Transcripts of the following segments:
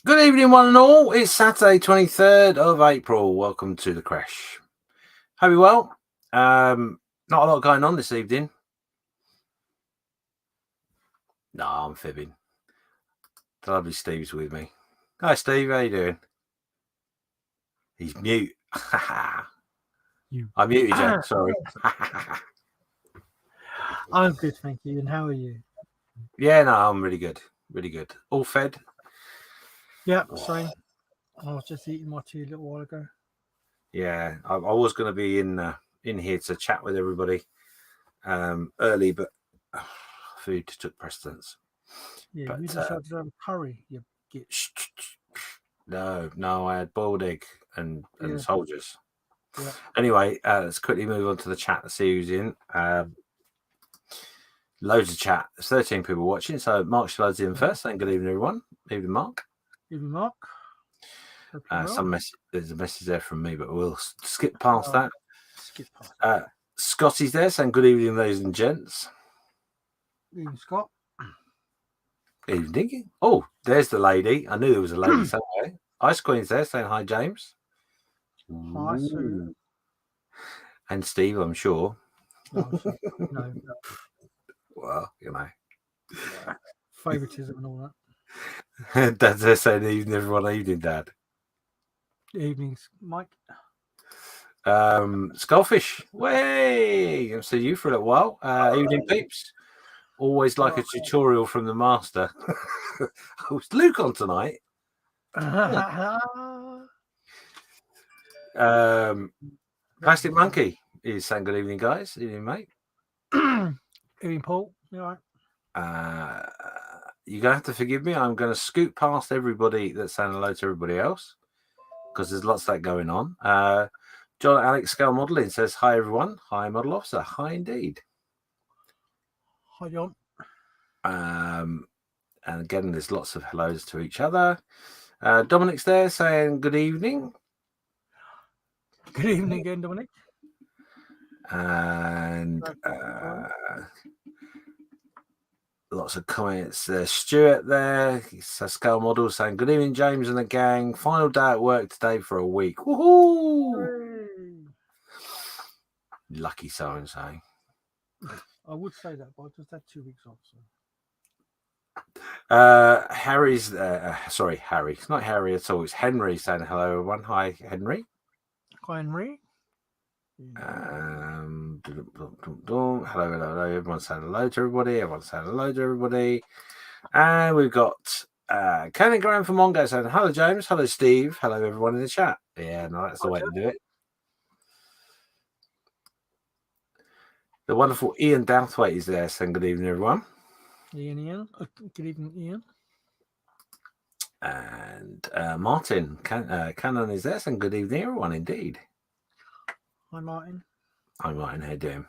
Good evening, one and all. It's Saturday, 23rd of April. Welcome to the Creche. Hope you're well. Not a lot going on this evening. No, I'm fibbing. The lovely Steve's with me. Hi, Steve. How you doing? He's mute. I muted you. Sorry. I'm good, thank you. And how are you? Yeah, no, I'm really good. Really good. All fed? Yeah, same. I was just eating my tea a little while ago. Yeah, I was going to be in here to chat with everybody early, but food took precedence. Yeah, But, you decided to have a curry. You get No, I had boiled egg and soldiers. Yeah. Anyway, let's quickly move on to the chat to see who's in. Loads of chat. There's 13 people watching, so Mark Schlodd's in first. Saying good evening, everyone. Evening, Mark. Evening, Mark. There's a message there from me, but we'll skip past that. Skip past. Scotty's there saying good evening, ladies and gents. Evening, Scott. Evening. Oh, there's the lady. I knew there was a lady somewhere. Ice Queen's there saying hi, James. Hi, Sue. And Steve, I'm sure. No. Well, you know. Favoritism and all that. Dad's there saying evening, everyone. Evening, Dad. Evenings, Mike. Skullfish. Way! I've seen you for a little while. Evening, peeps. Always like a tutorial from the master. Oh, it's Luke on tonight. Plastic Monkey is saying good evening, guys. Evening, mate. Evening, Paul. You all right? You're going to have to forgive me. I'm going to scoot past everybody that's saying hello to everybody else because there's lots of that going on. John Alex Scale Modelling says, hi, everyone. Hi, Model Officer. Hi, indeed. Hi, John. And again, there's lots of hellos to each other. Dominic's there saying good evening. Good evening again, Dominic. And lots of comments. There's Stuart there. It's a Scale Model saying good evening, James and the gang. Final day at work today for a week. Woohoo! Lucky so-and-so. I would say that, but I just had 2 weeks off. So. Harry's sorry, Harry. It's not Harry at all. It's Henry saying hello, everyone. Hi, Henry. Hi, Henry. Hello. Everyone's saying hello to everybody. And we've got Cannon Graham from Mongo saying hello, James. Hello, Steve. Hello, everyone in the chat. Yeah, no, that's the way to do it. The wonderful Ian Douthwaite is there saying good evening, everyone. Ian. Good evening, Ian. And Martin Cannon is there saying good evening, everyone, indeed. Hi, Martin. Hi, Martin. How you doing?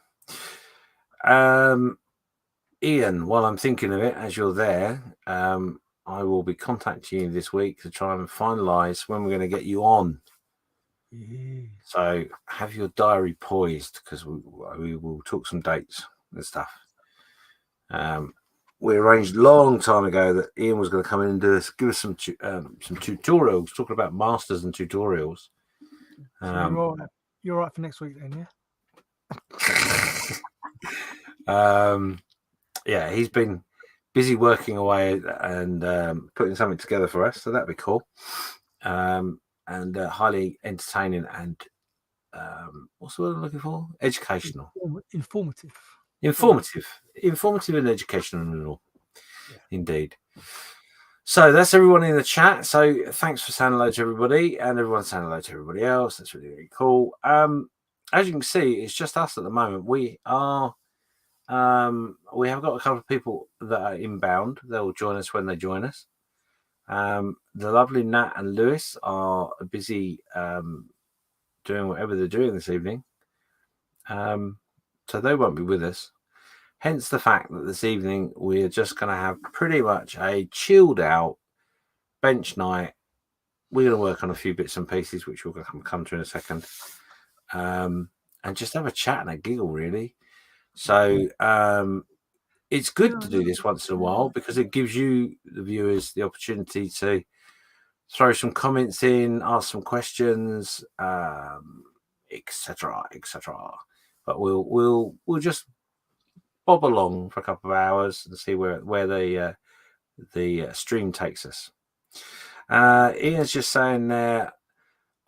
Ian, while I'm thinking of it, as you're there, I will be contacting you this week to try and finalise when we're going to get you on. So have your diary poised because we will talk some dates and stuff. We arranged a long time ago that Ian was going to come in and give us some tutorials, talking about masters and tutorials. So you're all right for next week then, yeah? Yeah, he's been busy working away and putting something together for us, so that'd be cool. And highly entertaining and what's the word I'm looking for? Educational. Informative and educational. Yeah. Indeed. So that's everyone in the chat. So thanks for saying hello to everybody, and everyone's saying hello to everybody else. That's really, really cool. As you can see, it's just us at the moment. We have got a couple of people that are inbound. They'll join us when they join us. The lovely Nat and Lewis are busy doing whatever they're doing this evening. So they won't be with us. Hence the fact that this evening we're just going to have pretty much a chilled out bench night. We're going to work on a few bits and pieces, which we'll come to in a second. And just have a chat and a giggle, really. So it's good to do this once in a while because it gives you, the viewers, the opportunity to throw some comments in, ask some questions, etc., etc. But we'll just bob along for a couple of hours and see where the stream takes us. Ian's just saying there,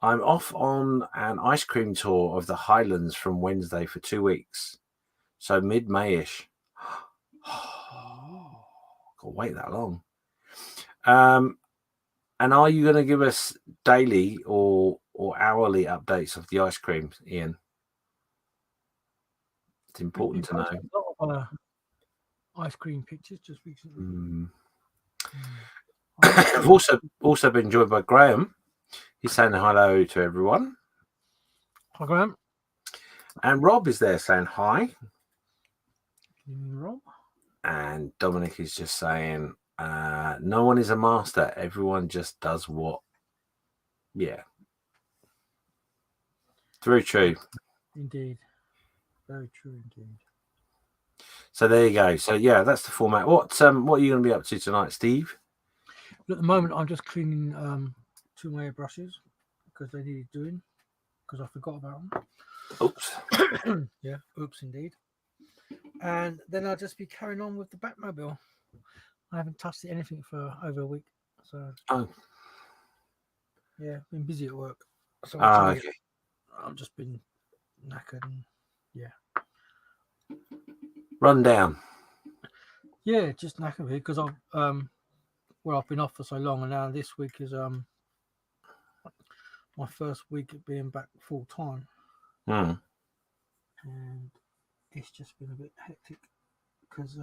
I'm off on an ice cream tour of the Highlands from Wednesday for 2 weeks, so mid-May-ish. Can't wait that long. And are you going to give us daily or hourly updates of the ice cream, Ian? It's important to know. A lot of ice cream pictures just recently. I've also been joined by Graham. He's saying hello to everyone. Hi, Graham. And Rob is there saying hi. Rob. And Dominic is just saying, no one is a master. Everyone just does what. Yeah. Very true. Indeed. Very true indeed. So there you go. So yeah, that's the format. What are you going to be up to tonight, Steve? At the moment, I'm just cleaning 2 of my airbrushes because they needed doing because I forgot about them. Oops. Yeah, oops indeed. And then I'll just be carrying on with the Batmobile. I haven't touched anything for over a week, so yeah, been busy at work. So okay. I've just been knackered and Run down. Yeah, just knackered because I've been off for so long, and now this week is my first week of being back full time. And it's just been a bit hectic because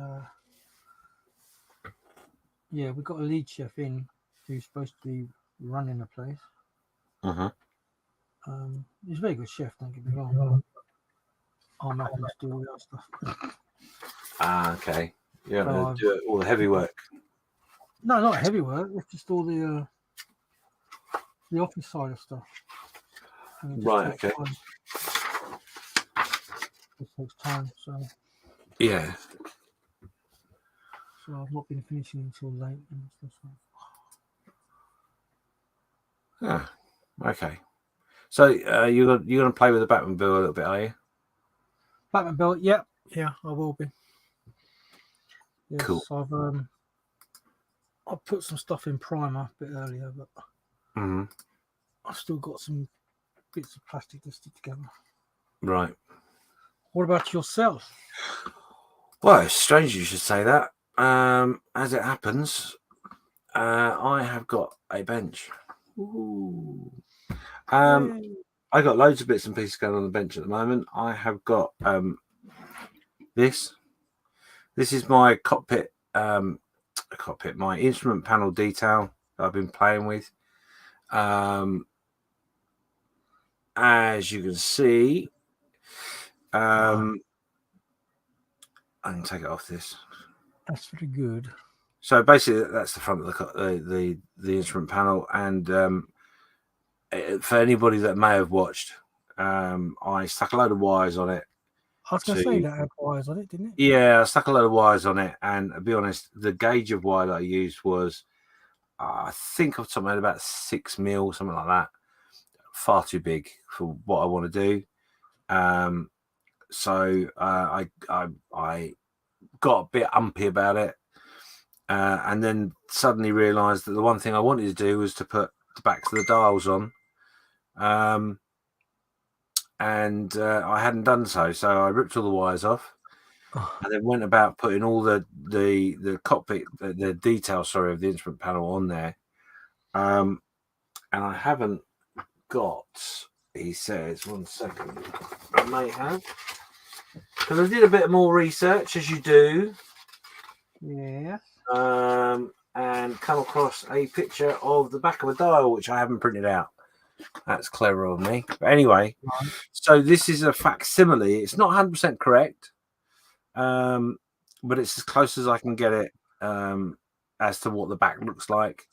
we've got a lead chef in who's supposed to be running the place. He's a very good chef, don't get me wrong. I'm having to do all that stuff. Okay. You have to do all the heavy work. No, not heavy work. It's just all the office side of stuff. Right. Okay. It takes time, so yeah. So I've not been finishing until late and stuff. Okay. So you're going to play with the Batmobile a little bit, are you? Batmobile, yeah, I will be. Yes, cool. I've put some stuff in primer a bit earlier, but I've still got some bits of plastic to stick together. Right. What about yourself? Well, it's strange you should say that. As it happens, I have got a bench. Ooh. I got loads of bits and pieces going on the bench at the moment. I have got this. This is my cockpit, my instrument panel detail that I've been playing with. As you can see, I can take it off this. That's pretty good. So basically, that's the front of the instrument panel, and for anybody that may have watched, I stuck a load of wires on it. I was going to say that had wires on it, didn't it? Yeah, I stuck a load of wires on it, and to be honest, the gauge of wire that I used was, I think off the top of my head, about 6 mil, something like that. Far too big for what I want to do. So I got a bit umpy about it, and then suddenly realised that the one thing I wanted to do was to put the backs of the dials on. And I hadn't done so I ripped all the wires off and then went about putting all the cockpit, the detail, of the instrument panel on there. And I haven't got, he says, 1 second, I may have, because I did a bit more research, as you do. Yeah. And come across a picture of the back of a dial, which I haven't printed out. That's clever of me. But anyway, so this is a facsimile. It's not 100% correct, but it's as close as I can get it as to what the back looks like.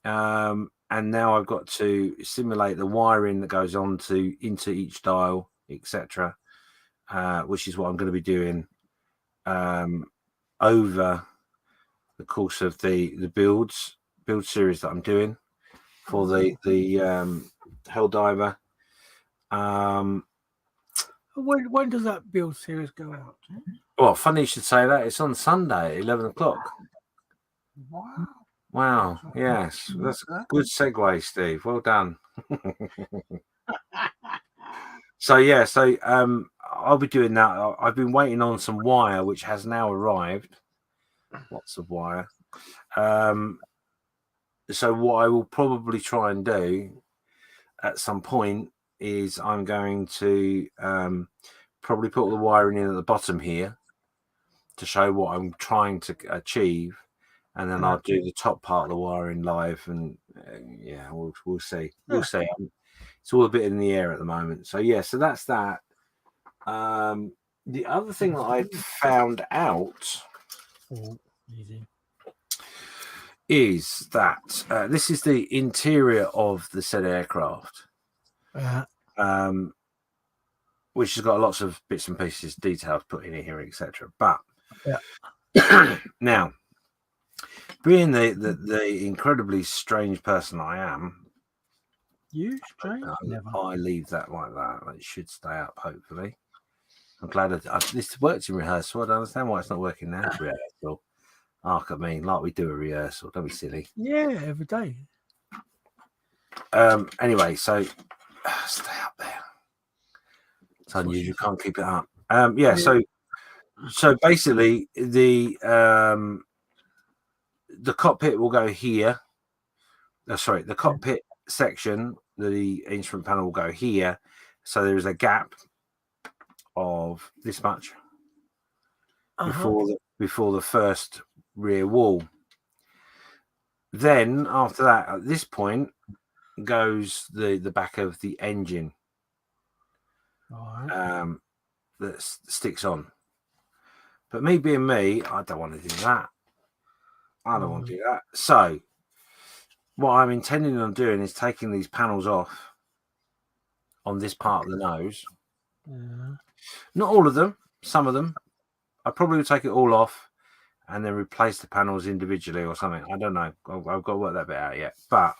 And now I've got to simulate the wiring that goes on into each dial, etc., which is what I'm going to be doing over the course of the build series that I'm doing. for the Helldiver. When does that build series go out? Well, funny you should say that. It's on Sunday, 11 o'clock. Wow. Yes, that's a good segue, Steve. Well done. So I'll be doing that. I've been waiting on some wire, which has now arrived. Lots of wire. So what I will probably try and do at some point is I'm going to probably put all the wiring in at the bottom here to show what I'm trying to achieve, and then I'll do the top part of the wiring live, and we'll see. We'll see. It's all a bit in the air at the moment. So so that's that. The other thing that I found out is that this is the interior of the said aircraft, which has got lots of bits and pieces, details put in here, etc. But now, being the incredibly strange person I am, I leave that like that. It should stay up, hopefully. I'm glad this worked in rehearsal. I don't understand why it's not working now. Rehearsal. I mean, like we do a rehearsal. Don't be silly. Yeah, every day. Anyway, so stay up there. It's unusual. Can't keep it up. So basically, the cockpit will go here. The cockpit section, the instrument panel will go here. So there is a gap of this much before the first rear wall. Then after that, at this point, goes the back of the engine that sticks on. But me being me, I don't want to do that. I don't want to do that. So what I'm intending on doing is taking these panels off on this part of the nose. Not all of them, some of them. I probably would take it all off and then replace the panels individually or something. I don't know. I've got to work that bit out yet. But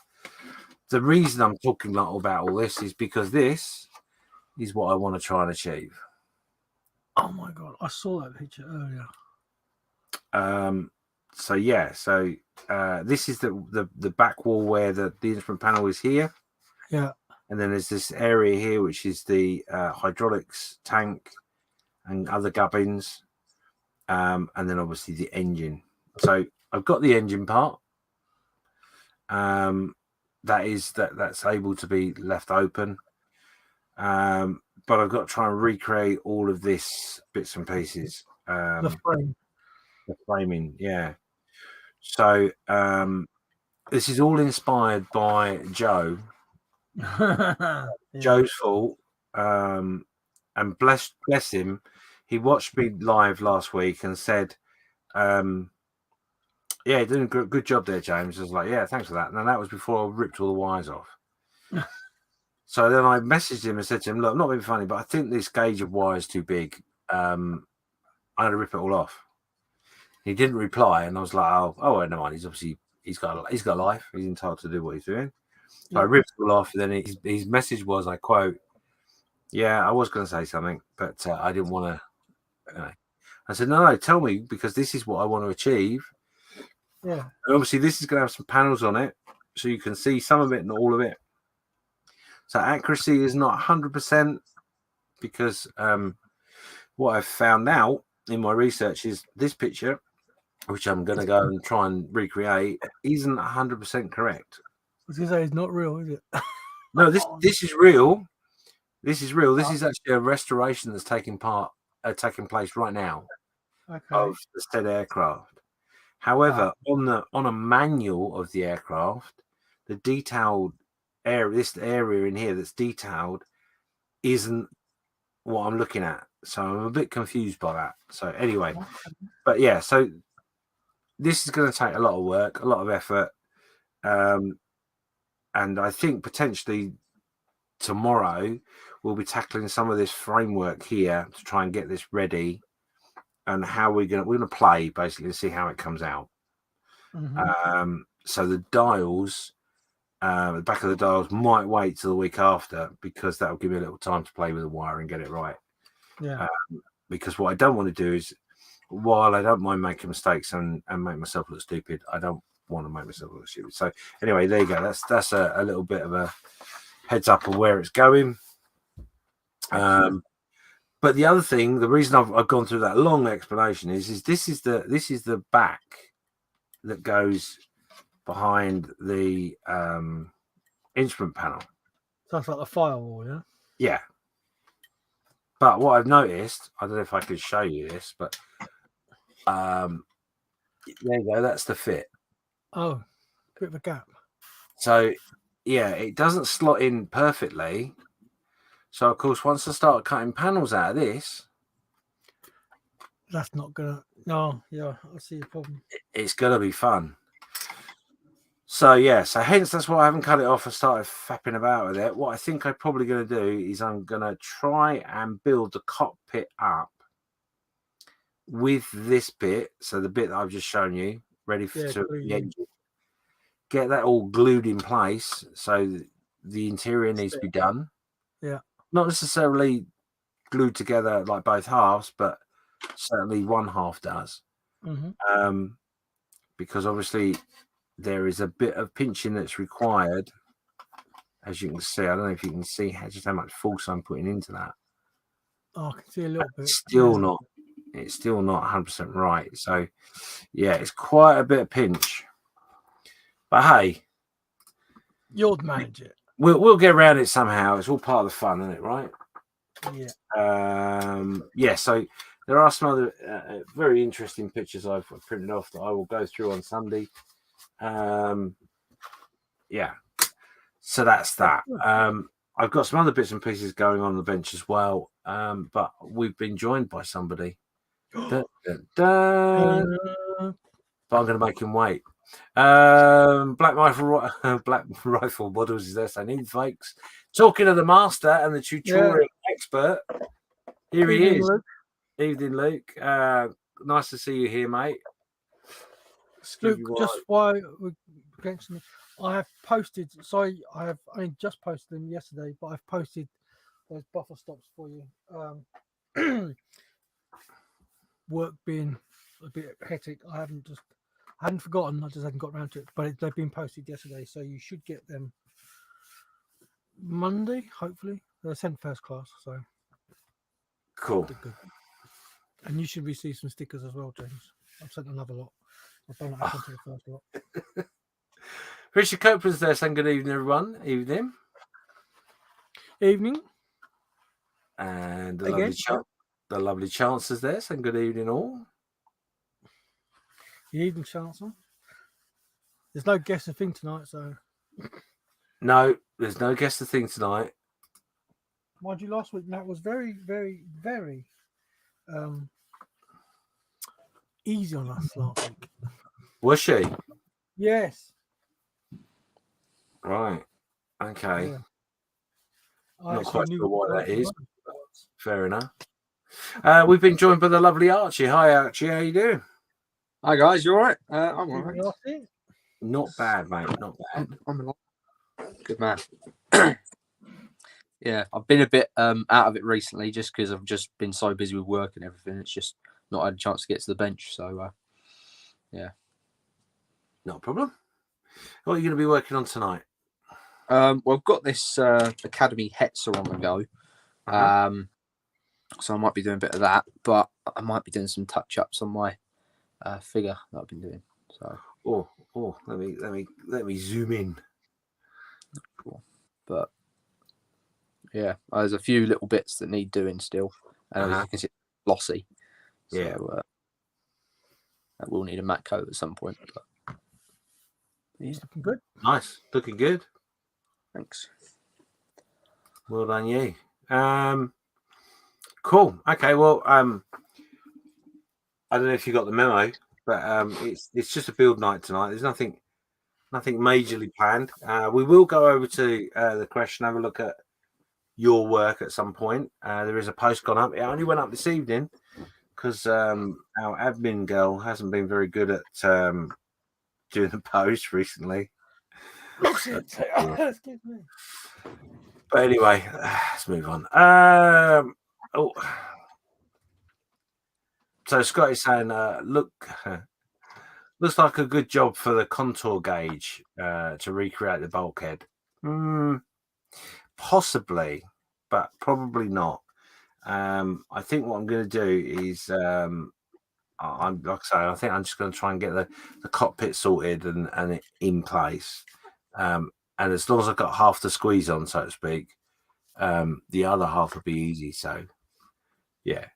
the reason I'm talking about all this is because this is what I want to try and achieve. Oh my God, I saw that picture earlier. This is the back wall where the instrument panel is here. Yeah. And then there's this area here, which is the hydraulics tank and other gubbins. And then obviously the engine. So I've got the engine part. That's able to be left open. But I've got to try and recreate all of this bits and pieces. The framing, yeah. So this is all inspired by Joe. Joe's fault. And bless him, he watched me live last week and said, doing a good job there, James. I was like, yeah, thanks for that. And that was before I ripped all the wires off. So then I messaged him and said to him, look, I'm not being funny, but I think this gauge of wire is too big. I'm going to rip it all off. He didn't reply, and I was like, oh, never mind. He's got life. He's entitled to do what he's doing. So I ripped it all off, and then his message was, I quote, yeah, I was going to say something, but I didn't want to. I said, no, tell me, because this is what I want to achieve. Yeah. And obviously, this is going to have some panels on it, so you can see some of it, not all of it. So accuracy is not 100% because what I've found out in my research is this picture, which I'm going to go and try and recreate, isn't 100% correct. I was going to say it's not real, is it? No, this is real. This is real. This is actually a restoration that's taking place right now of the said aircraft. However, on a manual of the aircraft, the detailed area, this area in here that's detailed, isn't what I'm looking at. So I'm a bit confused by that. So anyway, but yeah, so this is going to take a lot of work, a lot of effort. And I think potentially tomorrow we'll be tackling some of this framework here to try and get this ready, and how we're going to play basically to see how it comes out. So the dials the back of the dials might wait till the week after, because that'll give me a little time to play with the wire and get it right. Yeah. Because what I don't want to do is, while I don't mind making mistakes and make myself look stupid, I don't want to make myself look stupid. So anyway, there you go. That's a little bit of a heads up of where it's going. But the other thing, the reason I've gone through that long explanation is this is the back that goes behind the instrument panel. So that's like the firewall, yeah? Yeah. But what I've noticed, I don't know if I could show you this, but there you go. That's the fit. Oh, bit of a gap. So, yeah, it doesn't slot in perfectly. So, of course, once I start cutting panels out of this, that's not gonna. No, yeah, I see your problem. It's gonna be fun. So yeah, so hence that's why I haven't cut it off and started fapping about with it. What I think I'm probably going to do is I'm going to try and build the cockpit up with this bit. So the bit that I've just shown you, ready for the engine. Get that all glued in place. So the interior needs to be done. Yeah. Not necessarily glued together like both halves, but certainly one half does. Mm-hmm. Because obviously there is a bit of pinching that's required, as you can see. I don't know if you can see just how much force I'm putting into that. Oh, I can see a little bit. It's still not 100% right. So yeah, it's quite a bit of pinch. But hey, you'll manage it. We'll get around it somehow. It's all part of the fun, isn't it? Right? Yeah. Yeah. So there are some other very interesting pictures I've printed off that I will go through on Sunday. Yeah. So that's that. I've got some other bits and pieces going on the bench as well. But we've been joined by somebody. Dun, dun, dun. But I'm going to make him wait. Black Rifle Models is there saying, folks. Talking of the master and the tutorial expert, here he is. Luke. Evening, Luke. Nice to see you here, mate. Luke, just why we mentioned it, I have posted. Sorry, I only just posted them yesterday, but I've posted those buffer stops for you. Work being a bit hectic, I hadn't forgotten. I just hadn't got around to it. But they've been posted yesterday, so you should get them Monday, hopefully. They're sent first class, so cool. Good. And you should receive some stickers as well, James. I've sent another lot. I've done that to the first lot. Richard Copeland's there saying good evening, everyone. Evening. Evening. And the lovely Chancellor's there saying good evening, all. The evening, Chancellor. There's no guest of thing tonight, so. No, there's no guest of thing tonight. Mind you, last week Matt was very, very, very easy on us last week. Was she? Yes. Right. Okay. Yeah. Not quite sure what that is. Fair enough. We've been joined by the lovely Archie. Hi, Archie. How you doing? Hi, guys. You all right? I'm all right. Not bad, mate. Not bad. I'm alive. Good man. Yeah, I've been a bit out of it recently just because I've just been so busy with work and everything. It's just not had a chance to get to the bench. So, yeah. Not a problem. What are you going to be working on tonight? Well, I've got this Academy Hetzer on the go. So I might be doing a bit of that, but I might be doing some touch-ups on my figure that I've been doing. So, let me zoom in. Cool. But yeah, there's a few little bits that need doing still, and as you can see, glossy. So, yeah, that will need a matte coat at some point. But, yeah. Looking good. Nice, looking good. Thanks. Well done, you. Cool. Okay. Well, I don't know if you got the memo, but it's just a build night tonight. There's nothing majorly planned. We will go over to the Creche and have a look at your work at some point. There is a post gone up. It only went up this evening because our admin girl hasn't been very good at doing the post recently. Excuse me. But anyway, let's move on. So Scott is saying, looks like a good job for the contour gauge to recreate the bulkhead. Possibly, but probably not. I think what I'm going to do is, I'm like I say, I think I'm just going to try and get the cockpit sorted and it in place. And as long as I've got half the squeeze on, so to speak, the other half will be easy. So, yeah.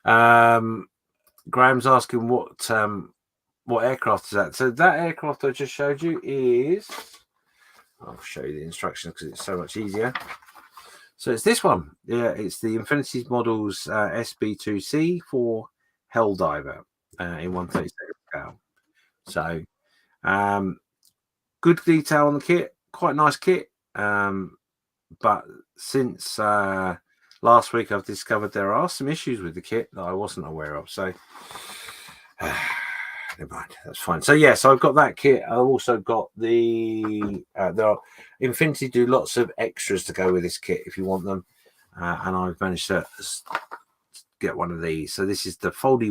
Graham's asking what aircraft is that? So that aircraft I just showed you is, I'll show you the instructions because it's so much easier. So it's this one. Yeah, it's the Infinity Models SB2C for Helldiver in 1/32 scale. So good detail on the kit, quite nice kit. But since last week, I've discovered there are some issues with the kit that I wasn't aware of. So never mind, that's fine. So yeah, so I've got that kit. I've also got the Infinity do lots of extras to go with this kit if you want them, and I've managed to get one of these. So this is the folded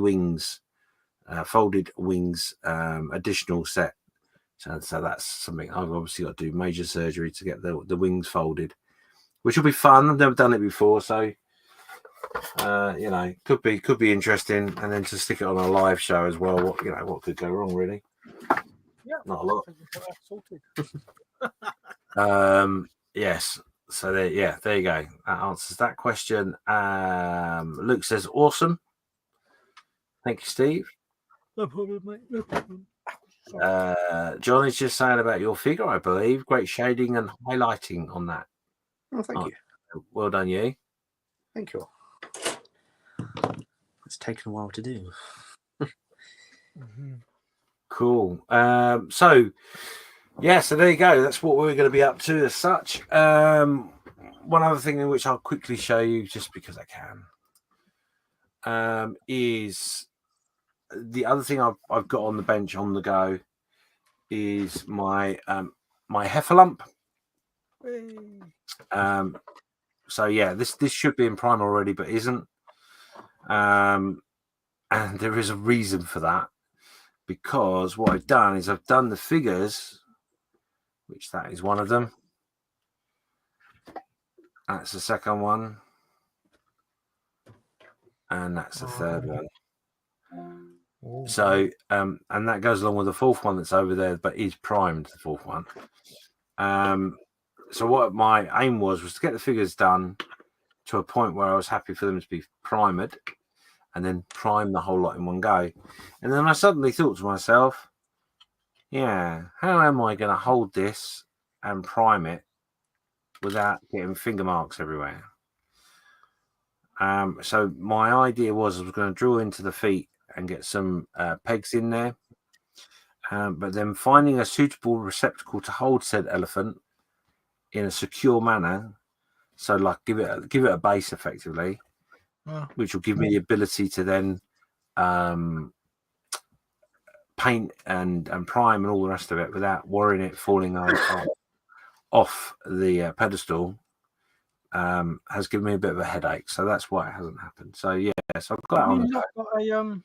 wings additional set. So that's something I've obviously got to do major surgery to get the wings folded, which will be fun. I've never done it before, so could be interesting. And then to stick it on a live show as well. What could go wrong, really? Yeah, not a lot. Sorted. Yes. So there you go. That answers that question. Luke says awesome. Thank you, Steve. No problem, mate. No problem. John is just saying about your figure, I believe. Great shading and highlighting on that. Oh, thank you. Well done, you. Thank you. It's taken a while to do. Cool. So there you go. That's what we're going to be up to as such. One other thing in which I'll quickly show you, just because I can, is the other thing I've got on the bench on the go is my my Heffalump. So yeah, this should be in prime already, but isn't. And there is a reason for that, because what I've done is I've done the figures, which that is one of them. That's the second one, and that's the third one. So and that goes along with the fourth one that's over there, but is primed, the fourth one. So what my aim was to get the figures done to a point where I was happy for them to be primed, and then prime the whole lot in one go. And then I suddenly thought to myself, yeah, how am I going to hold this and prime it without getting finger marks everywhere? So my idea was I was going to drill into the feet and get some pegs in there, but then finding a suitable receptacle to hold said elephant in a secure manner, so like give it a base effectively, which will give me the ability to then paint and prime and all the rest of it without worrying it falling off the pedestal. Has given me a bit of a headache, so that's why it hasn't happened. So yeah, so I've got Have you not got a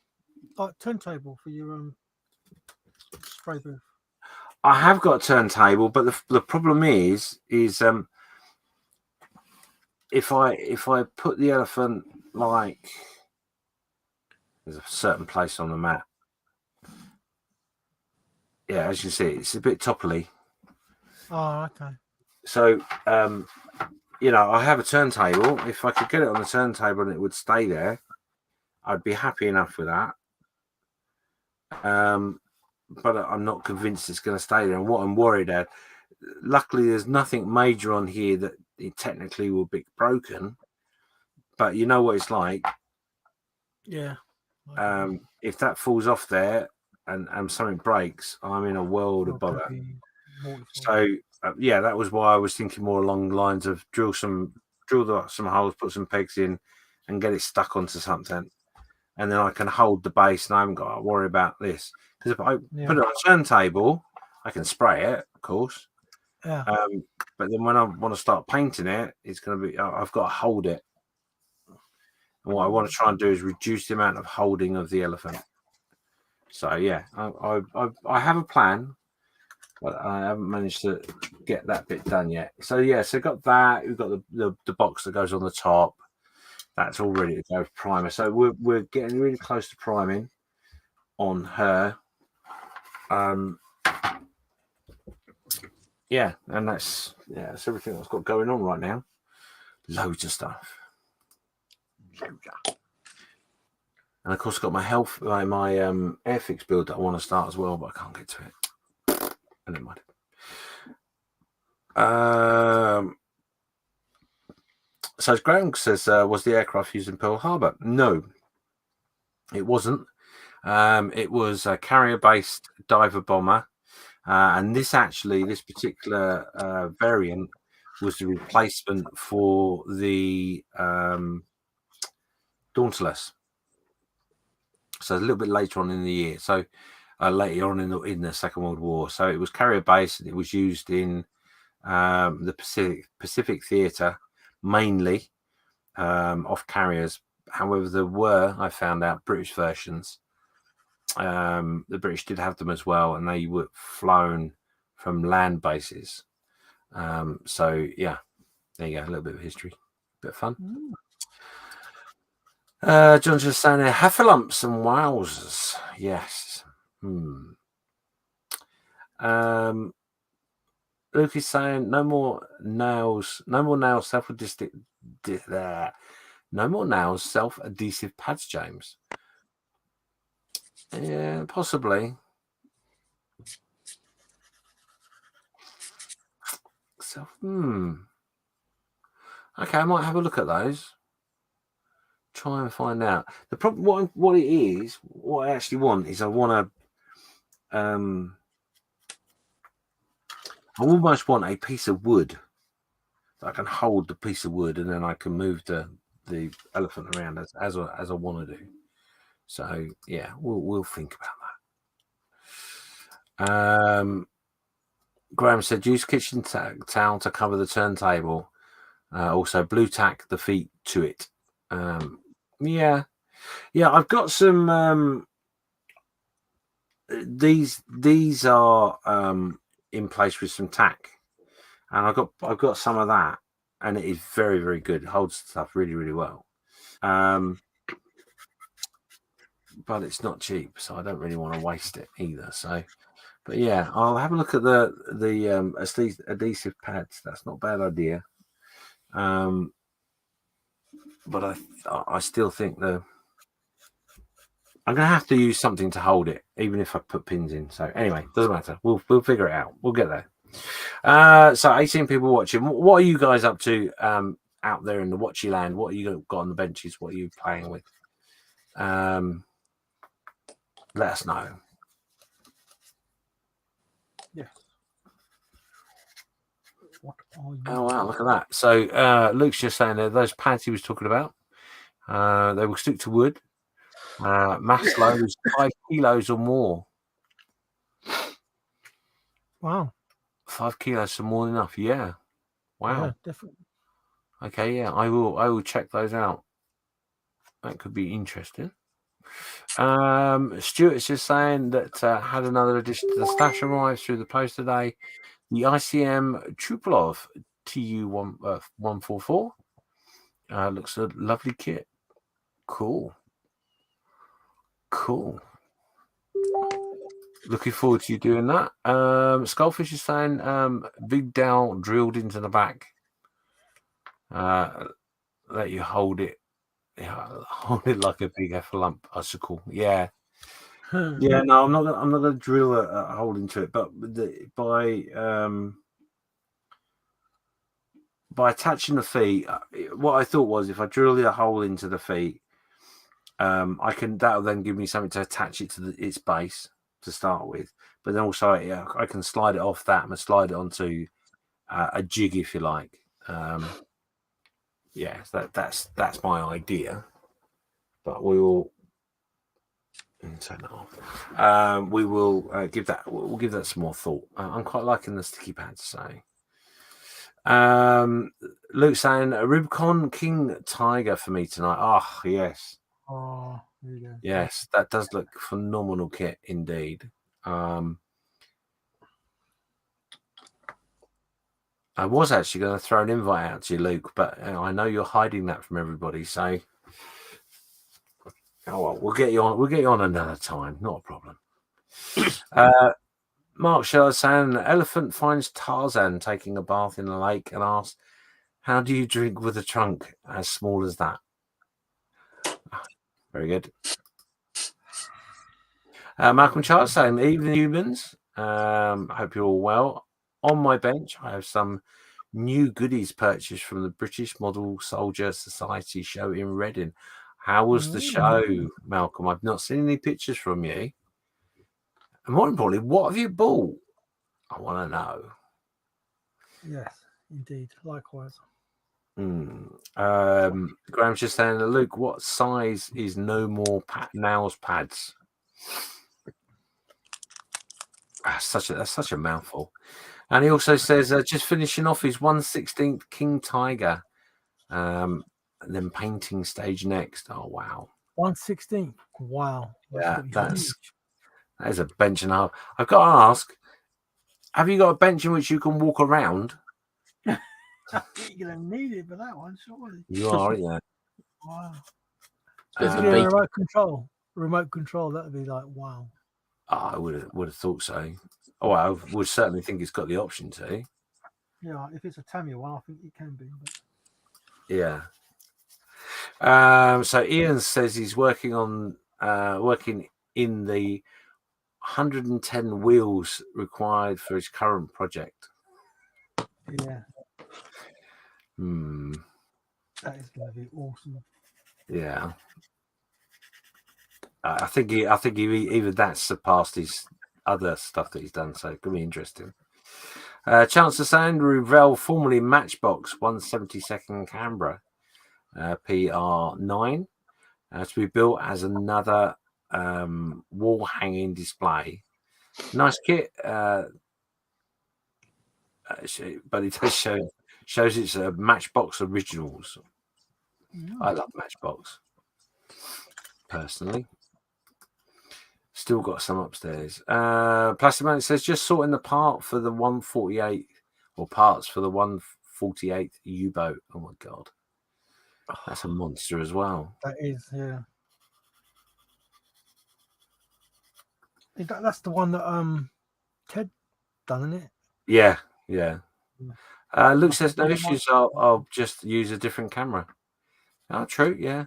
like turntable for your spray booth? I have got a turntable, but the problem is if I put the elephant, like, there's a certain place on the map. Yeah, as you see, it's a bit topply. Oh, okay. So I have a turntable. If I could get it on the turntable and it would stay there, I'd be happy enough with that. But I'm not convinced it's going to stay there. And what I'm worried at, luckily, there's nothing major on here that it technically will be broken. But you know what it's like. Yeah. If that falls off there and something breaks, I'm in a world of bother. So that was why I was thinking more along the lines of drill some holes, put some pegs in, and get it stuck onto something, and then I can hold the base, and I haven't got to worry about this. Because if I put it on a turntable, I can spray it, of course. Yeah. But then when I want to start painting it, it's going to be I've got to hold it. And what I want to try and do is reduce the amount of holding of the elephant. So yeah, I have a plan, but I haven't managed to get that bit done yet. So yeah, so got that. We've got the box that goes on the top. That's all ready to go with primer. So we're getting really close to priming on her. Yeah, and that's everything that's got going on right now. Loads of stuff. And of course, I've got my Airfix build that I want to start as well, but I can't get to it. Never mind. So as Graham says, was the aircraft used in Pearl Harbor? No, it wasn't. It was a carrier-based diver bomber, and this particular variant was the replacement for the Dauntless. So a little bit later on in the year. So later on in the Second World War. So it was carrier-based, and it was used in the Pacific Theatre mainly off carriers. However, there were, I found out, British versions. The British did have them as well, and they were flown from land bases. So yeah, there you go, a little bit of history, bit of fun. John's just saying there, heffalumps and wowzers. Yes. Luke is saying no more nails self-adhesive. No more nails self-adhesive pads, James. Yeah, possibly. Okay, I might have a look at those. Try and find out. The problem, what it is, what I actually want is I almost want a piece of wood that I can hold the piece of wood, and then I can move the elephant around as I want to do. So yeah, we'll think about that. Graham said use kitchen towel to cover the turntable. Also blue tack the feet to it. Yeah, I've got some. These are in place with some tack, and I've got some of that, and it is very, very good. It holds stuff really, really well. But it's not cheap, so I don't really want to waste it either. So, but yeah, I'll have a look at the adhesive pads. That's not a bad idea. But I still think I'm going to have to use something to hold it, even if I put pins in. So anyway, doesn't matter. We'll figure it out. We'll get there. So 18 people watching. What are you guys up to out there in the watchy land? What are you got on the benches? What are you playing with? Let us know. Yes. What are you? Oh wow, look at that. So Luke's just saying that those pads he was talking about, they will stick to wood. Mass load is 5 kilos or more. Wow. 5 kilos is more than enough. Yeah. Wow. Yeah, definitely. Okay, yeah, I will check those out. That could be interesting. Stuart's just saying that had another addition to the stash arrive through the post today. The ICM Tupolev TU144 looks a lovely kit. Cool. Looking forward to you doing that. Skullfish is saying big dowel drilled into the back. Let you hold it. Hold it like a big heffalump icicle. Yeah. Yeah, no, I'm not gonna drill a hole into it, but by attaching the feet, what I thought was if I drill a hole into the feet, that'll then give me something to attach it to its base to start with. But then also, I can slide it off that and slide it onto a jig if you like. That's my idea. But we will Turn that off. We will give that. We'll give that some more thought. I'm quite liking the sticky pads. So, Luke saying a Rubicon King Tiger for me tonight. Oh yes. Oh, there you go. Yes, that does look phenomenal kit indeed. I was actually going to throw an invite out to you, Luke, but I know you're hiding that from everybody. So, oh well, we'll get you on. We'll get you on another time. Not a problem. Mark Scheller saying, elephant finds Tarzan taking a bath in a lake and asks, "How do you drink with a trunk as small as that?" Very good. Malcolm Charles saying, "Evening humans. Hope you're all well. On my bench, I have some new goodies purchased from the British Model Soldier Society show in Reading." How was the show, Malcolm? I've not seen any pictures from you. And more importantly, what have you bought? I want to know. Yes, indeed. Likewise. Graham's just saying, Luke, what size is no more nails pads? That's such a mouthful. And he also says, just finishing off his 1/16 King Tiger, and then painting stage next. Oh wow, 1/16. Wow. Yeah, that is a bench and a half. I've got to ask, have you got a bench in which you can walk around? You're gonna need it for that one, surely. You are, yeah. Wow. Basically, remote control. Remote control. That'd be like wow. I would have thought so. Oh, I would certainly think it's got the option to. Yeah, if it's a Tamiya one, I think it can be. But... Yeah. So Ian says he's working in the 110 wheels required for his current project. Yeah. That is going to be awesome. Yeah. I think even that's surpassed his other stuff that he's done, so it could be interesting. Chancellor Sand, Revell, formerly Matchbox 172nd Canberra, PR9, to be built as another wall hanging display. Nice kit, but it does shows it's a Matchbox originals. I love Matchbox personally. Still got some upstairs. Plastic Man says just sorting the part for the 148 or parts for the 148th U-boat. Oh my god, that's a monster as well. That is, yeah. That's the one that Ted done, isn't it? Yeah. Luke says no issues. I'll just use a different camera. Oh, true. Yeah.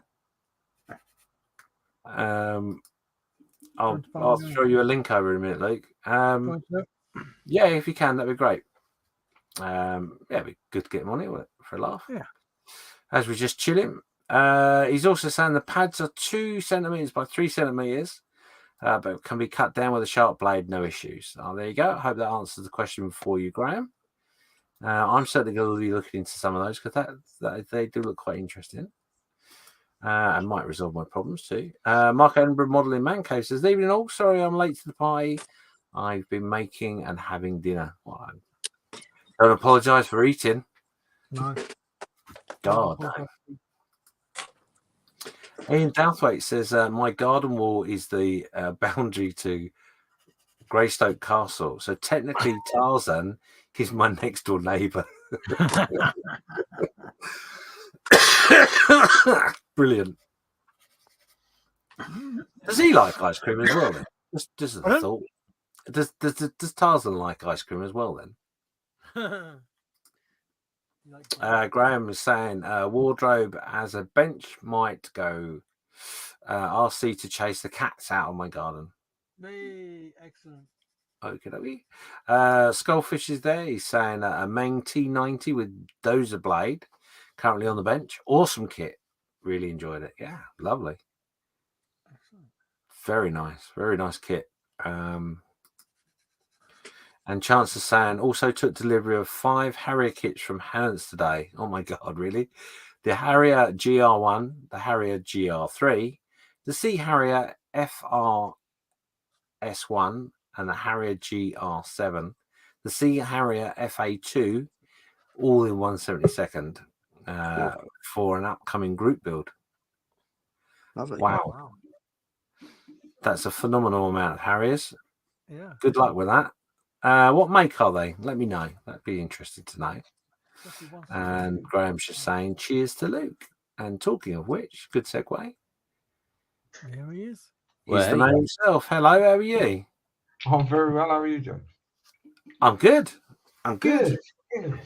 I'll throw you a link over in a minute, Luke. Yeah, if you can, that'd be great. Yeah, it'd be good to get him on it for a laugh. Yeah. As we're just chilling. He's also saying the pads are 2 centimeters by 3 centimeters, but can be cut down with a sharp blade, no issues. Oh, there you go. I hope that answers the question for you, Graham. I'm certainly going to be looking into some of those because they do look quite interesting. And might resolve my problems too. Mark Edinburgh Modelling Man Cave says, "Evening all. Sorry I'm late to the party. I've been making and having dinner." Well, I don't apologise for eating. No. God, no. Ian Douthwaite says, "My garden wall is the boundary to Greystoke Castle. So technically Tarzan is my next door neighbour." Brilliant. Does he like ice cream as well then? Just a thought. Does Tarzan like ice cream as well then? Graham is saying wardrobe as a bench might go RC to chase the cats out of my garden. Excellent. Okay. Skullfish is there. He's saying a Meng T90 with dozer blade currently on the bench. Awesome kit. Really enjoyed it. Yeah, lovely. Excellent. Very nice kit. And Chancellor Sand also took delivery of 5 Harrier kits from Hannout's today. Oh my god, really? The Harrier GR1, the Harrier GR3, the Sea Harrier FRS1 and the Harrier GR7, the Sea Harrier FA2, all in 1/72 for an upcoming group build. Lovely. Wow. That's a phenomenal amount of Harriers. Yeah. Good luck with that. What make are they? Let me know. That'd be interesting to know. And Graham's just saying, cheers to Luke. And talking of which, good segue. There he is. He's the man himself. Hello, how are you? I'm very well. How are you, James? I'm good. I'm good. Good.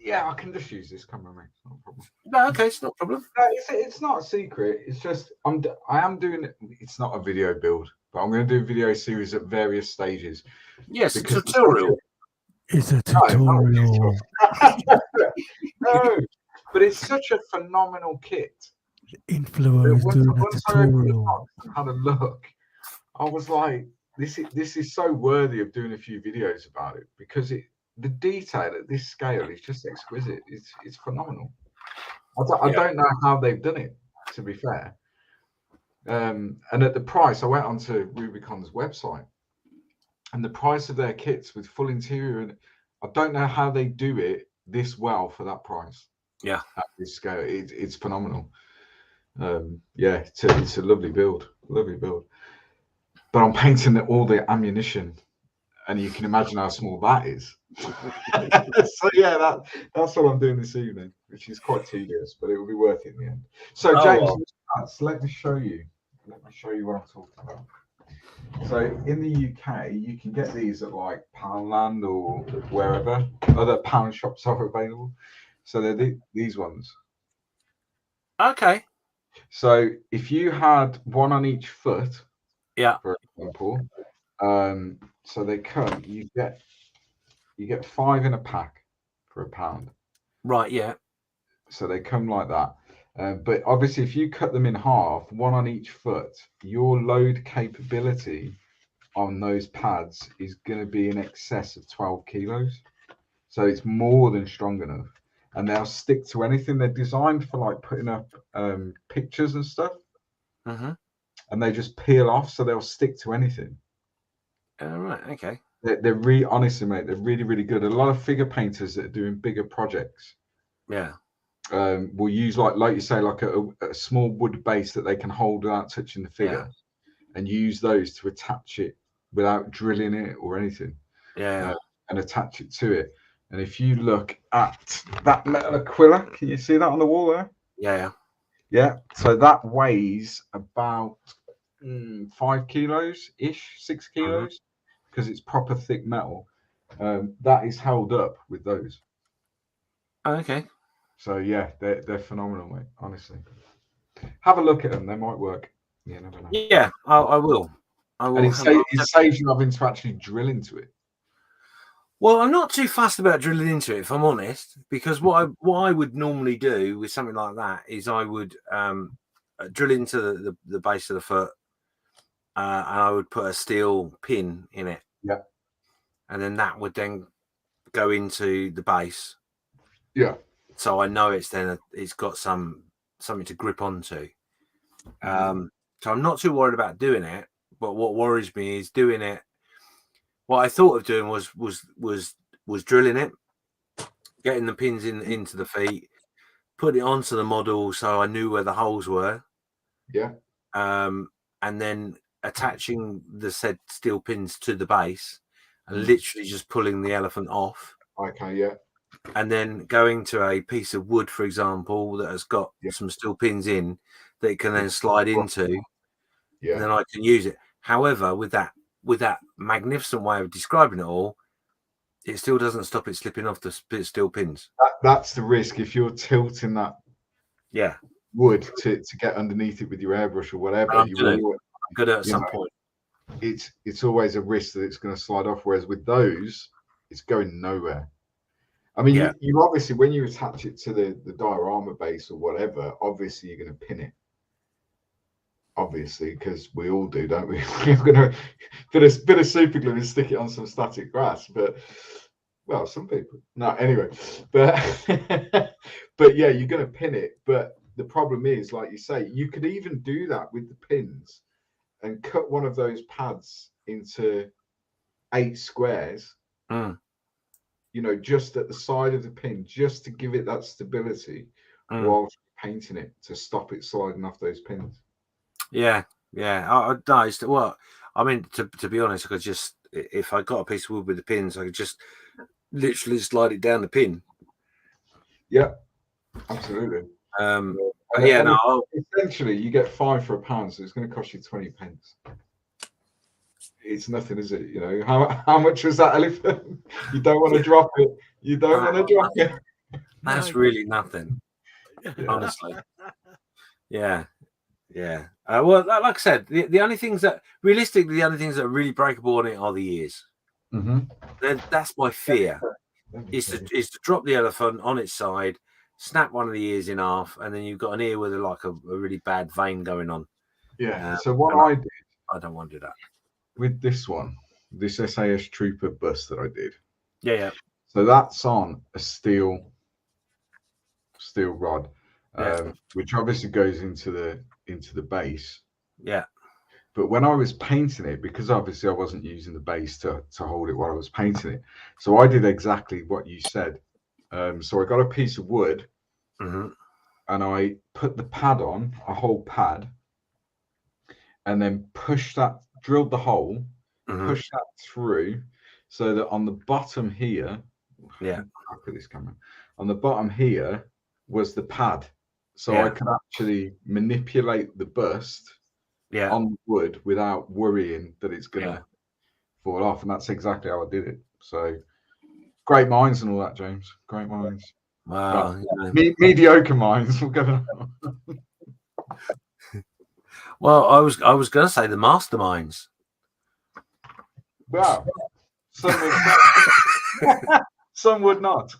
Yeah, I can just use this camera, mate. It's not a problem. No, okay, it's not a problem. No, it's not a secret. It's just I am doing it. It's not a video build, but I'm going to do a video series at various stages. Yes, a tutorial. It's a tutorial. No, but it's such a phenomenal kit. Influence doing a tutorial. Had a look. I was like, this is so worthy of doing a few videos about it because the detail at this scale is just exquisite. It's phenomenal. I don't know how they've done it, to be fair. And at the price, I went onto Rubicon's website, and the price of their kits with full interior, and I don't know how they do it this well for that price. Yeah, at this scale, it's phenomenal. Yeah, it's a lovely build, But I'm painting all the ammunition, and you can imagine how small that is. So yeah, that's what I'm doing this evening, which is quite tedious, but it will be worth it in the end. So James, let me show you what I'm talking about. So in the UK, you can get these at like Poundland or wherever other pound shops are available. So they're these ones. Okay. So if you had one on each foot, for example, so they come, you get 5 in a pack for £1. Right, yeah. So they come like that. But obviously, if you cut them in half, one on each foot, your load capability on those pads is going to be in excess of 12 kilos. So it's more than strong enough. And they'll stick to anything. They're designed for like putting up pictures and stuff. Mm-hmm. And they just peel off, so they'll stick to anything. Right, okay. They're really, honestly, mate, they're really, really good. A lot of figure painters that are doing bigger projects, will use like you say, like a small wood base that they can hold without touching the figure, and use those to attach it without drilling it or anything. And attach it to it. And if you look at that metal Aquila, can you see that on the wall there? Yeah. So that weighs about 5 kilos ish, 6 kilos, because it's proper thick metal. That is held up with those. Okay. So yeah, they're phenomenal, mate. Honestly, have a look at them. They might work. You never know. Yeah, I will. And it saves you having to actually drill into it. Well, I'm not too fussed about drilling into it, if I'm honest, because what I would normally do with something like that is I would drill into the base of the foot, and I would put a steel pin in it. Yeah. And then that would then go into the base. Yeah. So I know it's got something to grip onto. So I'm not too worried about doing it, but what worries me is doing it. What I thought of doing was drilling it, getting the pins into the feet, putting it onto the model so I knew where the holes were. Yeah. And then attaching the said steel pins to the base and literally just pulling the elephant off. Okay, yeah. And then going to a piece of wood, for example, that has got some steel pins in that it can then slide into. Yeah. And then I can use it. However, with that magnificent way of describing it all, it still doesn't stop it slipping off the steel pins. That's the risk if you're tilting that wood to get underneath it with your airbrush or whatever. I'm gonna at some point. It's always a risk that it's going to slide off. Whereas with those, it's going nowhere. I mean, you obviously, when you attach it to the diorama base or whatever, obviously you're going to pin it. Obviously, because we all do, don't we? We're going to bit of super glue and stick it on some static grass, but some people. No, anyway, but yeah, you're going to pin it. But the problem is, like you say, you could even do that with the pins and cut one of those pads into 8 squares. You know, just at the side of the pin, just to give it that stability whilst painting it, to stop it sliding off those pins. Yeah. Well, I mean, to be honest, I could just, if I got a piece of wood with the pins, I could just literally slide it down the pin. Yeah, absolutely. Essentially, you get 5 for £1, so it's going to cost you 20 pence. It's nothing, is it? You know, how much was that elephant? You don't want to drop it. You don't want to drop it. That's really nothing, honestly. Yeah. Well, like I said, the only things that realistically, the only things that are really breakable on it are the ears. That's my fear. Is to drop the elephant on its side, snap one of the ears in half, and then you've got an ear with a really bad vein going on. Yeah. So what I did, I don't want to do that with this one, this SAS Trooper bus that I did. Yeah. So that's on a steel rod, which obviously goes into the base. Yeah. But when I was painting it, because obviously I wasn't using the base to hold it while I was painting it, so I did exactly what you said. So I got a piece of wood, and I put the pad on, a whole pad, and then drilled the hole, pushed that through, so that on the bottom here, I'll put this camera, on the bottom here was the pad. So I could actually manipulate the bust on the wood without worrying that it's going to fall off. And that's exactly how I did it. So great minds and all that, James. Great minds. Wow. Mediocre minds. We'll go on. Well, I was going to say the masterminds. Wow. Some would not.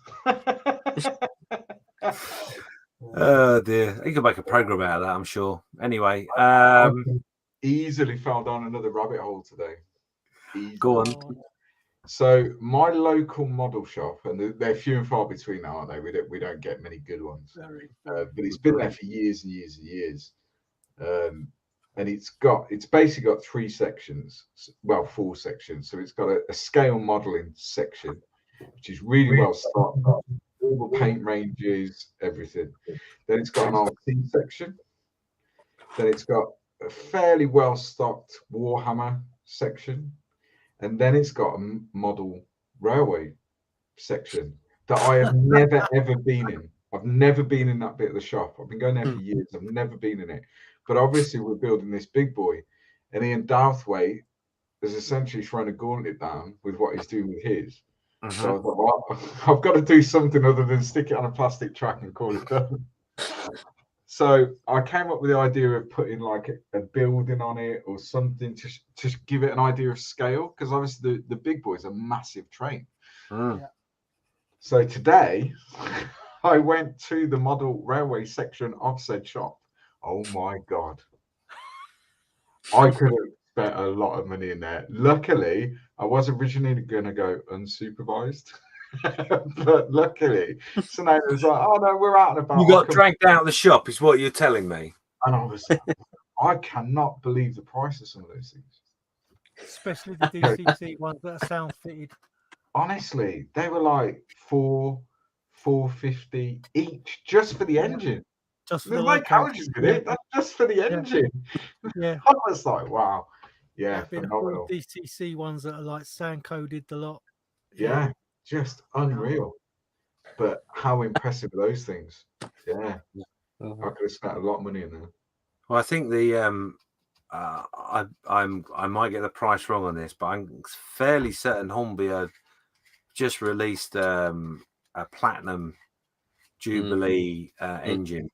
Oh dear, you could make a program out of that, I'm sure. Anyway, easily fell down another rabbit hole today. Easily. Go on. So my local model shop, and they're few and far between now, aren't they? We don't get many good ones. But it's been there for years and years and years. And it's basically got 3 sections, well, 4 sections. So it's got a scale modeling section, which is really well stocked up, all the paint ranges, everything. Then it's got an RT section. Then it's got a fairly well stocked Warhammer section. And then it's got a model railway section that I have never, ever been in. I've never been in that bit of the shop. I've been going there for years. I've never been in it. But obviously, we're building this big boy. And Ian Douthwaite has essentially thrown a gauntlet down with what he's doing with his. So I thought, well, I've got to do something other than stick it on a plastic track and call it done. So I came up with the idea of putting like a building on it or something to give it an idea of scale, because obviously the big boy is a massive train. So today I went to the model railway section of said shop. Oh my God. I could have spent a lot of money in there. Luckily, I was originally going to go unsupervised. But luckily, so now it was like, oh no, we're out and about. You got dragged out of the shop, is what you're telling me. And I cannot believe the price of some of those things. Especially the DCC ones that are sound fitted. Honestly, they were like $450 each just for the engine. Just for There's the no carriages in it. That's just for the engine. Yeah. I was like, wow. Yeah, phenomenal. DCC ones that are like sand coded a lot. Yeah, just unreal. But how impressive are those things? Yeah. I could have spent a lot of money in there. Well, I think the I might get the price wrong on this, but I'm fairly certain Hornby just released a platinum Jubilee engine.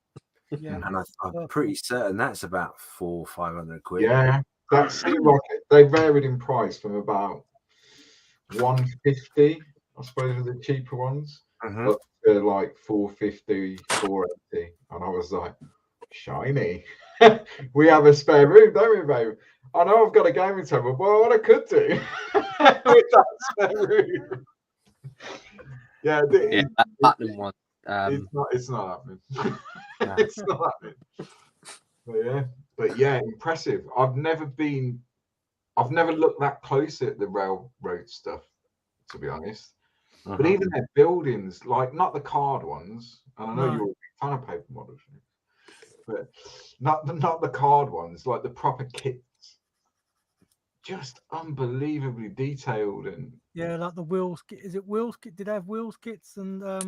Yeah. And I'm pretty certain that's about £400-500 quid. Yeah, that seemed like it. They varied in price from about 150, I suppose, are the cheaper ones, up to like 450, 480, and I was like, shiny. We have a spare room, don't we, babe? I know I've got a gaming table, but what I could do with that spare room. That platinum one. It's not happening. It's not happening. But yeah, impressive. I've never looked that close at the railroad stuff, to be honest. But even their buildings, like not the card ones, and I know you're a big fan of paper models, but not the card ones, like the proper kits, just unbelievably detailed. And like the wheels. Is it wheels kit? Did they have wheels kits? And I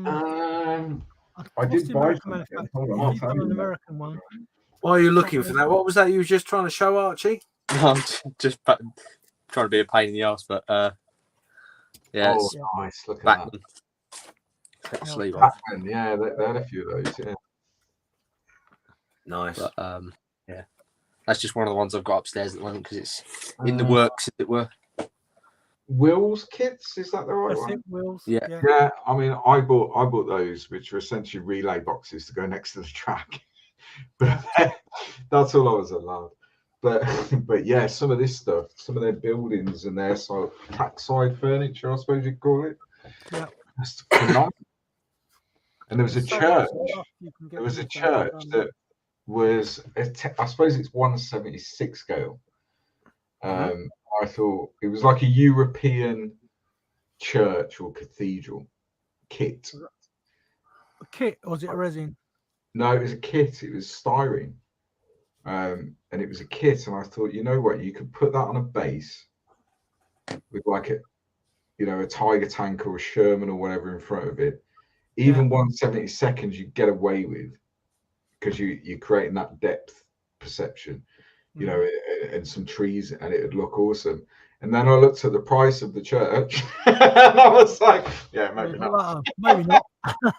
did buy some. He's done an American one. Why are you looking for that? What was that you were just trying to show, Archie? I'm just trying to be a pain in the ass, but it's nice. Look at that. Take the sleeve off. Yeah, they had a few of those. Yeah, nice. But, that's just one of the ones I've got upstairs at the moment because it's in the works, as it were. Wheels kits, is that the right one? Wheels. Yeah. I mean, I bought those, which are essentially relay boxes to go next to the track. But that's all I was allowed. But yeah, some of this stuff, some of their buildings and their trackside furniture, I suppose you'd call it. Yeah. That's phenomenal. And there was a church. There was a church that was, I suppose it's 1/76 scale. I thought it was like a European church or cathedral kit. A kit, or was it a resin? No, it was a kit. It was styrene. And it was a kit. And I thought, you know what? You could put that on a base with like a Tiger tank or a Sherman or whatever in front of it. Even 1/72 you get away with, because you're creating that depth perception, and some trees, and it would look awesome. And then I looked at the price of the church, and I was like, yeah, maybe not. Maybe not.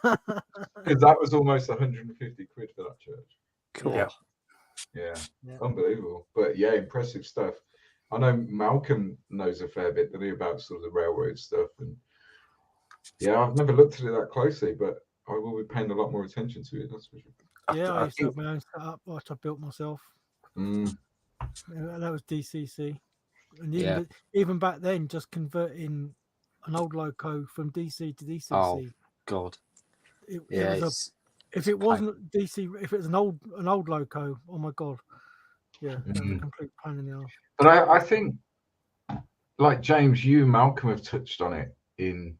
Because that was almost 150 quid for that church. Cool. Yeah. Unbelievable. But yeah, impressive stuff. I know Malcolm knows a fair bit, doesn't he, about sort of the railroad stuff. And yeah, I've never looked at it that closely, but I will be paying a lot more attention to it. That's for sure. Yeah, I used to have my own setup, which I built myself. That was DCC. And even back then, just converting an old loco from DC to DCC. Oh God! If it wasn't DC, if it was an old loco, oh my God, it was a complete pain in the arse. But I think, like James, you and Malcolm have touched on it in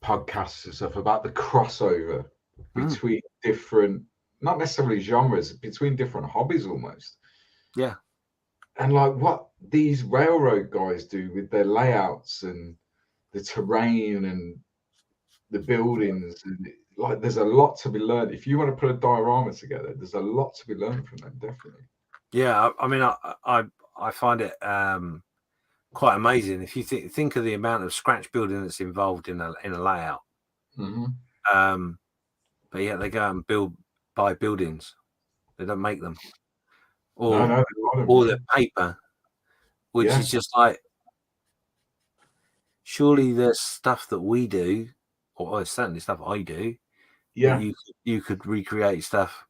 podcasts and stuff about the crossover between different, not necessarily genres, between different hobbies almost. Yeah. And like what these railroad guys do with their layouts and the terrain and the buildings, and like there's a lot to be learned. If you want to put a diorama together, there's a lot to be learned from them, definitely. Yeah, I mean, I find it quite amazing if you think of the amount of scratch building that's involved in a layout. But yeah, they go and buy buildings. They don't make them. Or the paper, which is just like, surely there's stuff that we do, or certainly stuff I do. Yeah, you could recreate stuff.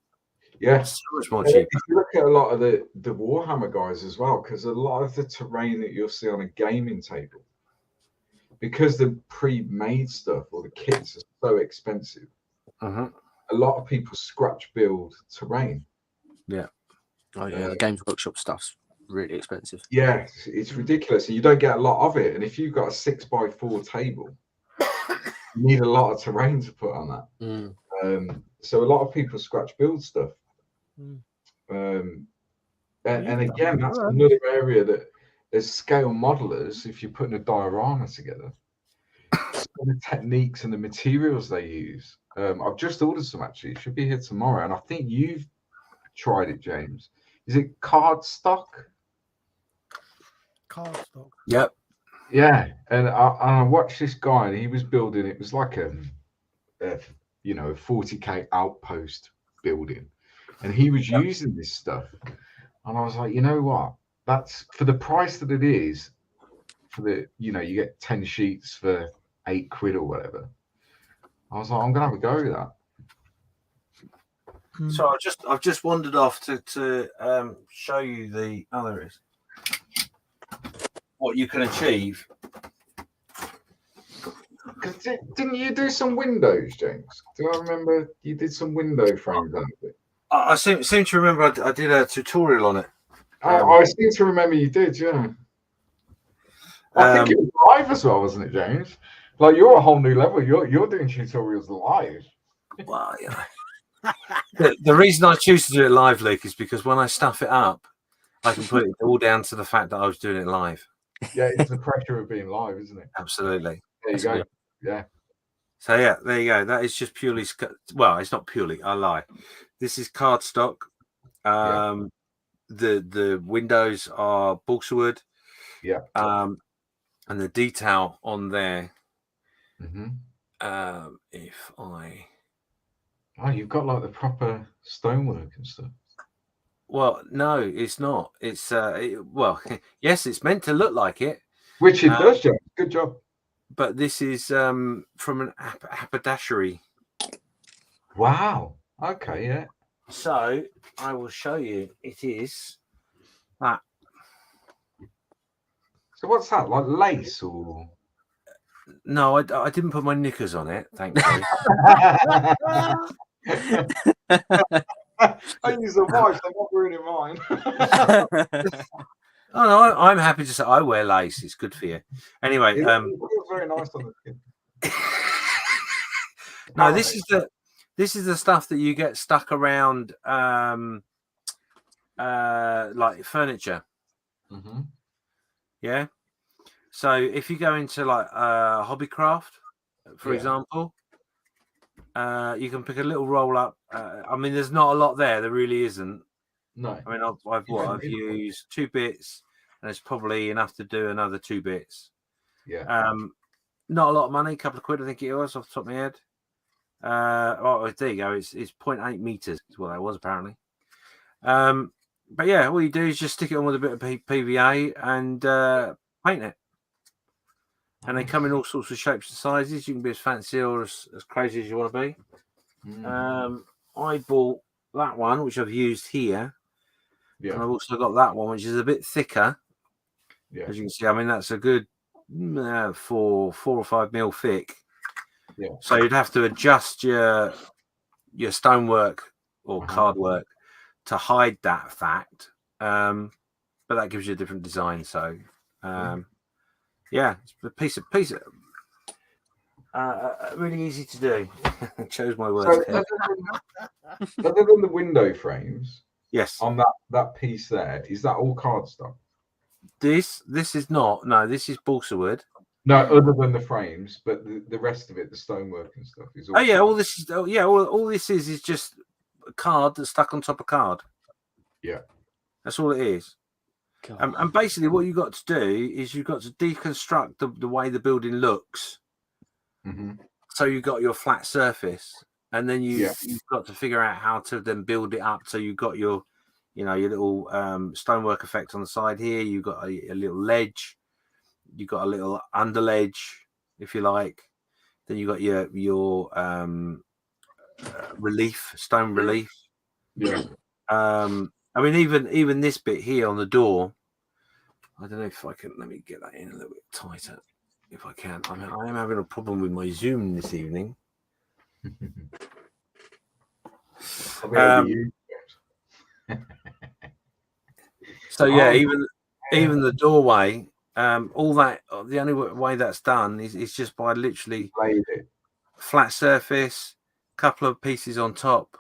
Yeah, so much more cheaper. If you look at a lot of the Warhammer guys as well, because a lot of the terrain that you'll see on a gaming table, because the pre-made stuff or the kits are so expensive, a lot of people scratch build terrain. Yeah. Oh yeah, the Games Workshop stuff's really expensive. Yeah, it's ridiculous, and you don't get a lot of it. And if you've got a 6x4 table, you need a lot of terrain to put on that. So a lot of people scratch build stuff. And again, that's another area that as scale modelers, if you're putting a diorama together, some of the techniques and the materials they use. I've just ordered some actually. It should be here tomorrow, and I think you've tried it, James. Is it cardstock? Cardstock. Yep. Yeah, and I watched this guy, and he was building. It was like a 40k outpost building, and he was using this stuff. And I was like, you know what? That's for the price that it is. For the, you get 10 sheets for £8 or whatever. I was like, I'm gonna have a go with that. So I've just wandered off to show you the there it is. What you can achieve Because didn't you do some windows, James? Do I remember you did some window frames out of it? I seem to remember I did a tutorial on it. I seem to remember you did, yeah. I think it was live as well, wasn't it, James? Like you're a whole new level. You're doing tutorials live. Well, the reason I choose to do it live, Luke, is because when I stuff it up, I can put it all down to the fact that I was doing it live. Yeah, it's the pressure of being live, isn't it? Absolutely. There you go. Yeah. So yeah, there you go. That is just purely. Well, it's not purely. I lie. This is cardstock. The windows are balsa wood. Yeah. And the detail on there. If I. Oh, you've got like the proper stonework and stuff. Well, no, it's not. It's well, yes, it's meant to look like it, which it does, James. Good job. But this is from an haberdashery. Wow. Okay. Yeah. So I will show you. It is that. So what's that? Like lace or? No, I didn't put my knickers on it. Thankfully. I use the wife. I'm not ruining mine. Oh no, I'm happy to say I wear lace. It's good for you. Anyway, it feels very nice on the skin. No, this is the stuff that you get stuck around like furniture. Yeah. So if you go into like Hobbycraft, for example, you can pick a little roll up. I mean, there's not a lot there. There really isn't. No. I mean, I've used 2 bits, and it's probably enough to do another 2 bits. Yeah. Not a lot of money, a couple of quid, I think it was off the top of my head. Oh, there you go. It's 0.8 meters is what that was apparently. But yeah, all you do is just stick it on with a bit of PVA and paint it. And they come in all sorts of shapes and sizes. You can be as fancy or as crazy as you want to be. I bought that one, which I've used here. Yeah. And I've also got that one, which is a bit thicker. Yeah. As you can see, I mean, that's a good 4 or 5 mil thick. Yeah. So you'd have to adjust your stonework or card work to hide that fact. But that gives you a different design. So yeah, it's a piece of really easy to do. Chose my words. So, other than the window frames, yes, on that piece there, is that all cardstock? This is not. No, this is balsa wood. No, other than the frames, but the rest of it, the stonework and stuff, is all. Oh yeah, all this is. Oh yeah, all this is just a card that's stuck on top of card. Yeah, that's all it is. And basically, what you've got to do is you've got to deconstruct the way the building looks. So you've got your flat surface, and then you've got to figure out how to then build it up. So you've got your little stonework effect on the side here. You've got a little ledge. You've got a little under ledge, if you like. Then you've got your relief, stone relief. Yeah. I mean, even this bit here on the door, I don't know if I can. Let me get that in a little bit tighter, if I can. I am having a problem with my Zoom this evening. So yeah, even the doorway, all that. The only way that's done is just by literally flat surface, couple of pieces on top.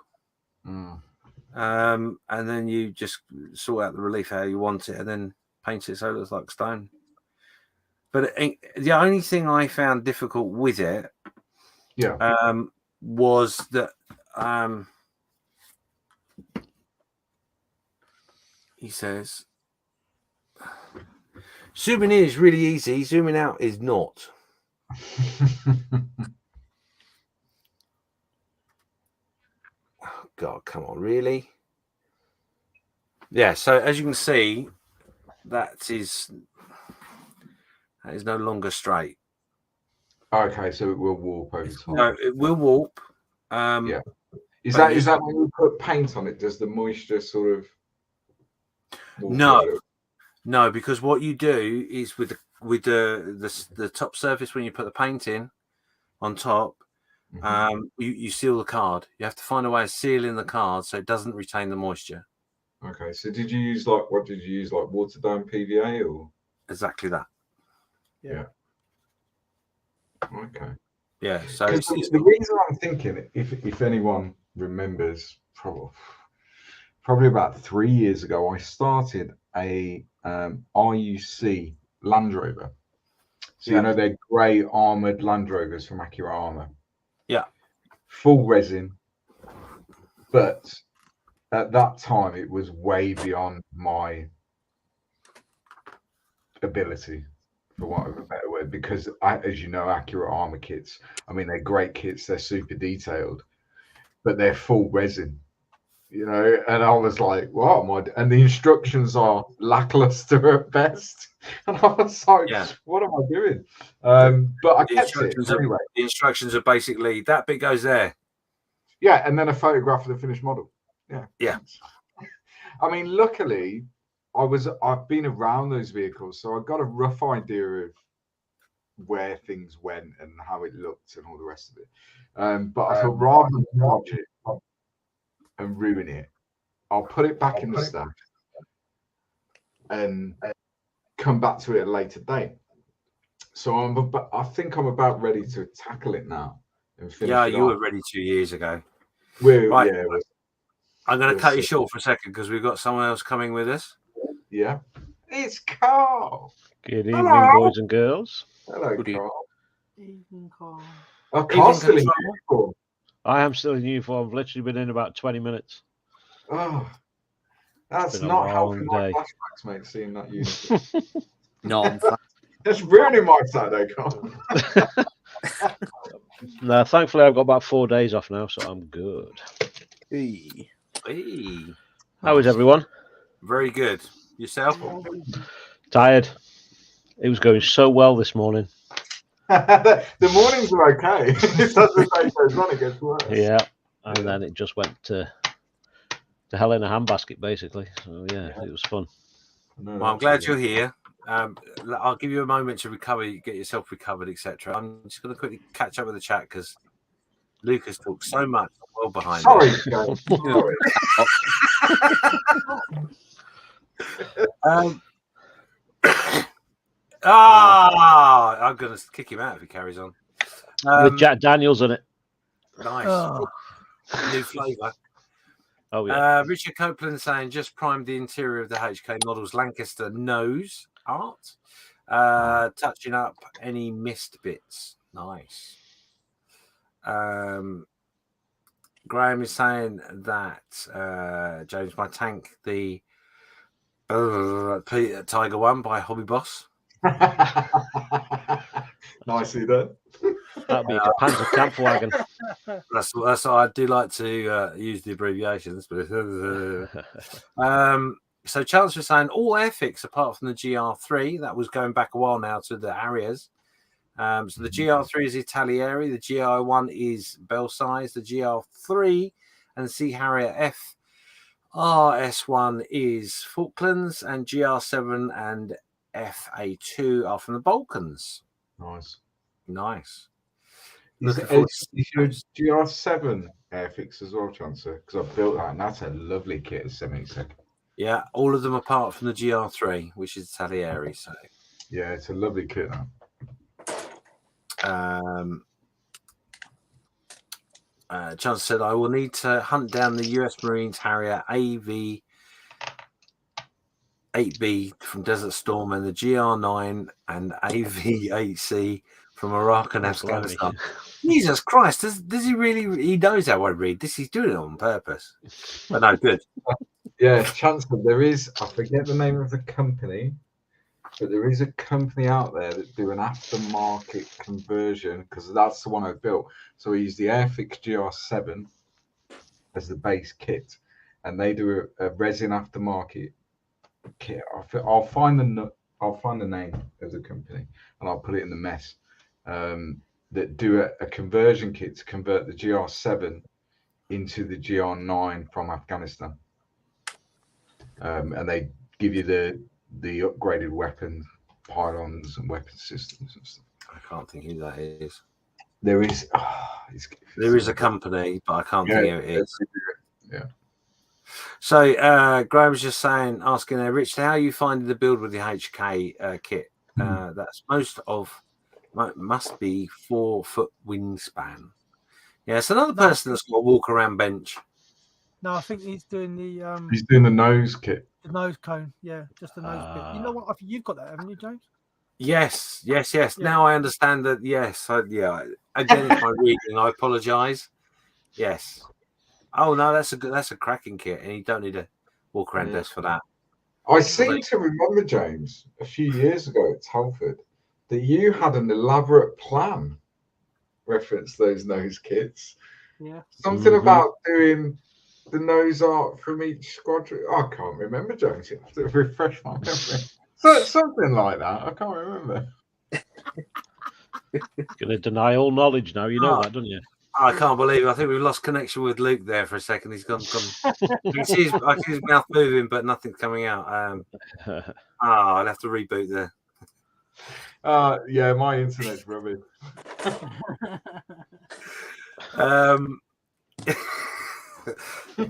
And then you just sort out the relief how you want it, and then paint it so it looks like stone. But the only thing I found difficult with it, was that he says zooming in is really easy, zooming out is not. God, come on, really? Yeah, so as you can see, that is no longer straight. Okay, so it will warp over time. No, it will warp. Yeah. Is that when you put paint on it? Does the moisture sort of? No, because what you do is with the top surface when you put the paint in, on top, you seal the card. You have to find a way of sealing the card so it doesn't retain the moisture. Okay, so did you use what did you use, like water dome PVA or? Exactly that. Yeah. Okay. Yeah. So the reason I'm thinking, if anyone remembers, probably about 3 years ago, I started a RUC Land Rover. So you know they're grey armoured Land Rovers from Acura Armour. Yeah. Full resin, but at that time it was way beyond my ability, for want of a better word, because as you know, Acura Armour kits, I mean, they're great kits, they're super detailed, but they're full resin, you know. And I was like, what am I doing? And the instructions are lackluster at best. And I was like, what am I doing? But I kept it anyway. The instructions are basically that bit goes there. Yeah, and then a photograph of the finished model. Yeah. I mean, luckily, I've been around those vehicles, so I got a rough idea of where things went and how it looked and all the rest of it. But I thought, rather than watch it and ruin it, I'll put it back in the stack and come back to it at a later date. So I think I'm about ready to tackle it now and finish it you off. were ready 2 years ago. Right. I'm going to cut you short for a second because we've got someone else coming with us. Yeah. It's Karl. Good evening, boys and girls. Hello, Karl. Evening, Karl. Oh, Karl's still in uniform. I am still in uniform. I've literally been in about 20 minutes. Oh, that's not helping my flashbacks, mate, seeing that uniform. No, that's ruining my Saturday, Karl. No, thankfully I've got about 4 days off now, so I'm good. Hey. How is everyone? Very good. Yourself? Tired. It was going so well this morning. The mornings are okay. It's just the day goes on, it gets worse. Yeah, and then it just went to hell in a handbasket, basically. So yeah, it was fun. Well, I'm glad you're here. I'll give you a moment to recover, get yourself recovered, etc. I'm just going to quickly catch up with the chat because Lucas talks so much. I'm well behind. Sorry. I'm going to kick him out if he carries on. With Jack Daniels in it. Nice. New flavour. Oh, yeah. Richard Copeland saying just primed the interior of the HK model's Lancaster nose art. Touching up any missed bits. Nice. Graham is saying that James, my tank, the Tiger One by Hobby Boss. Nicely done. That'd be a Panzer Kampfwagen. That's what I do like to use the abbreviations. But so Charles was saying all Airfix apart from the GR3. That was going back a while now to the Harriers. So the GR3 is Italieri, the GR1 is Belsize, the GR3 and Sea Harrier F RS1 is Falklands, and GR7 and FA2 are from the Balkans. Nice. Is your GR7 Airfix as well, Chancellor? Because I built that, and that's a lovely kit, 72nd. Yeah, all of them apart from the GR3, which is Italieri. So yeah, it's a lovely kit. Chancellor said, I will need to hunt down the US Marines Harrier AV 8B from Desert Storm and the GR9 and AV8C from Iraq and Afghanistan. Jesus Christ, does he really? He knows how I read this. He's doing it on purpose. But no, good. Yeah, Chancellor, there is, I forget the name of the company, but there is a company out there that do an aftermarket conversion, because that's the one I built. So we use the Airfix GR7 as the base kit, and they do a resin aftermarket kit. I'll find the name of the company and I'll put it in the mess. That do a conversion kit to convert the GR7 into the GR9 from Afghanistan, and they give you the upgraded weapon pylons and weapon systems and stuff. I can't think who that is. There is. There is a company, but I can't think who it is. Yeah. So Graham's just asking there, Rich, how are you finding the build with the HK kit? That's must be 4 foot wingspan. Yeah, it's another person that's got a walk around bench. No, I think he's doing the He's doing the nose kit. The nose cone, yeah, just the nose bit. You know what? I think you've got that, haven't you, James? Yes. Yeah. Now I understand that. Yes, again, it's my reading. I apologise. Yes. Oh no, that's a cracking kit, and you don't need a walk around desk for that. I seem to remember, James, a few years ago at Telford, that you had an elaborate plan. Reference those nose kits. Yeah. Something about doing the nose art from each squadron. I can't remember, James. You have to refresh my memory. Something like that. I can't remember. Going to deny all knowledge now. You know that, don't you? I can't believe it. I think we've lost connection with Luke there for a second. He's gone. I can see his mouth moving, but nothing's coming out. I'll have to reboot there. Yeah, my internet's rubbish.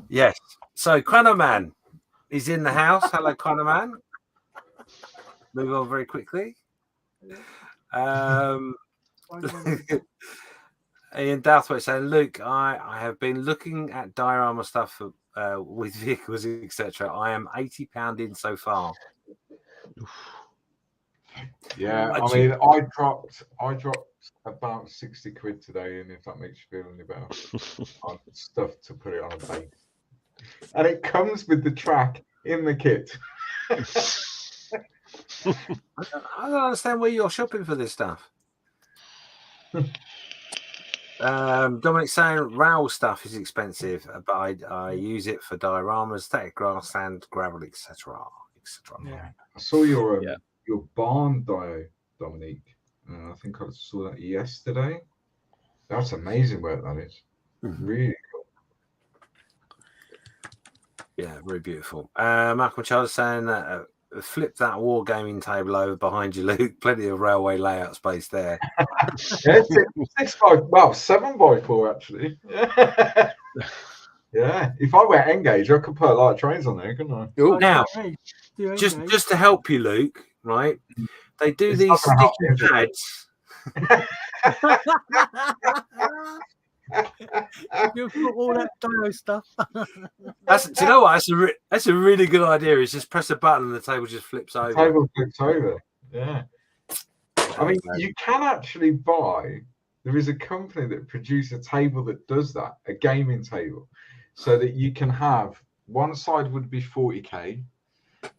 Yes. So Chronoman is in the house. Hello, Chronoman. Move on very quickly. Ian Douthwaite saying, Luke, I have been looking at diorama stuff with vehicles, etc. I am £80 in so far. Yeah, I mean, I dropped about 60 quid today, and if that makes you feel any better, on stuff to put it on a base. And it comes with the track in the kit. I don't understand where you're shopping for this stuff. Dominic saying rail stuff is expensive, but I use it for dioramas, static grass, sand, gravel, etc. Yeah. I saw your barn dio, Dominique. I think I saw that yesterday. That's amazing work, that is. Really cool. Yeah, very beautiful. Malcolm Charles saying that flip that wargaming table over behind you, Luke. Plenty of railway layout space there. 7x4 actually. Yeah. If I were Engage, I could put a lot of trains on there, couldn't I? Now, just to help you, Luke, right? They do these sticky pads. You've got all that dio stuff. Do you know what? That's a really good idea. Is just press a button and the table just flips over. The table flips over. Yeah. I mean, you can actually buy. There is a company that produces a table that does that, a gaming table, so that you can have one side would be 40k,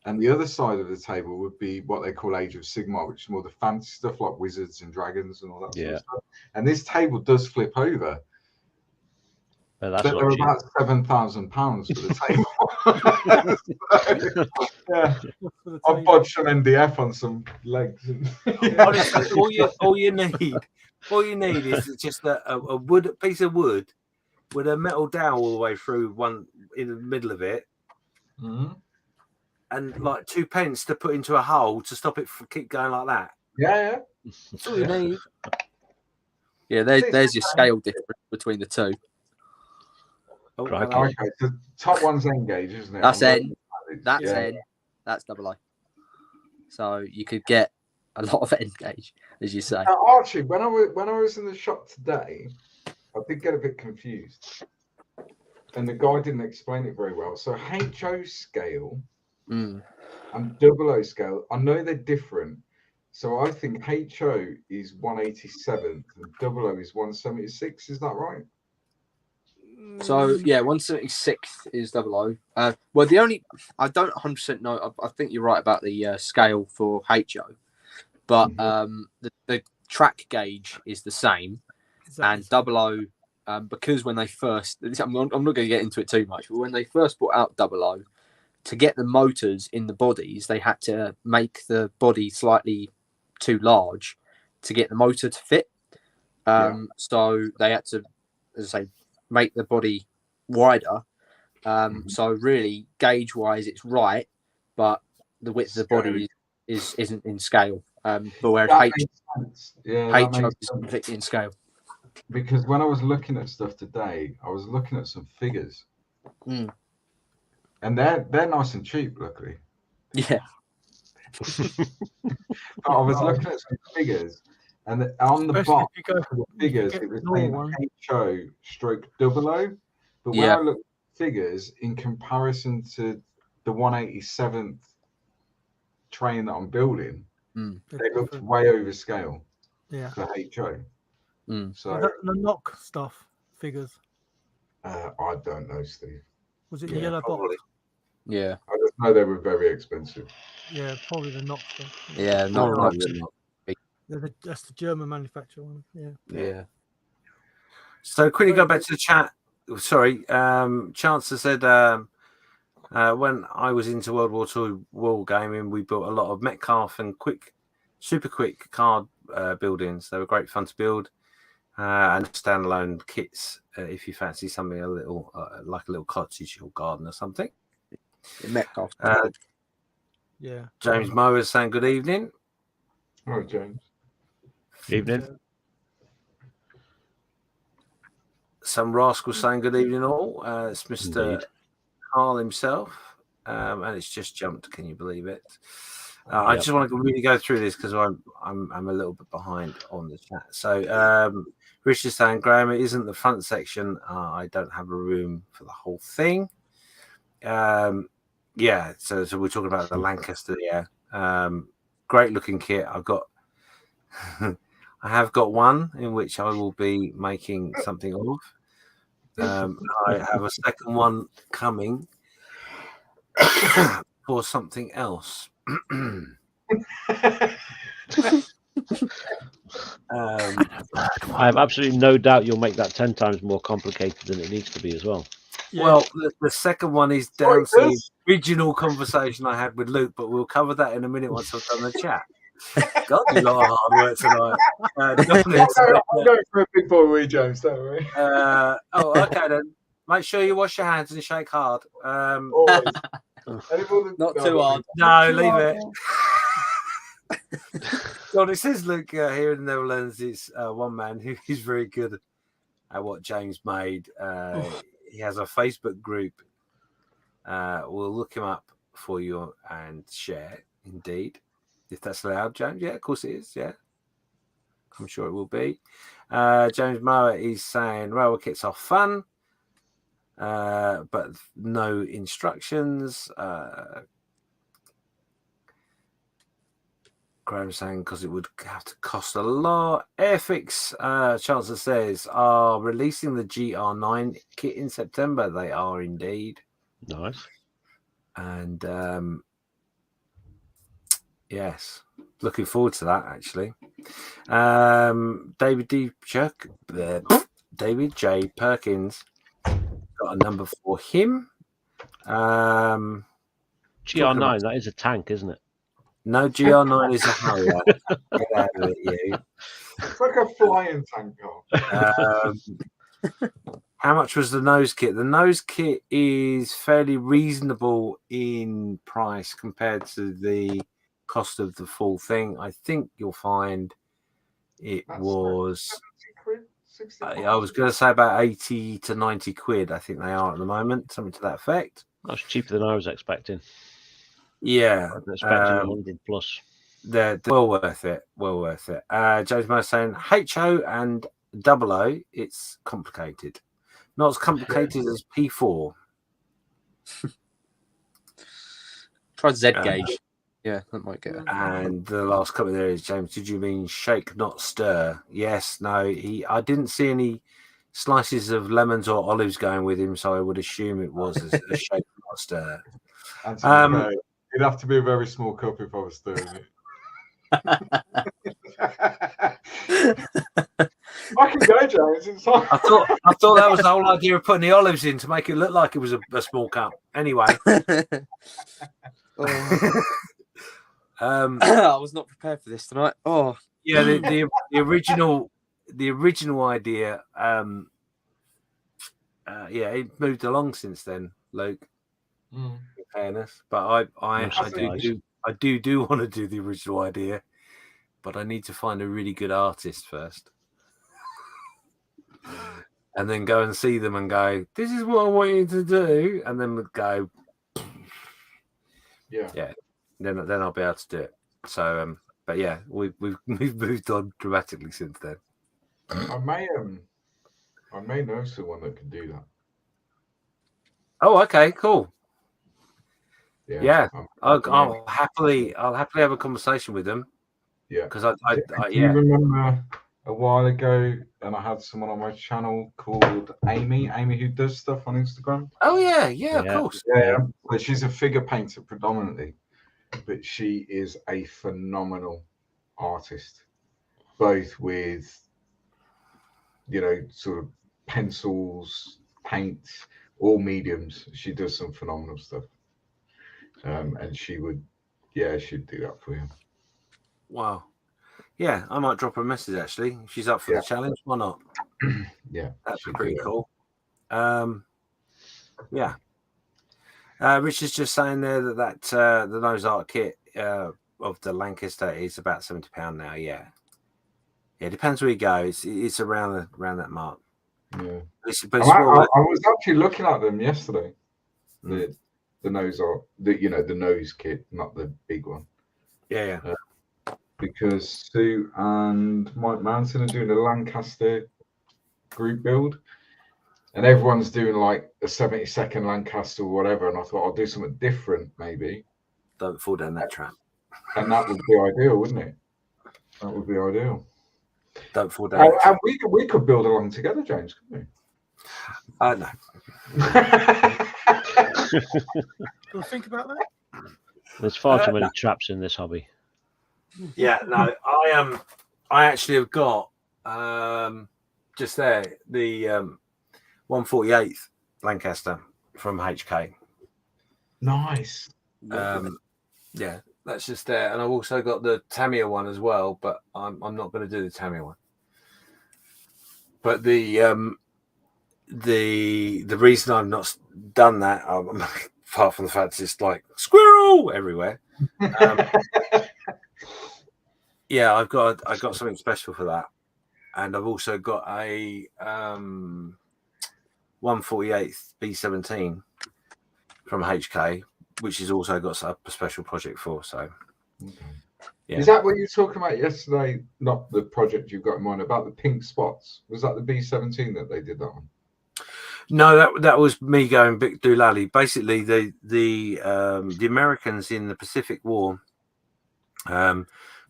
and the other side of the table would be what they call Age of Sigmar, which is more the fantasy stuff like wizards and dragons and all that sort of stuff. And this table does flip over. But they're about £7,000 for the table. I bought some NDF on some legs. Honestly, all you need is just a piece of wood with a metal dowel all the way through one in the middle of it, and like 2 pence to put into a hole to stop it from keep going like that. Yeah. That's all you need. Yeah, there's your scale difference between the two. Okay, the top one's Engage, isn't it? That's N. That's N. That's AA. So you could get a lot of Engage, as you say. Archie, when I was in the shop today, I did get a bit confused, and the guy didn't explain it very well. So HO scale and 00 scale, I know they're different. So I think HO is 187 and 00 is 176. Is that right? So yeah, 176 is 00. Well, the only I don't 100% know. I think you're right about the scale for HO, but the track gauge is the same, and 00. Because when they first, I'm not going to get into it too much, but when they first brought out 00, to get the motors in the bodies, they had to make the body slightly too large to get the motor to fit. So they had to, as I say, make the body wider. So really, gauge-wise, it's right, but the width of the body isn't in scale. But whereas HO is completely in scale. because when I was looking at stuff today, I was looking at some figures, and they're nice and cheap, luckily. Yeah. But I was looking at some figures, and on the box of the figures, it was saying HO/00. But when I looked at figures in comparison to the 187th train that I'm building, they looked way over scale. Yeah. For HO. So the knock stuff figures. I don't know, Steve. Was it the yellow box? Yeah. I just know they were very expensive. Yeah, probably the knock stuff. Yeah, that's the German manufacturer one. Yeah. So quickly go back to the chat. Sorry, Chancellor said when I was into World War II war gaming, we built a lot of Metcalf and super quick card buildings. They were great fun to build, and standalone kits if you fancy something a little like a little cottage or garden or something. Metcalf. Yeah. James Moe is saying good evening. Oh, James. Evening. Some rascal saying good evening all. It's Mr. Karl himself, and it's just jumped. Can you believe it? I just want to really go through this because I'm a little bit behind on the chat. So Richard's saying, Graham, it isn't the front section. I don't have a room for the whole thing. Yeah, so we're talking about the Lancaster. Yeah, great looking kit. I have got one in which I will be making something of. I have a second one coming for something else. I have absolutely no doubt you'll make that 10 times more complicated than it needs to be as well. Yeah. Well, the second one is down to the original conversation I had with Luke, but we'll cover that in a minute once I've done the chat. God, you lot are hard work tonight. I'm going for a big boy wee, James, don't worry. Okay then. Make sure you wash your hands and shake hard. Not too hard. No, leave it. John, it says Luke here in the Netherlands is one man who is very good at what James made. He has a Facebook group. We'll look him up for you and share, indeed. If that's allowed, James. Yeah, of course it is. Yeah. I'm sure it will be. James Mower is saying railway kits are fun, but no instructions. Graham saying because it would have to cost a lot. Airfix, Chancellor says, are releasing the GR9 kit in September. They are indeed. Nice. And yes, looking forward to that actually. David J. Perkins got a number for him. GR9, that is a tank, isn't it? No, GR9 is a Harrier. Get out of it, you. It's like a flying tank car. How much was the nose kit? The nose kit is fairly reasonable in price compared to the cost of the full thing. I think you'll find that's was 60 quid, I was going to say about 80 to 90 quid. I think they are at the moment, something to that effect. That's cheaper than I was expecting. Yeah, I was expecting 100 plus. They're well worth it. Well worth it. James Moore saying HO and 00. It's complicated. Not as complicated as P4. Try Z gauge. Yeah, that might get it. And the last comment there is, James, did you mean shake, not stir? Yes, no. I didn't see any slices of lemons or olives going with him, so I would assume it was a shake, not stir. It'd have to be a very small cup if I was stirring it. I can go, James. It's fine. I thought that was the whole idea of putting the olives in to make it look like it was a small cup. Anyway. I was not prepared for this tonight. Oh, yeah, the original idea. Yeah, it moved along since then, Luke. In fairness, but I do want to do the original idea, but I need to find a really good artist first. and then go and see them and go, "This is what I want you to do," and then we'd go, yeah. Then I'll be able to do it. So, but yeah, we've moved on dramatically since then. I may know someone that can do that. Oh, okay, cool. Yeah, I'll happily have a conversation with them. Yeah, because do you remember a while ago, and I had someone on my channel called Amy who does stuff on Instagram? Oh yeah, of course. Yeah, but she's a figure painter predominantly, but she is a phenomenal artist, both with sort of pencils, paints, all mediums. She does some phenomenal stuff, and she'd do that for you. Wow. Yeah, I might drop her a message actually. If she's up for the challenge, why not? Yeah, that's pretty cool. Yeah. Richard's just saying there that the nose art kit of the Lancaster is about £70 now. Yeah, it depends where you go. It's around that mark. Yeah, but I was actually looking at them yesterday. The nose art, the nose kit, not the big one. Yeah. Because Sue and Mike Manson are doing a Lancaster group build, and everyone's doing like a 70-second Lancaster or whatever, and I thought I'll do something different maybe. Don't fall down that trap. And that would be ideal, wouldn't it? That would be ideal. Don't fall down. And we could build along together, James, couldn't we? No. Do you think about that? There's far too many traps in this hobby. Yeah, no, I actually have got just there the 148th Lancaster from HK. Nice. Yeah, that's just there, and I've also got the Tamiya one as well, but I'm not going to do the Tamiya one. But the reason I've not done that, apart from the fact it's like squirrel everywhere. Yeah, I've got something special for that, and I've also got a 148th B17 from HK, which has also got a special project for. So, yeah. Is that what you were talking about yesterday? Not the project you've got in mind, about the pink spots. Was that the B17 that they did that on? No, that was me going big doolally. Basically, the Americans in the Pacific War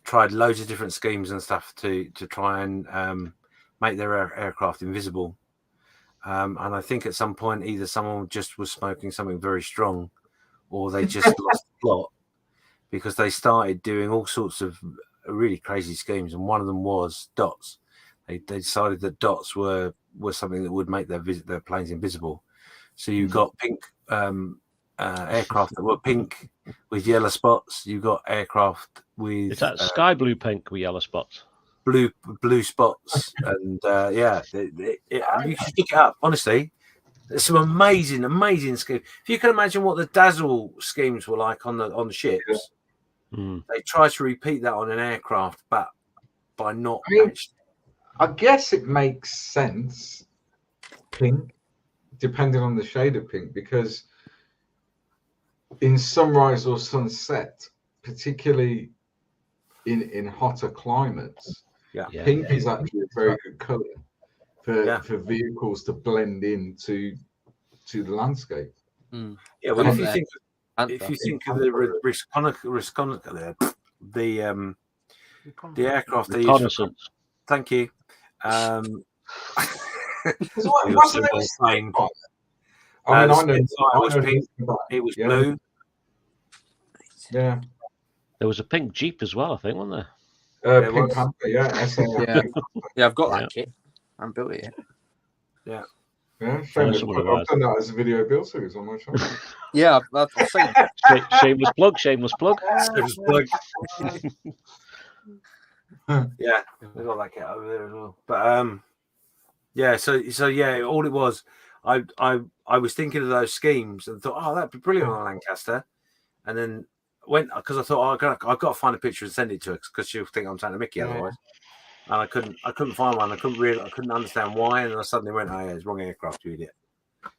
tried loads of different schemes and stuff to try and make their aircraft invisible. And I think at some point either someone just was smoking something very strong, or they just lost the plot, because they started doing all sorts of really crazy schemes, and one of them was dots. They decided that dots were something that would make their planes invisible. So you've got pink aircraft that were pink with yellow spots. You've got aircraft with is that sky blue pink with yellow spots? Blue spots, and you should look it up. Honestly, there's some amazing schemes. If you can imagine what the Dazzle schemes were like on the ships, they try to repeat that on an aircraft, but by not. I guess it makes sense, pink, depending on the shade of pink, because in sunrise or sunset, particularly in hotter climates, pink is actually a very good color for vehicles to blend into the landscape. Yeah, well, if you think of the aircraft they use for, thank you. What's the next thing? I know it was pink. It was blue. Yeah. There was a pink Jeep as well, I think, wasn't there? Pink Panther, yeah. I've got that kit. I haven't built it yet. Yeah. Yeah, I've done that as a video build series on my channel. Yeah, I've seen it. Shameless plug. Shameless plug. Yeah, we've got that kit over there as well. But so yeah, all it was, I was thinking of those schemes and thought, oh, that'd be brilliant on Lancaster, and then went because I thought, I've got to find a picture and send it to her because she'll think I'm trying to Mickey otherwise. and I couldn't find one. I couldn't understand why, and then I suddenly went, "Oh yeah, it's wrong aircraft, you idiot."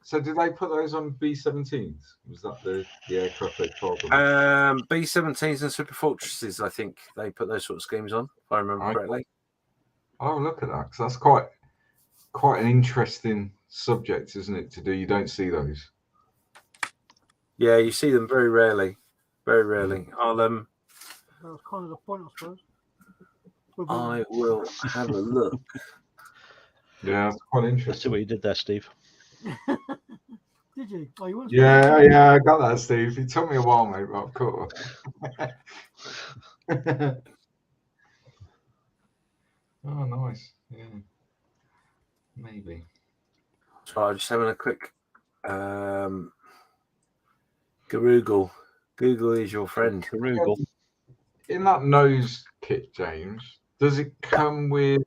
So did they put those on B-17s? Was that the aircraft they tried on? B-17s and Super Fortresses, I think they put those sort of schemes on, if I remember correctly. Oh, look at that! Because that's quite an interesting subject, isn't it? To do, you don't see those. Yeah, you see them very rarely. Very rarely. I'll That was kind of the point, I suppose. I will have a look. Yeah, that's quite interesting. Let's see what you did there, Steve. Did you? Oh, you weren't Yeah, I got that, Steve. It took me a while, mate, but I've caught up. Oh, nice. Yeah. Maybe. So I'm just having a quick Google. Google is your friend. Google. In that nose kit, James, does it come with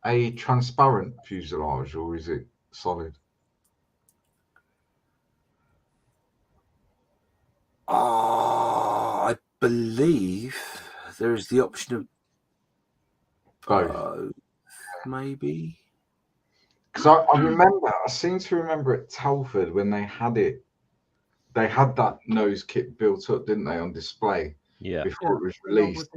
a transparent fuselage or is it solid? I believe there is the option of both, maybe. Because I seem to remember at Telford when they had it, they had that nose kit built up, didn't they, on display? Yeah. Before it was released.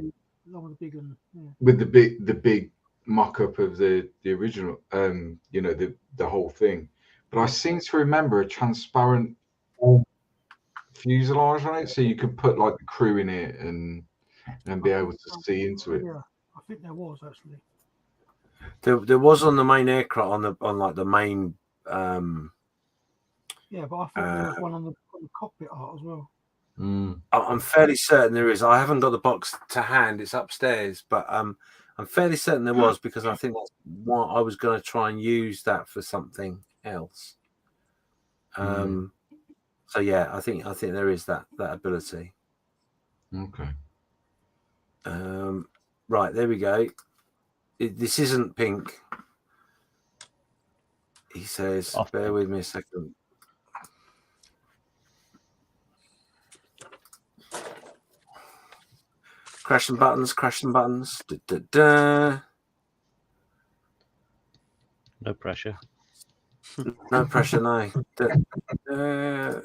With the big mock-up of the original, the whole thing. But I seem to remember a transparent fuselage on it, so you could put like the crew in it and be able to see into it. Yeah, I think there was actually. There was on the main aircraft on the main. Yeah, but I thought there was one on the cockpit art as well. I'm fairly certain there is. I haven't got the box to hand; it's upstairs. But I'm fairly certain there was, because I think that's what I was going to try and use that for something else. So yeah, I think there is that ability. Okay. Right, there we go. This isn't pink. He says, bear with me a second. Crashing buttons. Da, da, da. No pressure. No pressure, no.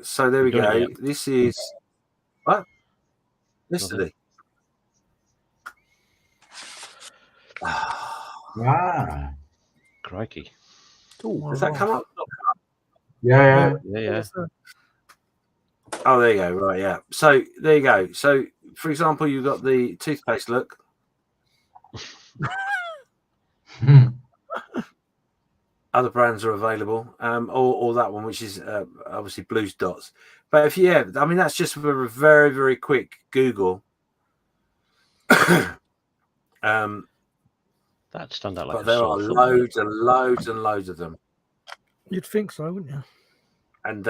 So there we go. This is what? Yesterday. Ah. Crikey. Ooh, does that come up? Yeah. Oh, there you go. Right, yeah. So there you go. So, for example, you've got the toothpaste look. Other brands are available, or that one, which is obviously Blue's Dots. But that's just for a very, very quick Google. That stand out like but there are loads and loads and loads of them. You'd think so, wouldn't you? And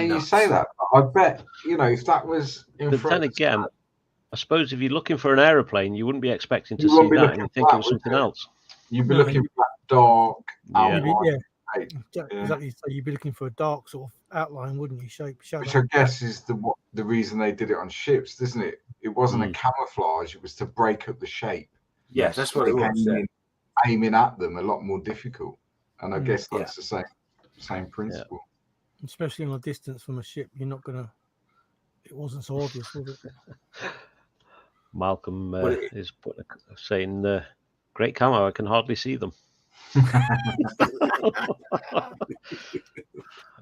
you say that. I bet if that was in but front. Then again, I suppose if you're looking for an aeroplane, you wouldn't be expecting to see that, and you think it was something else. You'd be looking for that dark outline. Exactly. So you'd be looking for a dark sort of outline, wouldn't you? Shape. Which I guess is the reason they did it on ships, isn't it? It wasn't a camouflage; it was to break up the shape. Yes, that's what it was. Aiming at them a lot more difficult, and I guess that's the same principle. Yeah. Especially on a distance from a ship, you're not gonna. It wasn't so obvious, was it? Malcolm is saying, "Great camo, I can hardly see them."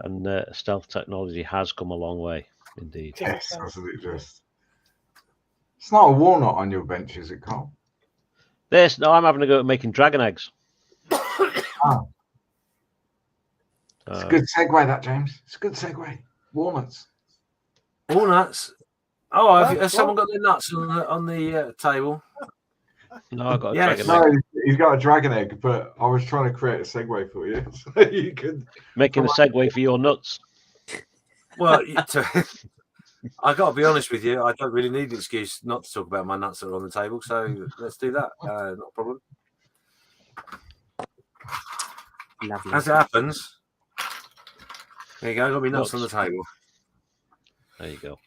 And stealth technology has come a long way, indeed. Yes, absolutely. It's not a walnut on your bench, is it, Karl? No, I'm having a go at making dragon eggs. Oh. It's a good segue, that, James. It's a good segue. Walnuts. Oh, has someone got their nuts on the table? No, I got a dragon egg. No, he's got a dragon egg, but I was trying to create a segue for you, so you could making a segue for your nuts. Well, I got to be honest with you. I don't really need an excuse not to talk about my nuts that are on the table, so let's do that. Not a problem. Lovely. As it happens, there you go. I got my nuts on the table. There you go.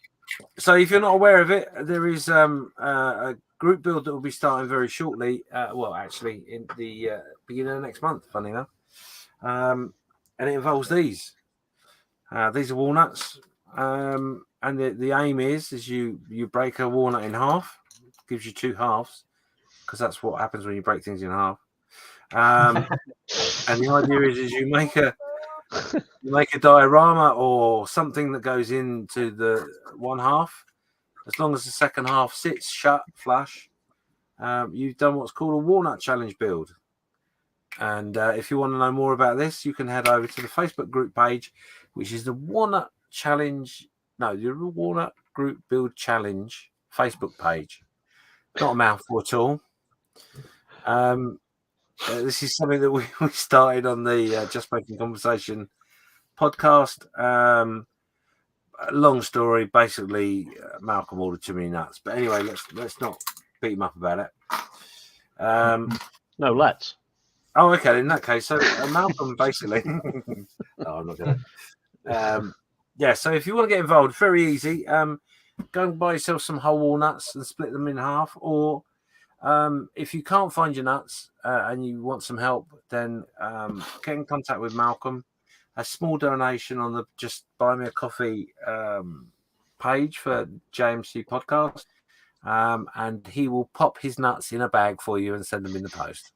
So if you're not aware of it, there is a group build that will be starting very shortly. Well, actually, in the beginning of next month, funny enough. And it involves these. These are walnuts. And the aim is you break a walnut in half. It gives you 2 halves, because that's what happens when you break things in half. And the idea is you make a diorama or something that goes into the one half. As long as the second half sits shut flush, you've done what's called a walnut challenge build. And if you want to know more about this, you can head over to the Facebook group page, which is the Walnut Challenge. No, the Walnut Group Build Challenge Facebook page. Not a mouthful at all. This is something that we started on the Just Making Conversation podcast. Long story. Basically, Malcolm ordered too many nuts. But anyway, let's not beat him up about it. No, let's. Oh, okay. In that case, so Malcolm basically. No, I'm not going to. Yeah. So if you want to get involved, very easy. Go and buy yourself some whole walnuts and split them in half. Or if you can't find your nuts and you want some help, then get in contact with Malcolm. A small donation on the Just Buy Me a Coffee page for JMC podcast, and he will pop his nuts in a bag for you and send them in the post.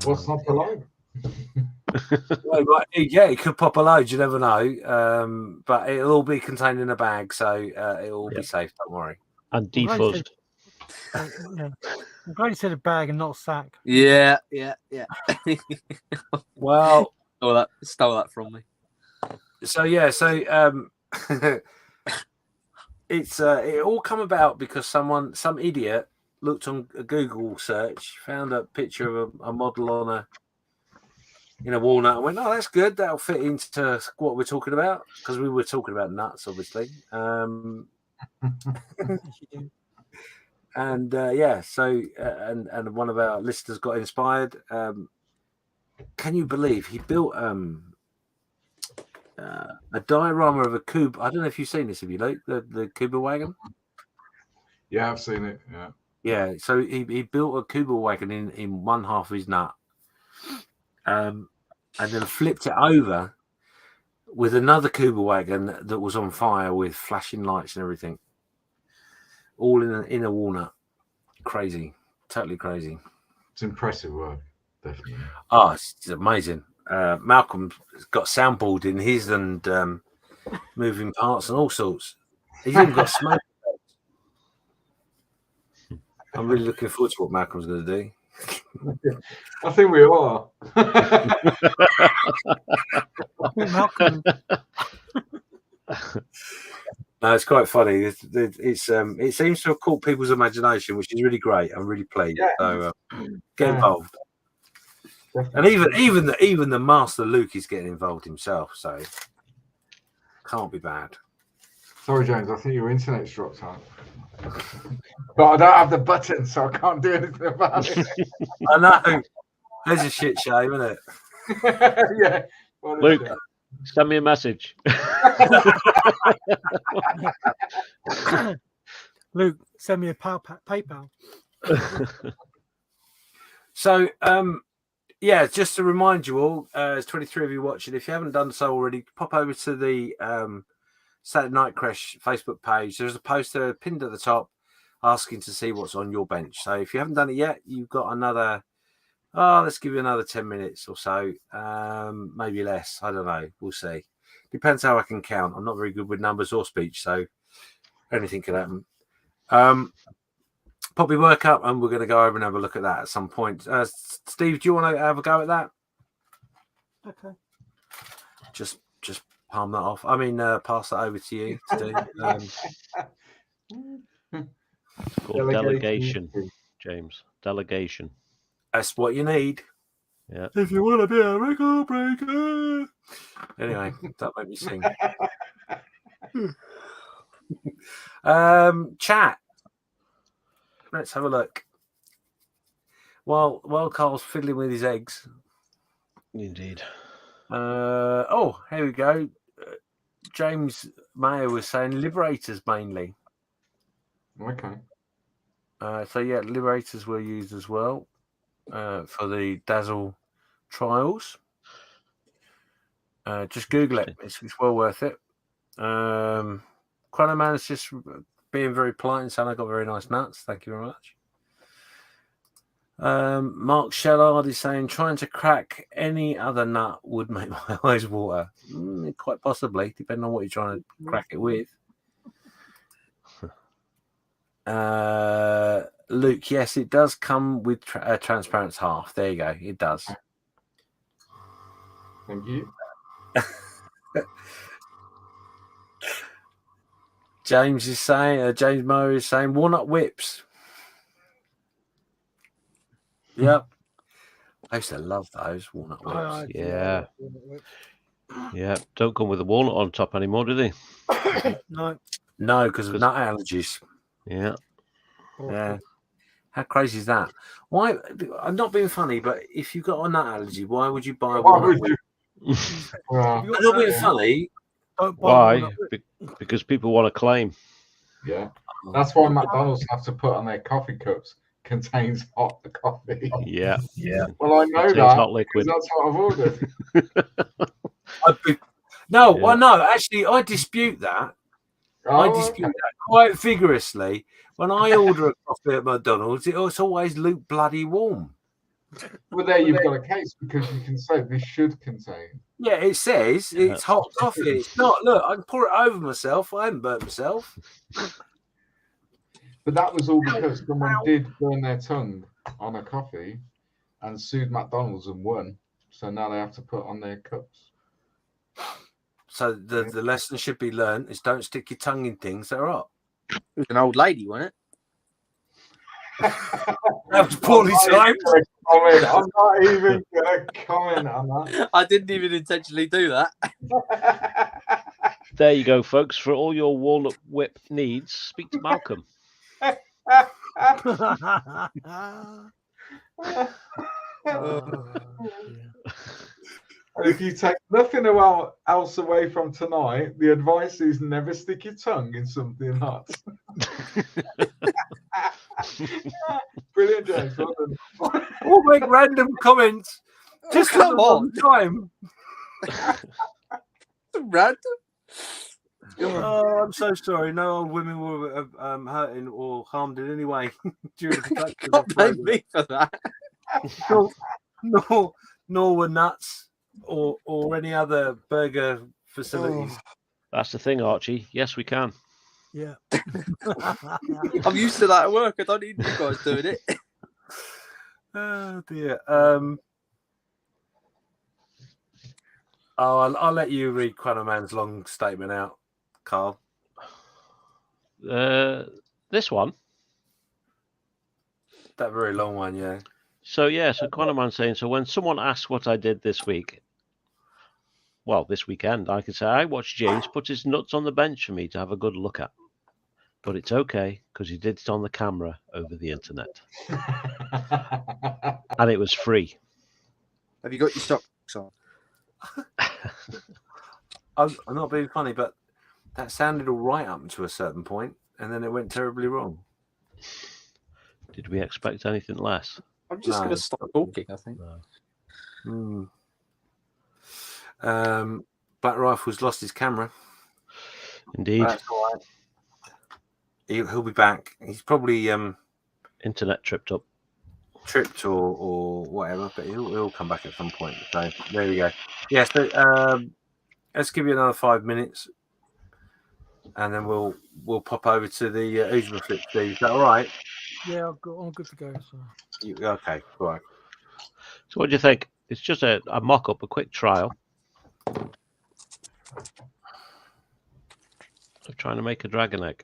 What's not below? Well, yeah, he could pop a load. You never know, but it'll all be contained in a bag, so it'll all be safe. Don't worry. And defuzzed. I'm glad you said a bag and not a sack. Yeah. Well, stole that from me. So it's it all come about because some idiot looked on a Google search, found a picture of a model on in a walnut, and went, "Oh, that's good. That'll fit into what we're talking about," because we were talking about nuts, obviously. And and one of our listeners got inspired. Can you believe he built a diorama of a Kuba? I don't know if you've seen this. Have you, Luke? The Kuba wagon? Yeah, I've seen it. Yeah. So he built a Kuba wagon in one half of his nut, and then flipped it over with another Kuba wagon that was on fire with flashing lights and everything, all in a walnut. Crazy, totally crazy. It's impressive work, definitely. Oh, it's amazing. Malcolm's got soundboard in his and moving parts and all sorts. He's even got smoke. I'm really looking forward to what Malcolm's going to do. I think we are. Malcolm. No, it's quite funny. It seems to have caught people's imagination, which is really great. I'm really pleased. Yeah. So get involved. Definitely. And even the master Luke is getting involved himself, so can't be bad. Sorry, James, I think your internet's dropped out. But I don't have the button, so I can't do anything about it. I know. There's a shit shame, isn't it? Yeah. Luke, send me a message. Luke, send me a PayPal. So, yeah, just to remind you all, there's 23 of you watching. If you haven't done so already, pop over to the Saturday Night Creche Facebook page. There's a poster pinned at the top asking to see what's on your bench. So if you haven't done it yet, you've got another, let's give you another 10 minutes or so, maybe less. I don't know. We'll see. Depends how I can count. I'm not very good with numbers or speech, so anything can happen. Pop your work up, and we're going to go over and have a look at that at some point. Steve, do you want to have a go at that? Okay. Just palm that off. I mean, pass that over to you to do. It's called delegation, James. Delegation. That's what you need. Yeah. If you want to be a record breaker. Anyway, that made me sing. Chat. Let's have a look. While Carl's fiddling with his eggs. Indeed. I Oh, here we go. James Mayer was saying liberators mainly. Okay. So yeah, liberators were used as well for the Dazzle trials. Just Google it; it's well worth it. Chronoman's just being very polite and saying I got very nice nuts. Thank you very much. Mark Shellard is saying trying to crack any other nut would make my eyes water. Quite possibly, depending on what you're trying to crack it with. Luke, yes, it does come with transparent half. There you go. It does. Thank you. James is saying, James Moore is saying walnut whips. Yep. I used to love those walnut whips. Yeah. Yeah. Don't come with a walnut on top anymore, do they? No, because of nut allergies. Yeah. Yeah. How crazy is that? Why? I'm not being funny, but if you've got a nut allergy, why would you buy a walnut whip? I'm not being funny. Why? Because people want to claim. Yeah. That's why McDonald's have to put on their coffee cups contains hot coffee. Yeah. Yeah. Well, I know that. Hot liquid. That's what I've ordered. No, actually, I dispute that. I dispute that quite vigorously. When I order a coffee at McDonald's, it's always Luke bloody warm. Well, there you've got a case because you can say this should contain. Yeah, it says it's hot coffee. It's not. Look, I can pour it over myself. I haven't burnt myself. But that was all because someone did burn their tongue on a coffee and sued McDonald's and won. So now they have to put on their cups. So the lesson should be learned is don't stick your tongue in things that are hot. It was an old lady, wasn't it? That was poorly timed. I'm not even going to comment on that. I didn't even intentionally do that. There you go, folks. For all your walnut whip needs, speak to Malcolm. And if you take nothing else away from tonight, the advice is never stick your tongue in something hot. Brilliant, James. We'll make random comments just at the wrong time. Random? Oh, I'm so sorry. No old women were hurting or harmed in any way during the production. Can't blame me for that. Nor were nuts or any other burger facilities. That's the thing, Archie. Yes, we can. Yeah. I'm used to that at work. I don't need you guys doing it. Oh dear. I'll let you read Quanoman's long statement out, Karl. This one. That very long one, yeah. So Quanoman's saying, so when someone asks what I did this week, well, this weekend, I could say I watched James put his nuts on the bench for me to have a good look at. But it's okay because he did it on the camera over the internet. And it was free. Have you got your socks on? I'm not being funny, but that sounded all right up to a certain point, and then it went terribly wrong. Did we expect anything less? I'm just going to stop talking, I think. No. Black Rifle's lost his camera. Indeed. That's all right. He'll be back. He's probably internet tripped or whatever, but he'll come back at some point. So there we go. Yeah, so let's give you another 5 minutes, and then we'll pop over to the Uzma flip. Steve, is that all right? Yeah, I'm good to go. So. Okay, all right. So what do you think? It's just a mock-up, a quick trial of trying to make a dragon egg.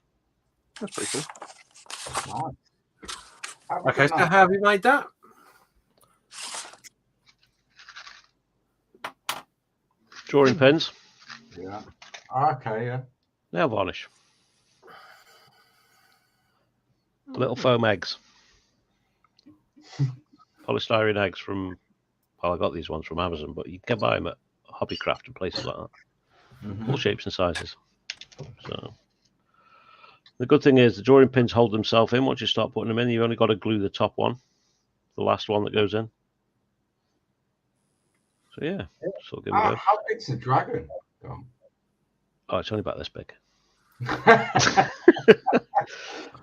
That's pretty cool. Nice. Okay, so how have you made that? Drawing pins. Yeah. Okay, yeah. Nail varnish. Little foam eggs. Polystyrene eggs from, well, I got these ones from Amazon, but you can buy them at Hobbycraft and places like that. All shapes and sizes. So the good thing is the drawing pins hold themselves in. Once you start putting them in, you've only got to glue the top one, the last one that goes in. So yeah, so give it a go. How big's the dragon? Oh, it's only about this big.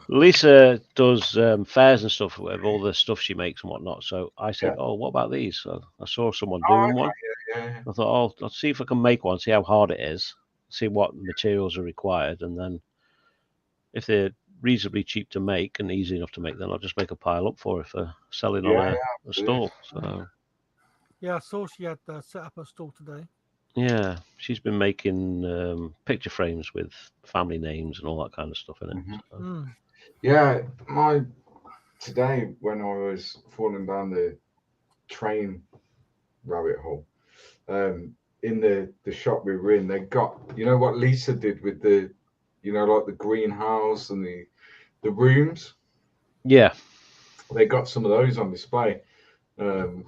Lisa does fairs and stuff with all the stuff she makes and whatnot. So I said, "Oh, what about these?" So I saw someone doing one. Yeah. I thought, "Oh, let's see if I can make one. See how hard it is. See what materials are required, and then if they're reasonably cheap to make and easy enough to make, then I'll just make a pile up for selling on a stall." So yeah, I saw she had set up a stall today. yeah, she's been making picture frames with family names and all that kind of stuff in it. So. Yeah, today when I was falling down the train rabbit hole, in the shop we were in, they got, you know what Lisa did with the, like the greenhouse and the rooms. Yeah, they got some of those on display, and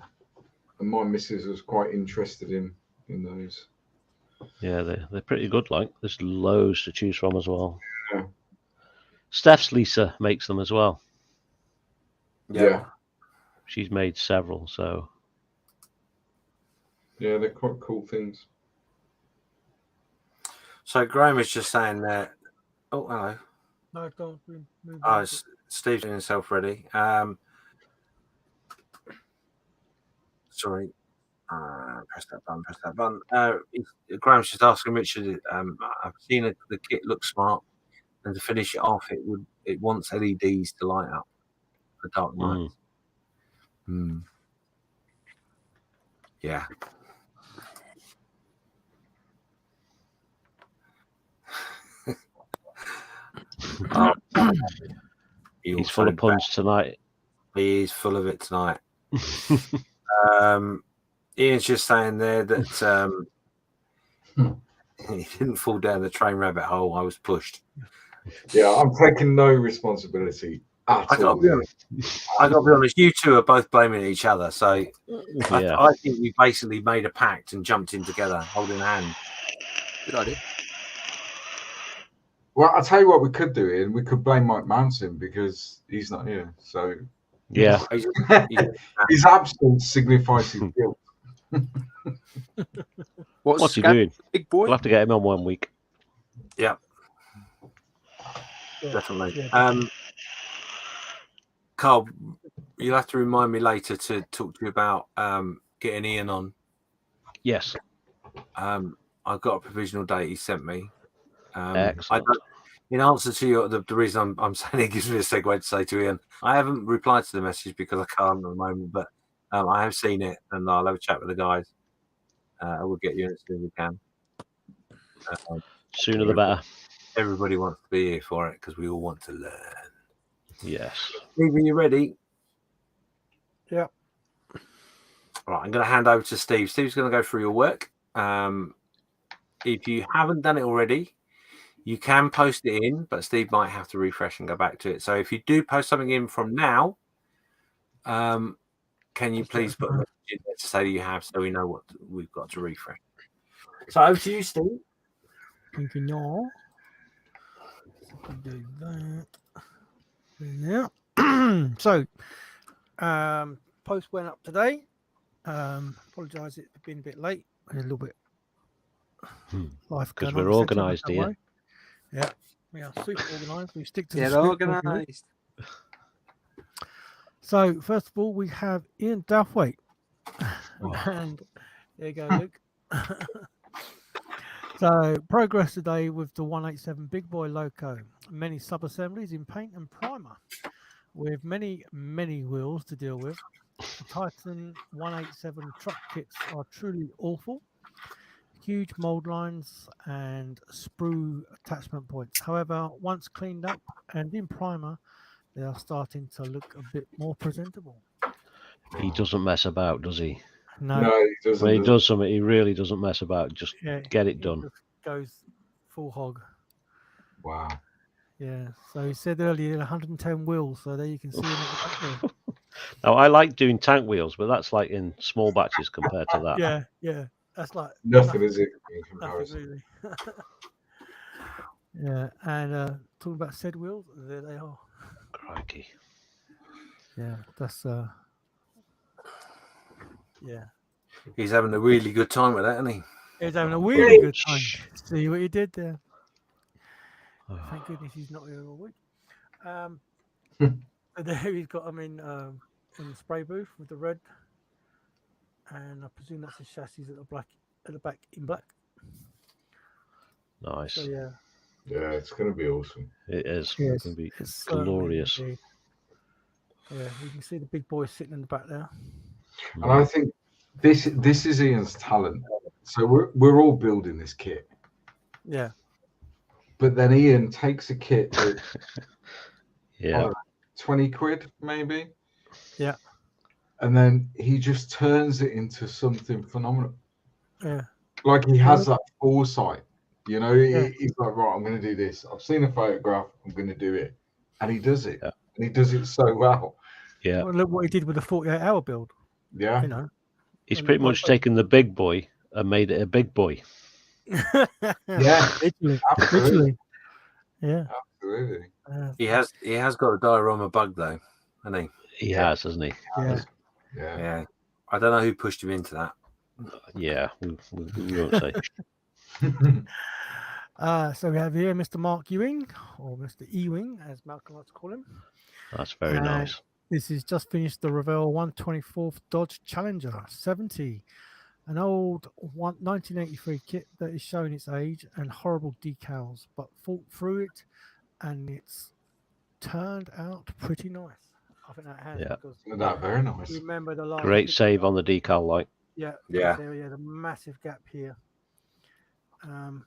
my missus was quite interested in those. Yeah, they're pretty good. Like, there's loads to choose from as well. Yeah. Steph's Lisa makes them as well. Yeah. She's made several, so. Yeah, they're quite cool things. So Graham is just saying that. Oh, hello. No, don't move. Oh, Steve's getting himself ready. Sorry. Press that button. Graham's just asking Richard. I've seen it. The kit looks smart, and to finish it off, it wants LEDs to light up for dark nights. Yeah. He's full of puns tonight. He is full of it tonight. Ian's just saying there that he didn't fall down the train rabbit hole. I was pushed. Yeah, I'm taking no responsibility at all. I got to be honest. You two are both blaming each other. So I think we basically made a pact and jumped in together, holding hands. Good idea. Well, I'll tell you what we could do, Ian. We could blame Mike Mountain because he's not here. So yeah, his absence signifies his guilt. What's he doing? Big boy. We'll have to get him on 1 week. Yeah. Definitely. Yeah. Karl, you'll have to remind me later to talk to you about getting Ian on. Yes. I've got a provisional date he sent me. Excellent. In answer to the reason I'm saying it gives me a segue to say to Ian, I haven't replied to the message because I can't at the moment, but I have seen it and I'll have a chat with the guys. I will get you in as soon as we can. Sooner the better. Everybody wants to be here for it because we all want to learn. Yes. Steve, are you ready? Yeah. All right, I'm going to hand over to Steve. Steve's going to go through your work. If you haven't done it already, you can post it in, but Steve might have to refresh and go back to it. So if you do post something in from now, can you please put a message in there to say that you have, so we know what we've got to refresh. So over to you, Steve. Thank you, no. Do that. Yeah. So, post went up today. Apologise, it's been a bit late. A little bit. Life because we're organised here. Yeah, we are super organised. We stick to the organised. So first of all, we have Ian Duffwaite, and there you go, Luke. So progress today with the 187 Big Boy Loco. Many sub-assemblies in paint and primer, with many wheels to deal with. The Titan 187 truck kits are truly awful. Huge mold lines and sprue attachment points. However, once cleaned up and in primer, they are starting to look a bit more presentable. He doesn't mess about, does he? No, he doesn't. When he does something, he really doesn't mess about. Just get it done. Just goes full hog. Wow. Yeah. So he said earlier 110 wheels. So there you can see him at the back there. Now, I like doing tank wheels, but that's like in small batches compared to that. Yeah. That's like nothing, is it, in comparison? Really. Yeah, and talking about said wheels, there they are. Crikey. Yeah, that's yeah. He's having a really good time with that, isn't he? He's having a really good time. See what he did there. Thank goodness he's not here all week. There he's got him in the spray booth with the red, and I presume that's the chassis at the back in black. Nice. So yeah. Yeah, it's going to be awesome. It is. Yes, It's going to be it's glorious. Yeah, you can see the big boy sitting in the back there. And I think this is Ian's talent. So we're all building this kit. Yeah. But then Ian takes a kit that yeah, 20 quid maybe. Yeah. And then he just turns it into something phenomenal. Yeah. Like he has that foresight. You know, Yeah. he's like, right, I'm going to do this. I've seen a photograph. I'm going to do it. And he does it. Yeah. And he does it so well. Yeah. Well, look what he did with the 48-hour build. Yeah. You know. He's pretty much taken the big boy and made it a big boy. Yeah. Literally. Yeah. Absolutely. He has got a diorama bug though, hasn't he? He has, hasn't he? Yeah. I don't know who pushed him into that. Yeah, we won't say. So we have here Mr. Mark Ewing, or Mr. Ewing, as Malcolm likes to call him. That's very nice. This is just finished the Revell 124th Dodge Challenger 70, an old 1983 kit that is showing its age and horrible decals, but fought through it, and it's turned out pretty nice. I think that has. Yeah, that very nice. Remember the last great save on the decal light. Yeah. The massive gap here. And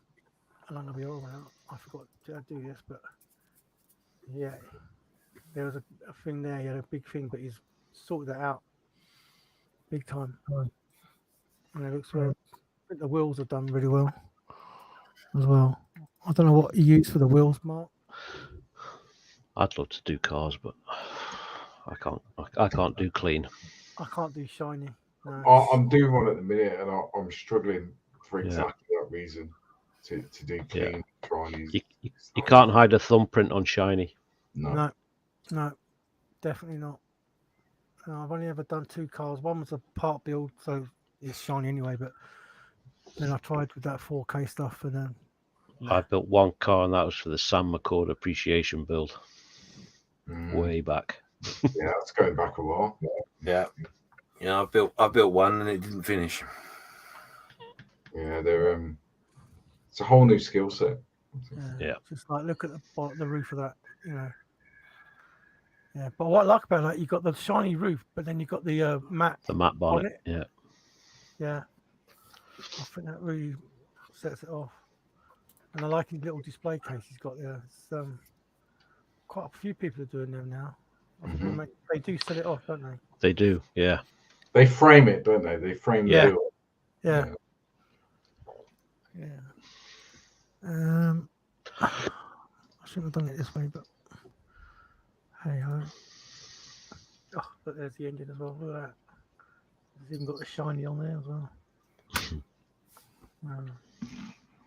I'm gonna be all around. I forgot to do this, but yeah, there was a thing there. He had a big thing, but he's sorted that out big time. And it looks well. I think the wheels are done really well as well. I don't know what you use for the wheels, Mark. I'd love to do cars, but I can't do clean. I can't do shiny. No. I'm doing one at the minute, and I'm struggling for exactly that reason. To do clean, you can't hide a thumbprint on shiny. No, definitely not. No, I've only ever done 2 cars. One was a part build, so it's shiny anyway. But then I tried with that 4K stuff, and then I built one car, and that was for the Sam McCord appreciation build, way back. Yeah, that's going back a while. Yeah. I built one, and it didn't finish. Yeah, they're it's a whole new skill set. Yeah. Just like look at the roof of that, you know. Yeah, but what I like about that, you got the shiny roof, but then you got the matte. The matte bonnet. Yeah. Yeah. I think that really sets it off. And I like his little display case he's got there. It's, quite a few people are doing them now. I think they do set it off, don't they? They do, yeah. They frame it, don't they? They frame the wheel. Yeah. I shouldn't have done it this way, but hey ho. Oh, but there's the engine as well. Look at that. It's even got the shiny on there as well.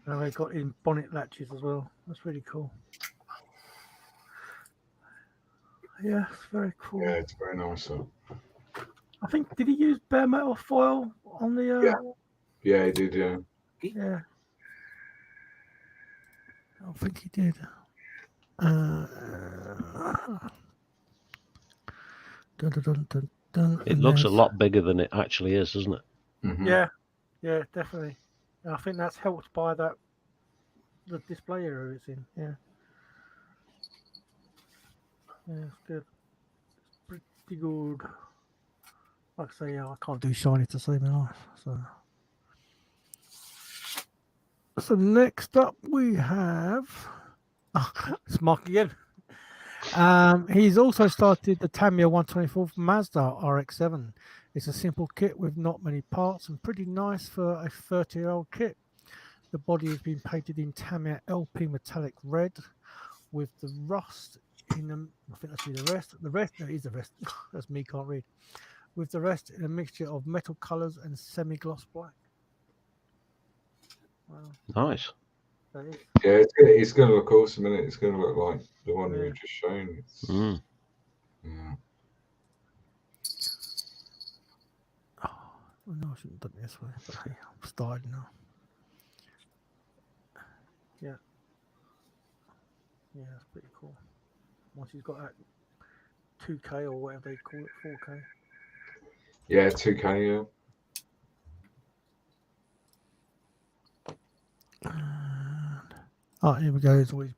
And they got in bonnet latches as well. That's really cool. Yeah, it's very cool. Yeah, it's very nice. So. I think, did he use bare metal foil on the? Yeah, he did. Yeah. Yeah. I think he did. It looks a lot bigger than it actually is, doesn't it? Yeah, definitely. And I think that's helped by the display area it's in. Yeah, it's good. It's pretty good. Like I say, I can't do shiny to save my life. So next up we have it's Mark again. He's also started the Tamiya 124th Mazda RX-7. It's a simple kit with not many parts and pretty nice for a 30-year-old kit. The body has been painted in Tamiya LP metallic red with the rust in them. I think that's the rest. The rest, no, it is the rest. That's me, can't read. With the rest in a mixture of metal colours and semi-gloss black. Nice. Yeah, it's going to look awesome, isn't it? It's going to look like the one we've just shown. Yeah. Oh, no, I shouldn't have done it this way, but hey, I'm starting now. Yeah. Yeah, that's pretty cool. Once you've got that 2K or whatever they call it, 4K. Yeah, 2K, yeah. Oh, here we go. There's always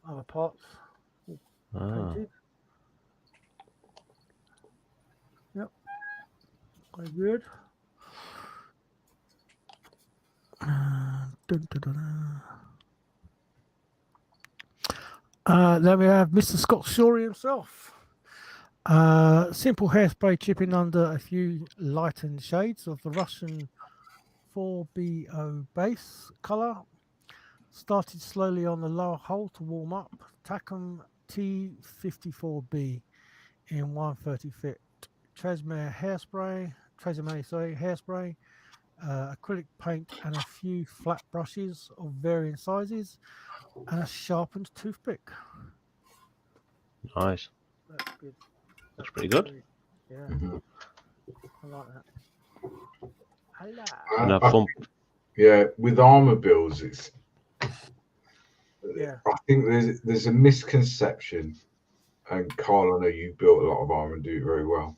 other parts painted. Yep. Quite good. Then we have Mr. Scott Shorey himself. Simple hairspray chipping under a few lightened shades of the Russian 4BO base colour. Started slowly on the lower hole to warm up. Tacom T54B in 130 fit. Tresemme hairspray, acrylic paint and a few flat brushes of varying sizes and a sharpened toothpick. Nice. That's good. That's pretty good. Yeah. I like that. And have fun. Yeah, with armor builds, it's. Yeah. I think there's a misconception, and Karl, I know you built a lot of armor and do it very well.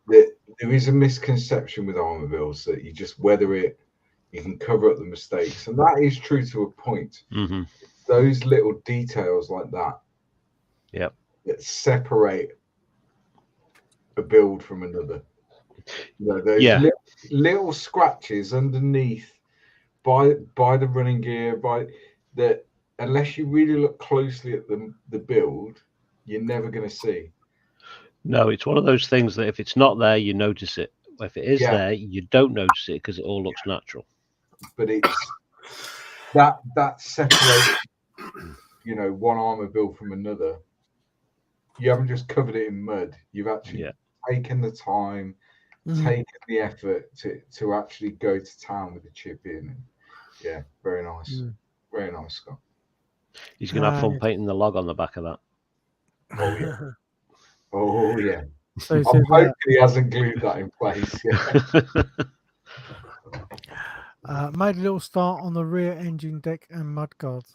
There is a misconception with armor builds that you just weather it, you can cover up the mistakes, and that is true to a point. Those little details like that, that separate a build from another. You know, those little scratches underneath by the running gear, by that, unless you really look closely at the build, you're never going to see. No, it's one of those things that if it's not there, you notice it. If it is there, you don't notice it because it all looks natural. But it's that separates, you know, one armor build from another. You haven't just covered it in mud. You've actually taken the time, taken the effort to actually go to town with the chip in. Yeah, very nice. Very nice, Scott. He's going to have fun painting the log on the back of that. Oh, yeah. Oh, yeah. So I'm hoping he hasn't glued that in place. Yeah. Made a little start on the rear engine deck and mud guards.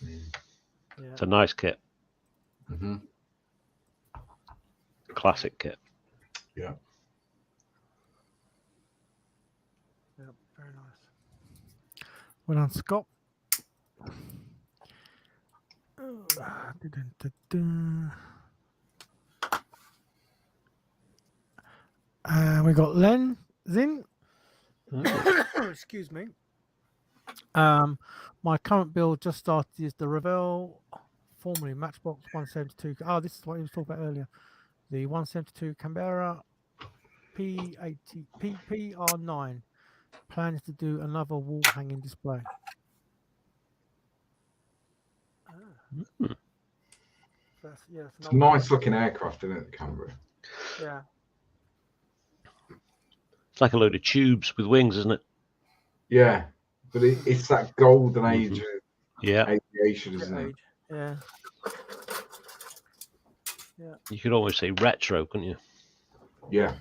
It's a nice kit. Classic kit. Yeah. Yep, very nice. Well done, Scott. We got Len Zin. Excuse me. My current build just started is the Revell, formerly Matchbox 172. Oh, this is what he was talking about earlier. The 172 Canberra PPR9. Plan is to do another wall hanging display. It's a nice looking aircraft, isn't it, the Canberra? Yeah. It's like a load of tubes with wings, isn't it? Yeah, but it's that golden age of aviation, isn't it? Yeah. You could almost say retro, couldn't you? Yeah.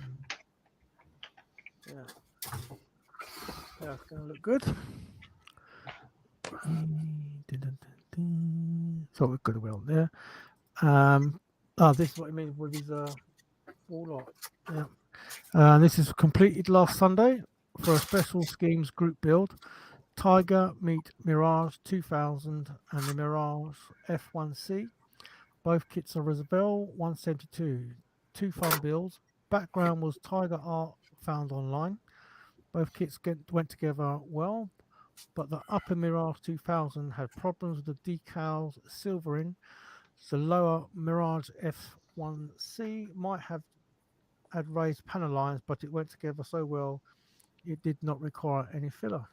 Yeah, it's going to look good. So we've got a well there. This is what I mean with his wall art. Yeah. This is completed last Sunday for a special schemes group build. Tiger meet Mirage 2000 and the Mirage F1C. Both kits are Revell 172. 2 fun builds. Background was Tiger art found online. Both kits went together well, but the upper Mirage 2000 had problems with the decals silvering. The lower Mirage F1C might have had raised panel lines, but it went together so well it did not require any filler.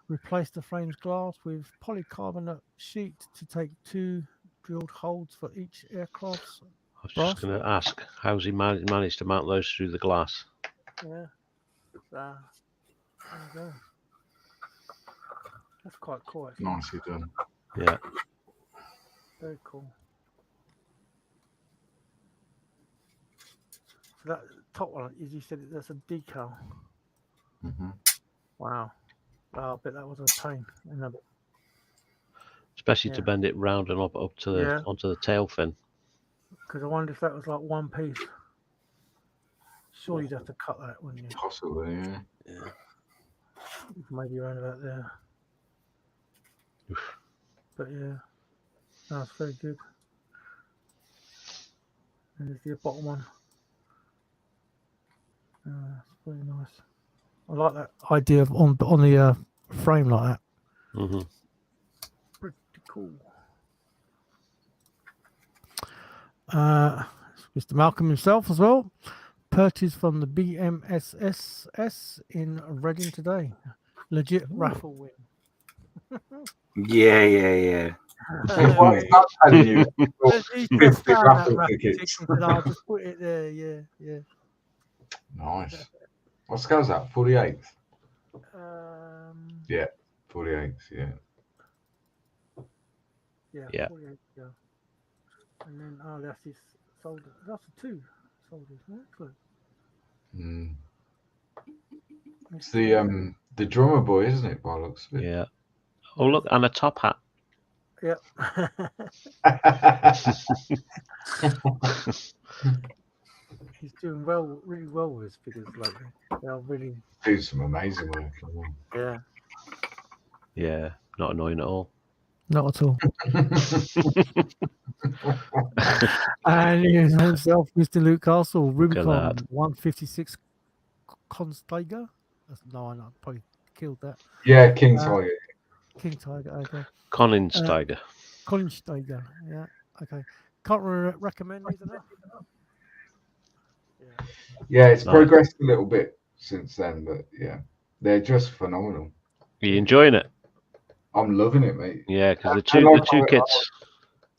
Replaced the frame's glass with polycarbonate sheet to take 2 drilled holes for each aircraft's. I was just going to ask, how's he managed to mount those through the glass? Yeah. There you go. That's quite cool. Actually. Nicely done. Yeah. Very cool. So that top one, as you said, that's a decal. Mm-hmm. Wow. I bet that was a pain. Especially to bend it round and up to the onto the tail fin. Because I wonder if that was like one piece. Surely you'd have to cut that, wouldn't you? Possibly, yeah. Yeah. Maybe around about there. But yeah, that's very good. And there's the bottom one. It's very nice. I like that idea of on the frame like that. Mm-hmm. Pretty cool. Mr. Malcolm himself as well. Purchased from the BMSSS in Reading today. Legit raffle win. Yeah. What is that telling you? He's just found that raffle ticket and I'll just put it there. Yeah. Nice. What scale's that? 48th? Yeah, 48th, yeah. Yeah. 48th, yeah. And then, that's his soldier. That's two soldiers, excellent. It's the drummer boy, isn't it, by the looks of it? Yeah. Oh, look, and a top hat. Yep. He's doing really well with his figures lately. They're really doing some amazing work. Yeah. Yeah, not annoying at all. Not at all. And he himself, Mr. Luke Castle, Rubicon 156 Consteiger. No, I probably killed that. Yeah, King Tiger. King Tiger, okay. Colin Steiger. Colin Steiger, yeah, okay. Can't recommend these enough. Yeah, it's progressed a little bit since then, but yeah, they're just phenomenal. Are you enjoying it? I'm loving it, mate. Yeah, because the two kits.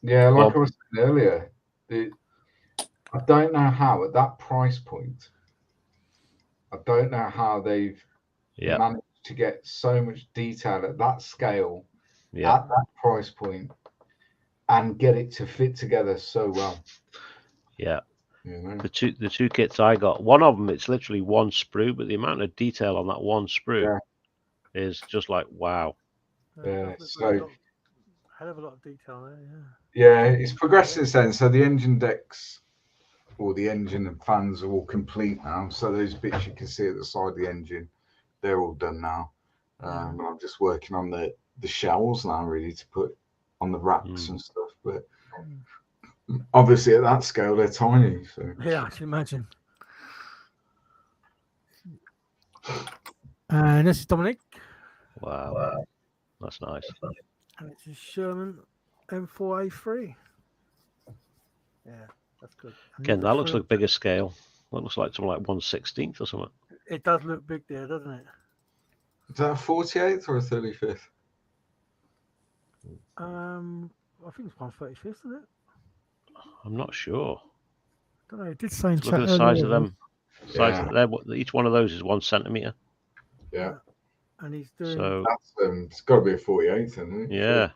Yeah, like I was saying earlier, I don't know how at that price point. I don't know how they've managed to get so much detail at that scale, at that price point, and get it to fit together so well. Yeah. The two kits I got, one of them, it's literally one sprue, but the amount of detail on that one sprue is just like wow. Yeah, so hell of a lot of detail there. Yeah, it's progressed since then. So the engine decks, or the engine and fans, are all complete now. So those bits you can see at the side of the engine, they're all done now. I'm just working on the shells now, really, to put on the racks and stuff. But obviously, at that scale, they're tiny. So yeah, I can imagine. And this is Dominic. Wow. That's nice. And it's a Sherman M4A3. Yeah, that's good. Again, that looks like bigger scale. That looks like something like 1/16th or something. It does look big there, doesn't it? Is that a 48th or a 35th? I think it's 1/35th, isn't it? I'm not sure. I don't know. It did say in chat. Look at the size of them. Each one of those is 1 centimeter. Yeah. And he's doing. So that's it's got to be a 48th, isn't it? Yeah.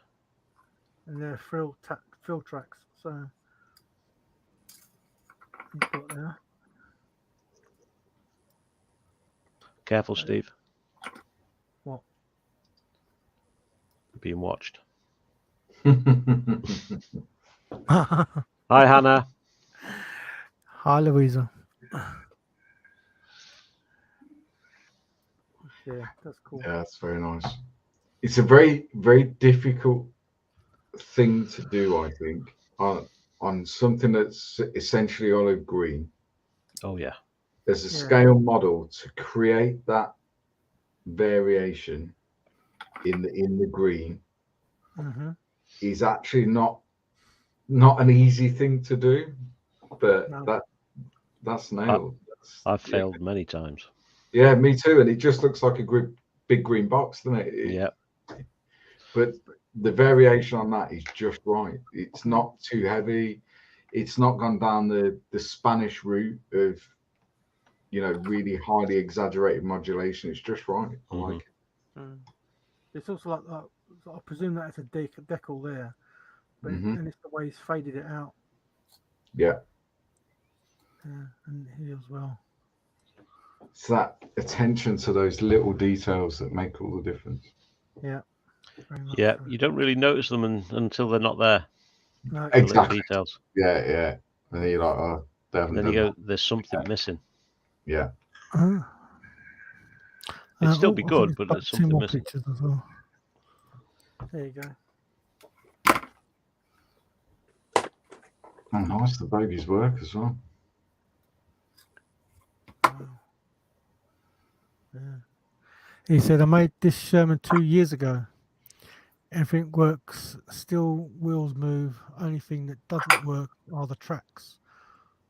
And they're fill tracks. So he's got there. Careful, Steve. What? You're being watched. Hi, Hannah. Hi, Louisa. Yeah, that's cool. Yeah, that's very nice. It's a very, very difficult thing to do, I think, on something that's essentially olive green. Oh, yeah. There's a scale model to create that variation in the green is actually not an easy thing to do, but that's nailed. I've failed many times. Yeah, me too. And it just looks like a big green box, doesn't it? Yeah. But the variation on that is just right. It's not too heavy. It's not gone down the Spanish route of, really highly exaggerated modulation. It's just right. I like it. It's also like I presume that it's a decal there, but and it's the way he's faded it out. Yeah. Yeah, and here as well. It's that attention to those little details that make all the difference. Yeah. Yeah, you don't really notice them until they're not there. No. Exactly. Details. Yeah, yeah. And then you're like, oh, they haven't then done you go, that. there's something missing. Yeah. It'd still be good, but there's something more missing. Pictures as well. There you go. Oh, nice. The baby's work as well. Wow. Yeah. He said, I made this Sherman 2 years ago. Everything works, still wheels move. Only thing that doesn't work are the tracks.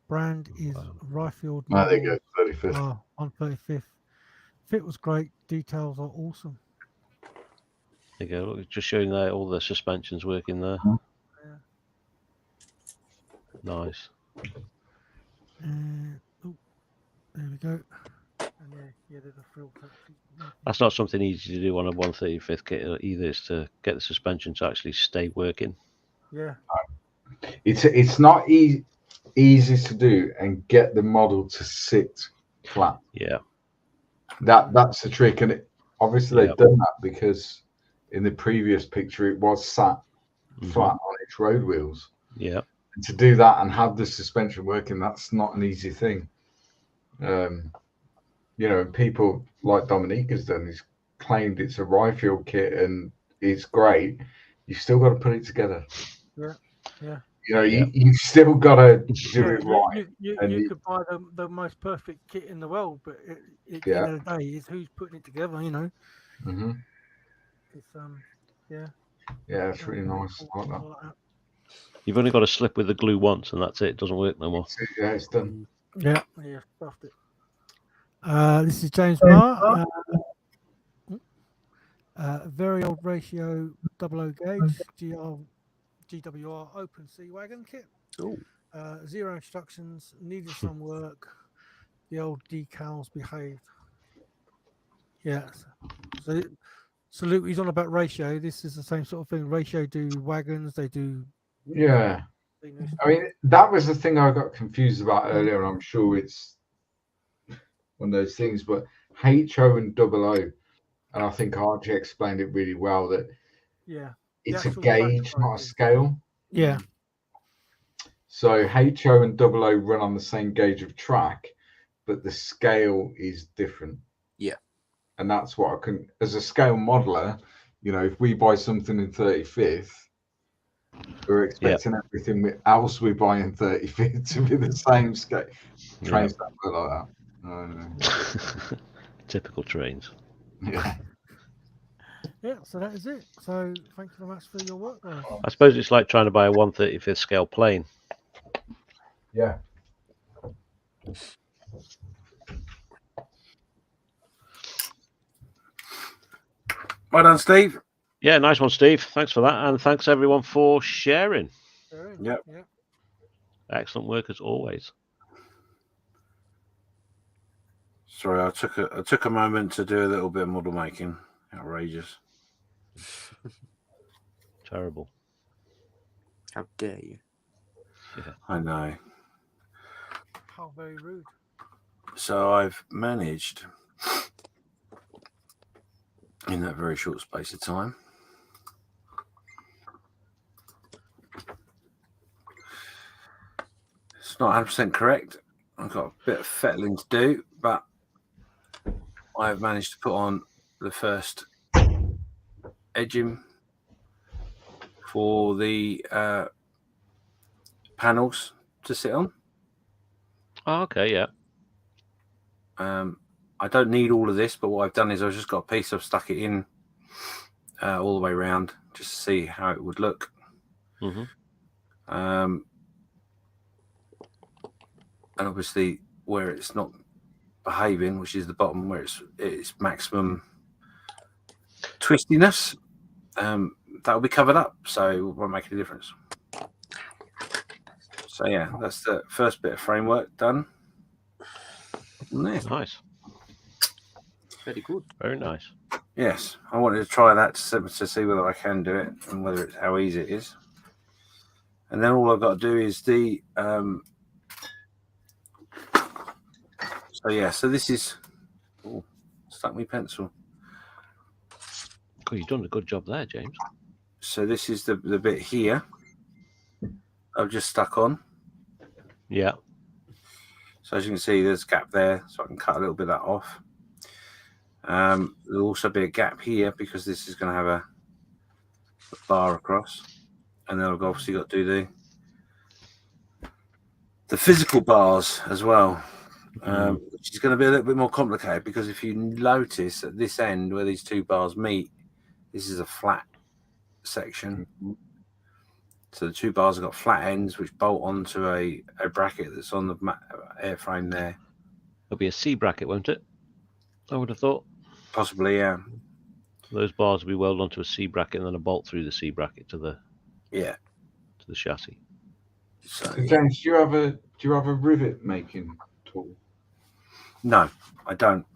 Brand is Ryfield. Oh, there you go, 35th. 135th. Fit was great. Details are awesome. There you go. Look, just showing there all the suspensions working there. Yeah. Nice. There we go. And there's a frill. That's not something easy to do on a 135th kit either, is to get the suspension to actually stay working. Yeah. It's not easy to do and get the model to sit flat. Yeah. That's the trick, and obviously they've done that because in the previous picture it was sat flat on its road wheels. Yeah. And to do that and have the suspension working, that's not an easy thing. You know, people like Dominique has done, he's claimed it's a Ryfield kit and it's great. You've still got to put it together. Yeah, yeah. You know, you still got to do it right. You could buy the most perfect kit in the world, but at the end of the day, it's who's putting it together, you know. It's yeah. Yeah, it's really nice. I like that. You've only got to slip with the glue once, and that's it. It doesn't work no more. Yeah, it's done. Yeah, stuffed it. This is James Marr. Very old ratio 00 gauge GWR open sea wagon kit. Zero instructions, needed some work. The old decals behaved. Yeah. So Luke, he's on about ratio. This is the same sort of thing. Ratio do wagons, they do. Yeah. I mean, that was the thing I got confused about earlier, and I'm sure it's one of those things, but HO and 00, and I think Archie explained it really well, that it's a gauge, not a scale. Yeah. So HO and 00 run on the same gauge of track, but the scale is different. Yeah. And that's what I can, as a scale modeler, you know, if we buy something in 35th, we're expecting everything else we buy in 35th to be the same scale. Trains don't work like that. No. Typical trains. Yeah. Yeah, so that is it. So thank you very much for your work, guys. I suppose it's like trying to buy a 1/35th scale plane. Yeah. Well done, Steve. Yeah, nice one, Steve. Thanks for that, and thanks everyone for sharing. Yep. Excellent work as always. Sorry, I took a moment to do a little bit of model making. Outrageous. Terrible. How dare you? Yeah. I know. How very rude. So I've managed in that very short space of time it's not 100% correct. I've got a bit of fettling to do, but I've managed to put on the first edging for the panels to sit on. Oh, okay, yeah. I don't need all of this, but what I've done is I've just got a piece, I've stuck it in all the way around just to see how it would look. And obviously where it's not behaving, which is the bottom where it's maximum twistiness, that will be covered up, so it won't make any difference. So yeah, that's the first bit of framework done. Nice. Very good. Very nice. Yes, I wanted to try that to see whether I can do it and whether it's how easy it is. And then all I've got to do is the so this is stuck me pencil. Oh, you've done a good job there, James. So this is the bit here I've just stuck on. Yeah. So as you can see, there's a gap there, so I can cut a little bit of that off. There'll also be a gap here because this is going to have a bar across, and then I've obviously got to do the physical bars as well, which is going to be a little bit more complicated because if you notice at this end where these two bars meet, this is a flat section. So the two bars have got flat ends which bolt onto a bracket that's on the airframe there. It'll be a C bracket, won't it? I would have thought. Possibly, yeah. Those bars will be welded onto a C bracket and then a bolt through the C bracket to the chassis. So James, do you have a rivet making tool? No, I don't.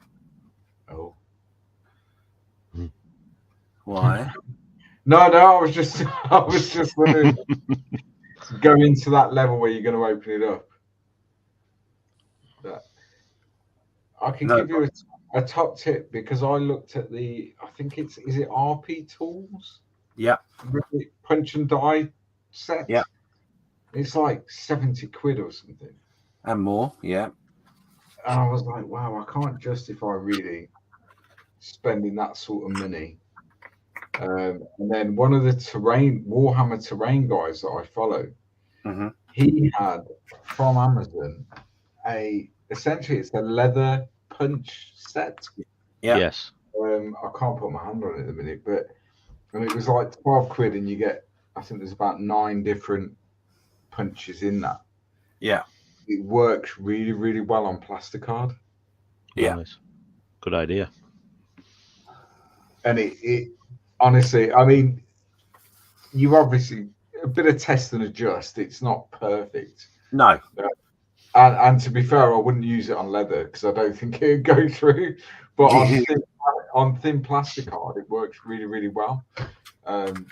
Oh. Why? No, I was just wondering. Go into that level where you're going to open it up. But I can give you a top tip because I looked at I think is it RP Tools? Yeah. Punch and die set. Yeah. It's like 70 quid or something. And more, yeah. And I was like, wow, I can't justify really spending that sort of money. And then one of the Warhammer terrain guys that I follow, he had from Amazon essentially it's a leather punch set. Yeah. Yes. I can't put my hand on it at the minute, but it was like 12 quid and you get, I think there's about 9 different punches in that. Yeah. It works really, really well on plasticard. Yeah. Nice. Good idea. And it honestly, I mean, you obviously a bit of test and adjust. It's not perfect. No. And to be fair, I wouldn't use it on leather because I don't think it would go through. But on thin plasticard, it works really, really well.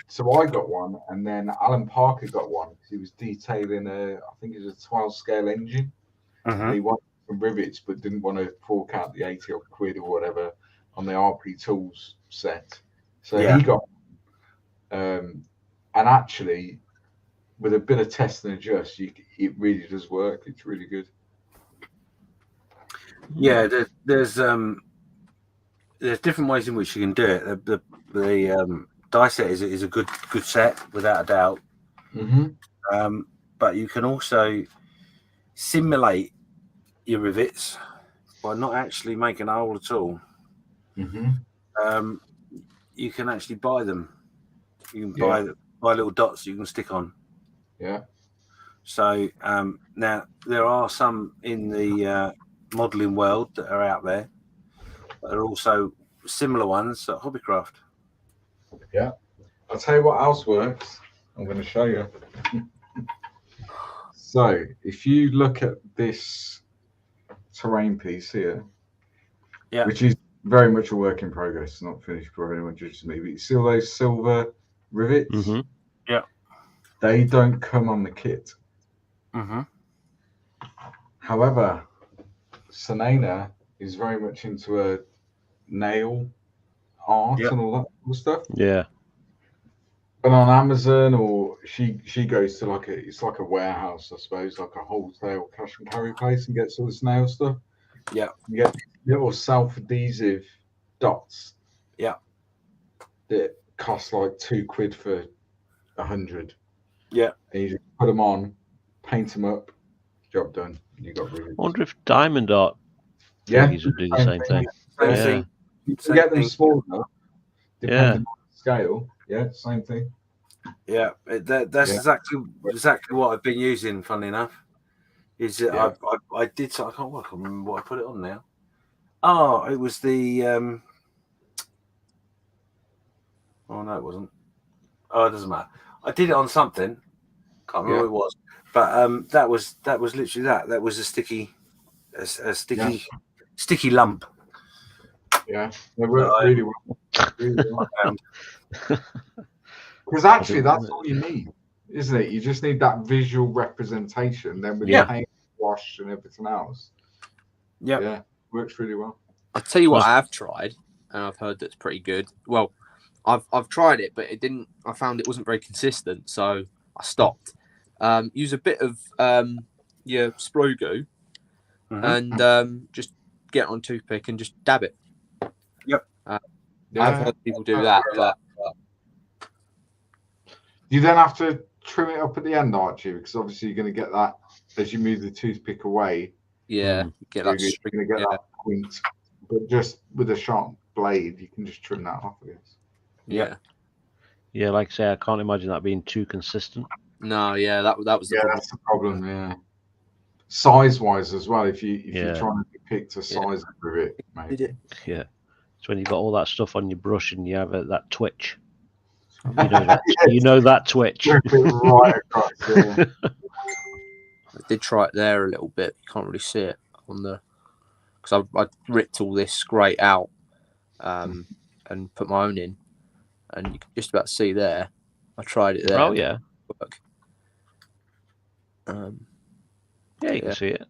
So I got one, and then Alan Parker got one because he was detailing I think it was a 12 scale engine. And he wanted some rivets, but didn't want to fork out the 80 odd quid or whatever on the RP Tools set. So he got, and actually, with a bit of test and adjust, it really does work. It's really good. Yeah, there's different ways in which you can do it. The die set is a good set without a doubt. But you can also simulate your rivets by not actually making a hole at all. You can actually buy them. You can buy little dots you can stick on. Yeah. So now there are some in the modelling world that are out there. But there are also similar ones at Hobbycraft. Yeah. I'll tell you what else works. I'm going to show you. So if you look at this terrain piece here, which is very much a work in progress, not finished before anyone judges me, but you see all those silver rivets? Yeah. They don't come on the kit. However, Sanena is very much into a nail art and all that cool stuff. Yeah. And on Amazon, or she goes to it's like a warehouse, I suppose, like a wholesale cash and carry place, and gets all this nail stuff. Yeah. You get little self-adhesive dots. Yeah. That cost like 2 quid for 100. Yeah. And you just put them on, paint them up, job done. You got really. I wonder if diamond art things would do the same thing. Same thing. You can get them small enough, depending on the scale. Yeah, same thing. Yeah, that's exactly what I've been using. Funny enough, is that I did. I can't remember what I put it on now. Oh, it was the. Oh no, it wasn't. Oh, it doesn't matter. I did it on something. Can't remember what it was, but that was literally that. That was a sticky lump. Yeah, they work really well. Really well. Because actually, that's all you need, isn't it? You just need that visual representation. Then with the paint, wash, and everything else. Yeah, works really well. I'll tell you what I have tried, and I've heard that's pretty good. Well, I've tried it, but it didn't. I found it wasn't very consistent, so I stopped. Use a bit of your Spro Goo, and just get on a toothpick and just dab it. Yep. I've heard people do that, but you then have to trim it up at the end, Archie, because obviously you're going to get that as you move the toothpick away. Yeah, you're going to get that point. But just with a sharp blade, you can just trim that off, I guess. Yeah, like I say, I can't imagine that being too consistent. No, that was the problem. That's the problem. Yeah, size-wise as well. If you're trying to depict a size of it, maybe. Yeah, it's when you've got all that stuff on your brush and you have that twitch. You know that twitch. Right across. Yeah. I did try it there a little bit. You can't really see it on the because I ripped all this grate out and put my own in, and you can just about see there. I tried it there. Oh yeah. Yeah, you can see it.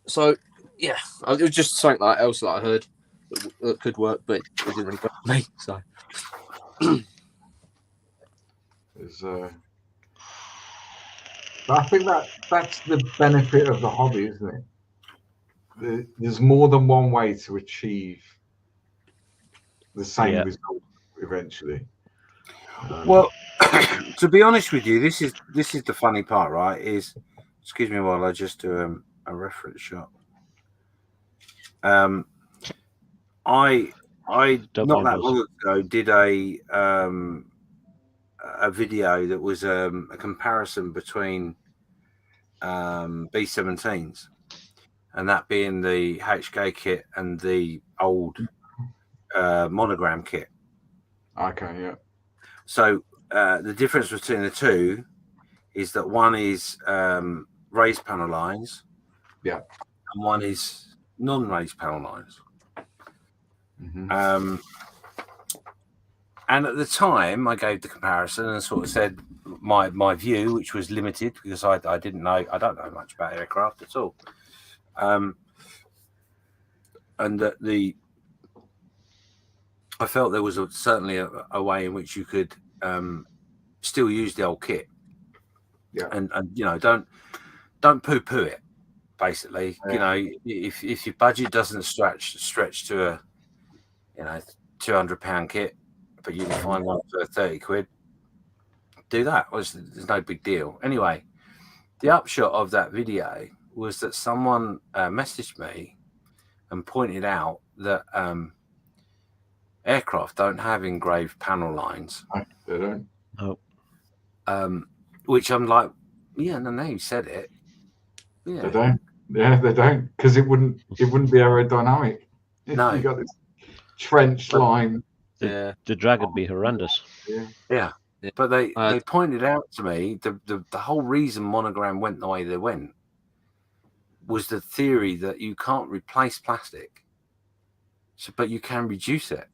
So it was just something else that I heard that could work, but it didn't really work for me. So. But I think that's the benefit of the hobby, isn't it? There's more than one way to achieve the same result eventually. Well, to be honest with you, this is the funny part, right? Excuse me while I just do a reference shot. I not that long ago did a video that was a comparison between B17s, and that being the HK kit and the old monogram kit. Okay, yeah. So the difference between the two is that one is raised panel lines, and one is non-raised panel lines. And at the time, I gave the comparison and sort of said my view, which was limited because I don't know much about aircraft at all, and that I felt there was certainly a way in which you could still use the old kit, and don't poo-poo it. Basically, if your budget doesn't stretch to a £200 kit, but you can find one for 30 quid, do that. There's no big deal. Anyway, the upshot of that video was that someone messaged me and pointed out that aircraft don't have engraved panel lines. They don't. No. Which I'm like, no, you said it. Yeah. They don't. Yeah, they don't, because it wouldn't be aerodynamic. No, you got this trench line. The drag would be horrendous. Yeah. But they pointed out to me the whole reason monogram went the way they went was the theory that you can't replace plastic, but you can reduce it.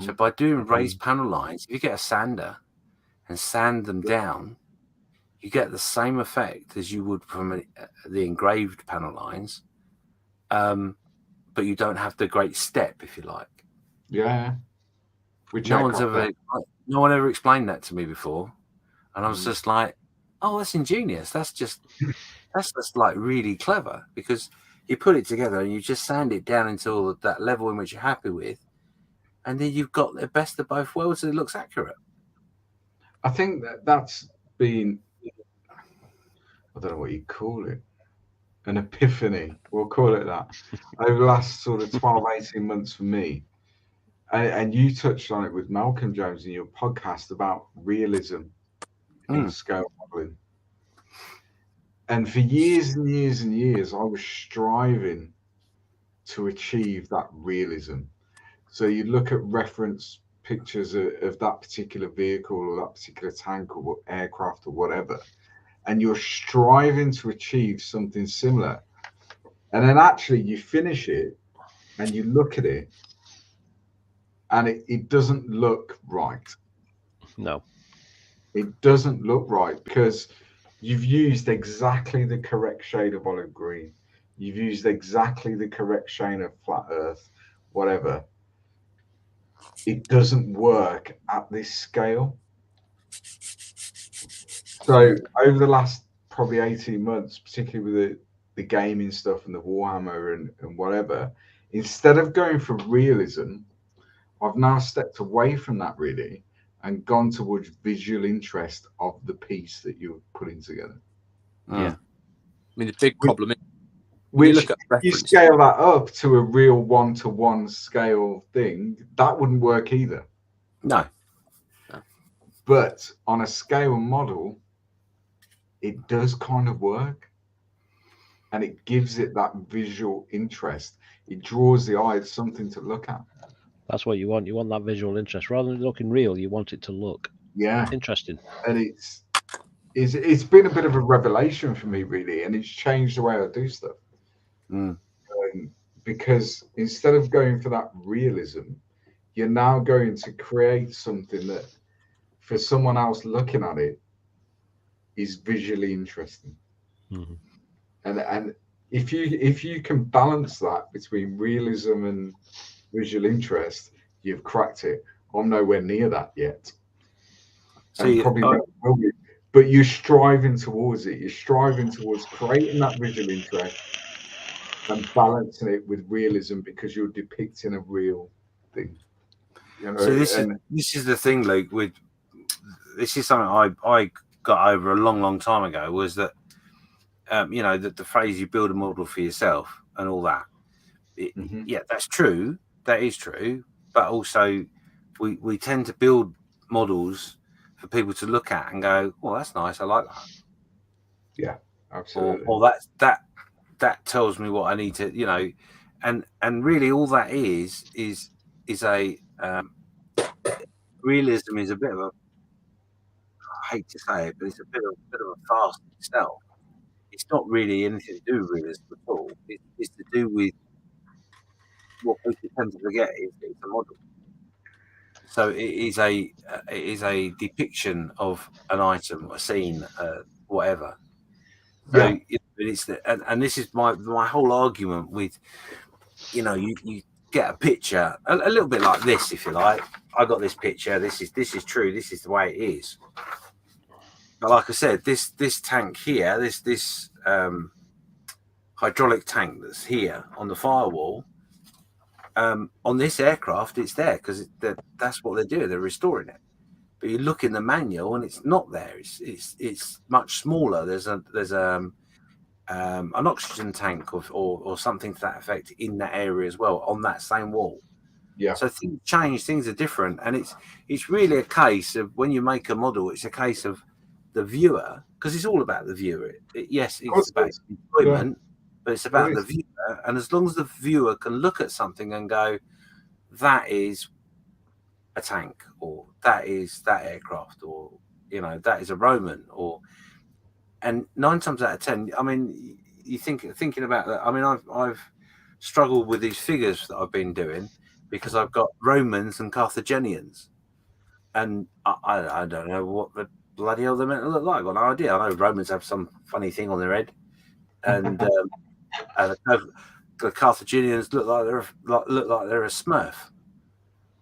So by doing raised panel lines, if you get a sander and sand them down, you get the same effect as you would from the engraved panel lines, but you don't have the great step, if you like. Yeah. No one ever explained that to me before, and I was just like, "Oh, that's ingenious. That's just like really clever, because you put it together and you just sand it down until that level in which you're happy with, and then you've got the best of both worlds, and it looks accurate." I think that's been, I don't know what you call it, an epiphany. We'll call it that. Over the last sort of 12, 18 months for me. And you touched on it with Malcolm Jones in your podcast about realism in scale modeling. And for years and years and years, I was striving to achieve that realism. So you look at reference pictures of that particular vehicle or that particular tank or aircraft or whatever, and you're striving to achieve something similar. And then actually you finish it and you look at it, and it doesn't look right. No. It doesn't look right because you've used exactly the correct shade of olive green. You've used exactly the correct shade of flat earth, whatever. It doesn't work at this scale. So over the last probably 18 months, particularly with the gaming stuff and the Warhammer and whatever, instead of going for realism, I've now stepped away from that really and gone towards visual interest of the piece that you're putting together. Yeah. I mean, the big problem is when you look at you scale that up to a real one-to-one scale thing, that wouldn't work either. No. But on a scale model, it does kind of work. And it gives it that visual interest. It draws the eye. It's something to look at. That's what you want. You want that visual interest. Rather than looking real, you want it to look interesting. And it's been a bit of a revelation for me, really. And it's changed the way I do stuff. Because instead of going for that realism, you're now going to create something that for someone else looking at it is visually interesting. Mm-hmm. And if you can balance that between realism and visual interest, you've cracked it. I'm nowhere near that yet. So but you're striving towards it. You're striving towards creating that visual interest and balancing it with realism because you're depicting a real thing. You know, so this is the thing, Luke. This is something I got over a long time ago. Was that that the phrase "you build a model for yourself" and all that. Yeah, that's true. That is true. But also, we tend to build models for people to look at and go, "Well, that's nice. I like that." Yeah, absolutely. Or that tells me what I need to, and really all that is a realism is a bit of a, I hate to say it, but it's a bit of a farce itself. It's not really anything to do with realism at all. It's to do with what people tend to forget is it's a model. So it is a depiction of an item, a scene, whatever. So it's and this is my whole argument with, you get a picture a little bit like this, if you like. I got this picture. This is true. This is the way it is. But like I said, this tank here, this hydraulic tank that's here on the firewall, on this aircraft, it's there because that's what they're doing. They're restoring it. But you look in the manual and it's not there. It's much smaller. There's an oxygen tank or something to that effect in that area as well on that same wall. Yeah. So things change. Things are different, and it's really a case of when you make a model. It's a case of the viewer, because it's all about the viewer. Yes, it's about employment, but it's about the viewer. And as long as the viewer can look at something and go, that is a tank, or that is that aircraft, or that is a Roman, and 9 times out of 10, I mean, you thinking about that. I mean, I've struggled with these figures that I've been doing because I've got Romans and Carthaginians, and I don't know what the bloody hell they're meant to look like. I've got no idea. I know Romans have some funny thing on their head, and the Carthaginians look like they're a Smurf.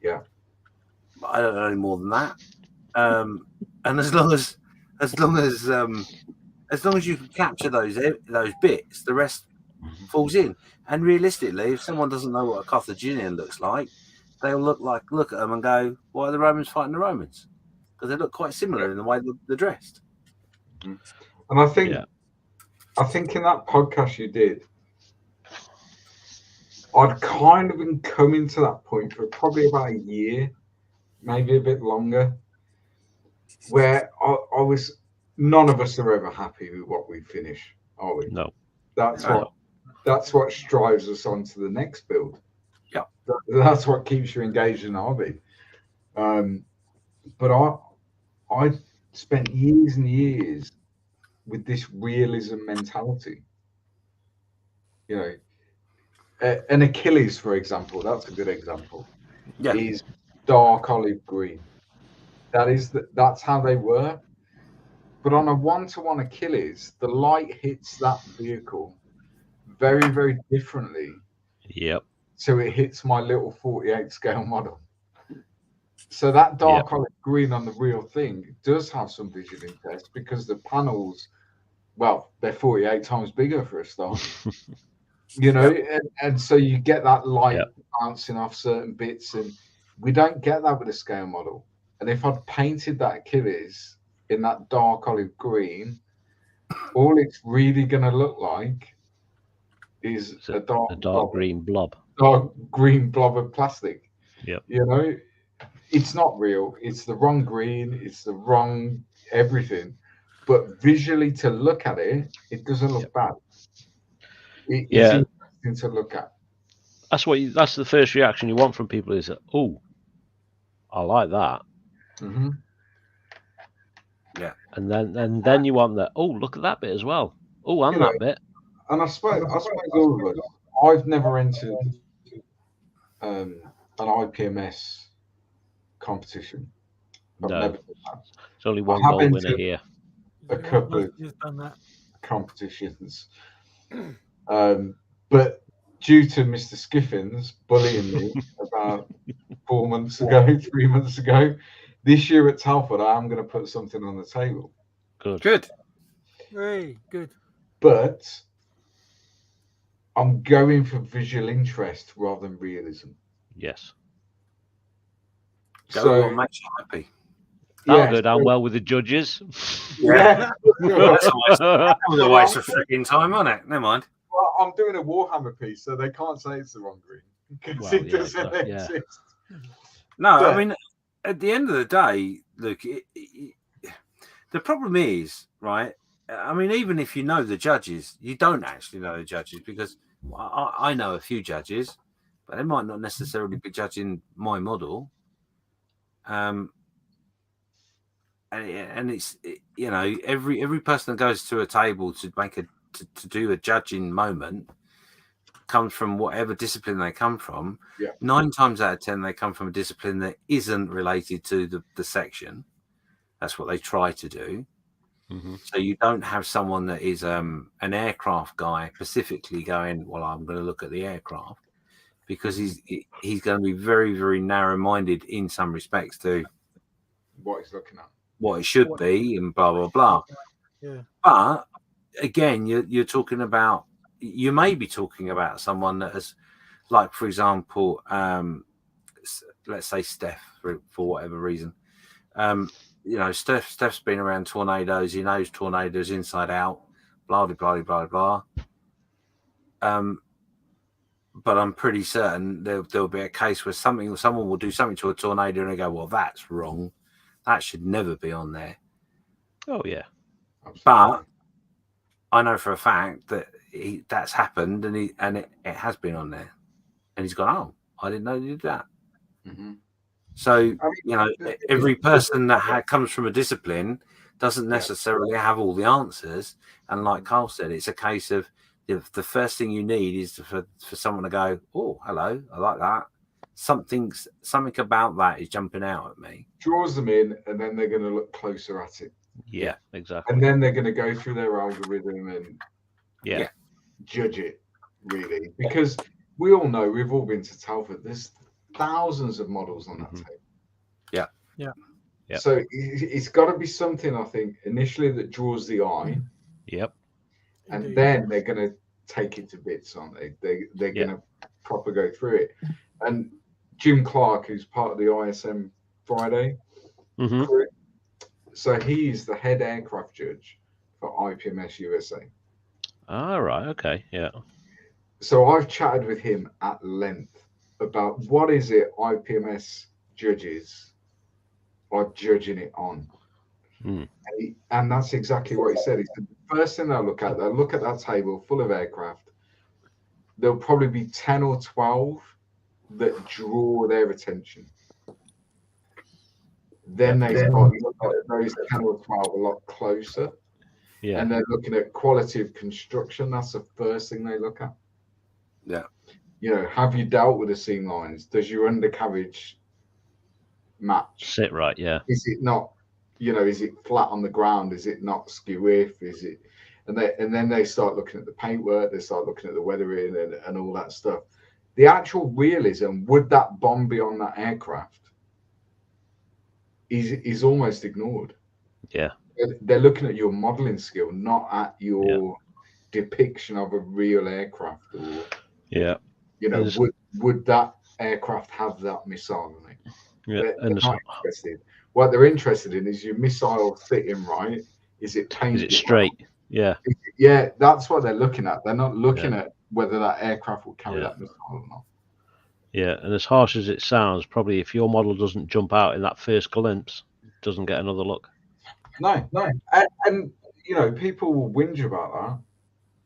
Yeah, I don't know any more than that. And as long as you can capture those bits, the rest falls in. And realistically, if someone doesn't know what a Carthaginian looks like, they'll look at them and go, "Why are the Romans fighting the Romans?" Because they look quite similar in the way they're dressed. And I think in that podcast you did, I'd kind of been coming to that point for probably about a year, maybe a bit longer, where I was. None of us are ever happy with what we finish, are we? No. That's what drives us on to the next build. Yeah. That's what keeps you engaged in the hobby. But I spent years and years with this realism mentality, an Achilles, for example, that's a good example. Yeah. Is dark olive green. That's how they were. But on a 1-to-1 Achilles, the light hits that vehicle very, very differently. Yep. So it hits my little 48 scale model. So that dark olive green on the real thing does have some visual interest because the panels, well, they're 48 times bigger for a start. You know, and so you get that light bouncing off certain bits, and we don't get that with a scale model. And if I'd painted that Achilles in that dark olive green, all it's really going to look like is a dark green blob. Dark green blob of plastic. Yep. You know, it's not real. It's the wrong green. It's the wrong everything. But visually, to look at it, it doesn't look bad. It's interesting to look at. That's the first reaction you want from people is, oh, I like that. Mm-hmm. Yeah. And then you want that, oh, look at that bit as well. Oh, and that bit. And I suppose all of us, I've never entered an IPMS competition. No. It's only one gold winner here. A couple of competitions. But due to Mr. Skiffins bullying me about 3 months ago, this year at Telford, I am going to put something on the table. Good. Very good. But I'm going for visual interest rather than realism. Yes. So what makes you happy? That'll go down well with the judges. Yeah. That was a waste of freaking time, wasn't it? Never mind. Well, I'm doing a Warhammer piece, so they can't say it's the wrong green because it doesn't exist. No, I mean, at the end of the day, look, the problem is, right? I mean, even if you know the judges, you don't actually know the judges because I know a few judges, but they might not necessarily be judging my model. And it's you know, every person that goes to a table to make to do a judging moment comes from whatever discipline they come from. 9 times out of 10 they come from a discipline that isn't related to the section. That's what they try to do. Mm-hmm. So you don't have someone that is an aircraft guy specifically going, well, I'm going to look at the aircraft, because he's going to be very, very narrow-minded in some respects to what he's looking at, what it should be, and blah blah blah. Yeah. But again, you're talking about, you may be talking about someone that has, like, for example, let's say Steph, for whatever reason. You know, Steph's been around tornadoes. He knows tornadoes inside out. Blah blah blah blah blah. But I'm pretty certain there'll be a case where someone will do something to a tornado and they go, well, that's wrong. That should never be on there. Oh yeah. But I know for a fact that that's happened, and it has been on there, and he's gone, oh, I didn't know you did that. Mm-hmm. So, you know, every person that comes from a discipline doesn't necessarily have all the answers. And like Karl said, it's a case of the first thing you need is for someone to go, oh, hello, I like that. Something about that is jumping out at me. Draws them in, and then they're going to look closer at it. Yeah, exactly. And then they're going to go through their algorithm and judge it, really. Because we all know, we've all been to Telford, there's thousands of models on that table. Yeah. So it's got to be something, I think, initially that draws the eye. Yep. And then they're going to take it to bits, aren't they? They're going to proper go through it. And Jim Clark, who's part of the ISM Friday crew, so he's the head aircraft judge for IPMS USA. All right. Okay. Yeah. So I've chatted with him at length about what is it IPMS judges are judging it on. And that's exactly what he said. He said the first thing they'll look at that table full of aircraft. There'll probably be 10 or 12 that draw their attention. Then they start looking at those 10 or 12 a lot closer. Yeah. And they're looking at quality of construction. That's the first thing they look at. Yeah. You know, have you dealt with the seam lines? Does your undercarriage match? Sit right, yeah. Is it not, you know, is it flat on the ground? Is it not skew if? Is it, and then they start looking at the paintwork, they start looking at the weathering and all that stuff. The actual realism, would that bomb be on that aircraft, is almost ignored. Yeah. They're looking at your modeling skill, not at your depiction of a real aircraft. Or, you know, would that aircraft have that missile on it? Yeah, they're not interested. What they're interested in is your missile sitting right. Is it painted? Is it straight? Well? Yeah. Yeah, that's what they're looking at. They're not looking at whether that aircraft will carry that missile or not. Yeah, and as harsh as it sounds, probably if your model doesn't jump out in that first glimpse, it doesn't get another look. No. And you know, people will whinge about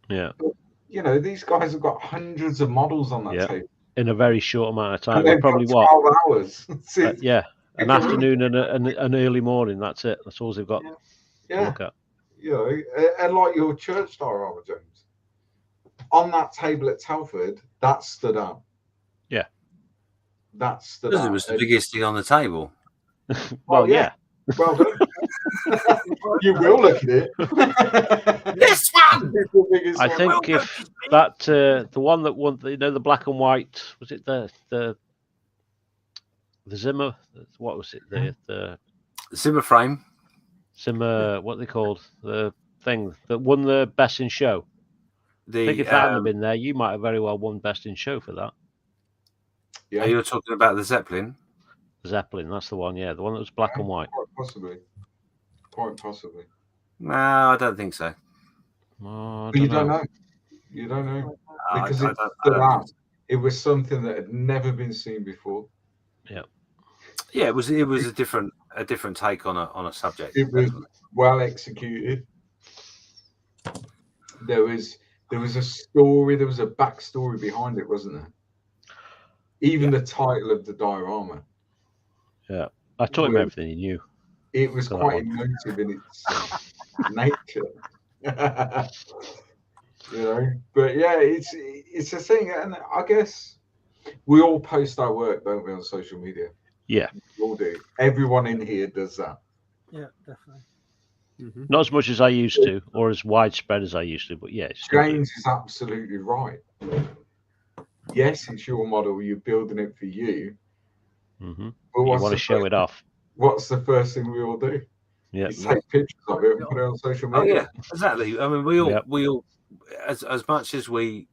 that. Yeah. But, you know, these guys have got hundreds of models on that table. In a very short amount of time. We're probably 12 hours. An afternoon and an early morning. That's it. That's all they've got to look at. You know, and like your church diorama, James, on that table at Telford, that stood out. Yeah. That stood out. It was the biggest thing on the table. Well, yeah. Well done. You will look at it. This one. I think if that the one that won, you know, the black and white, was it the Zimmer? What was it? The Zimmer frame. Zimmer, what they called the thing that won the best in show. I think if that hadn't been there, you might have very well won best in show for that. Yeah, you're talking about the Zeppelin. Zeppelin, that's the one. Yeah, the one that was black and white. Quite possibly. No, I don't think so. You don't know. You don't know because it was something that had never been seen before. Yeah. Yeah, it was a different take on a subject. It was well executed. There was a story, there was a backstory behind it, wasn't there? Even the title of the diorama. Yeah, I taught him everything he knew. It was quite emotive in its nature. You know, but yeah, it's a thing, and I guess we all post our work, don't we, on social media? Yeah, we all do. Everyone in here does that. Yeah, definitely. Mm-hmm. Not as much as I used to, or as widespread as I used to, but yeah. James is absolutely right. Yes, it's your model. You're building it for you. Mm-hmm. But you want to show it off. What's the first thing we all do? Yeah, take pictures of it and put it on social media. Oh yeah, exactly. I mean, we all, as much as we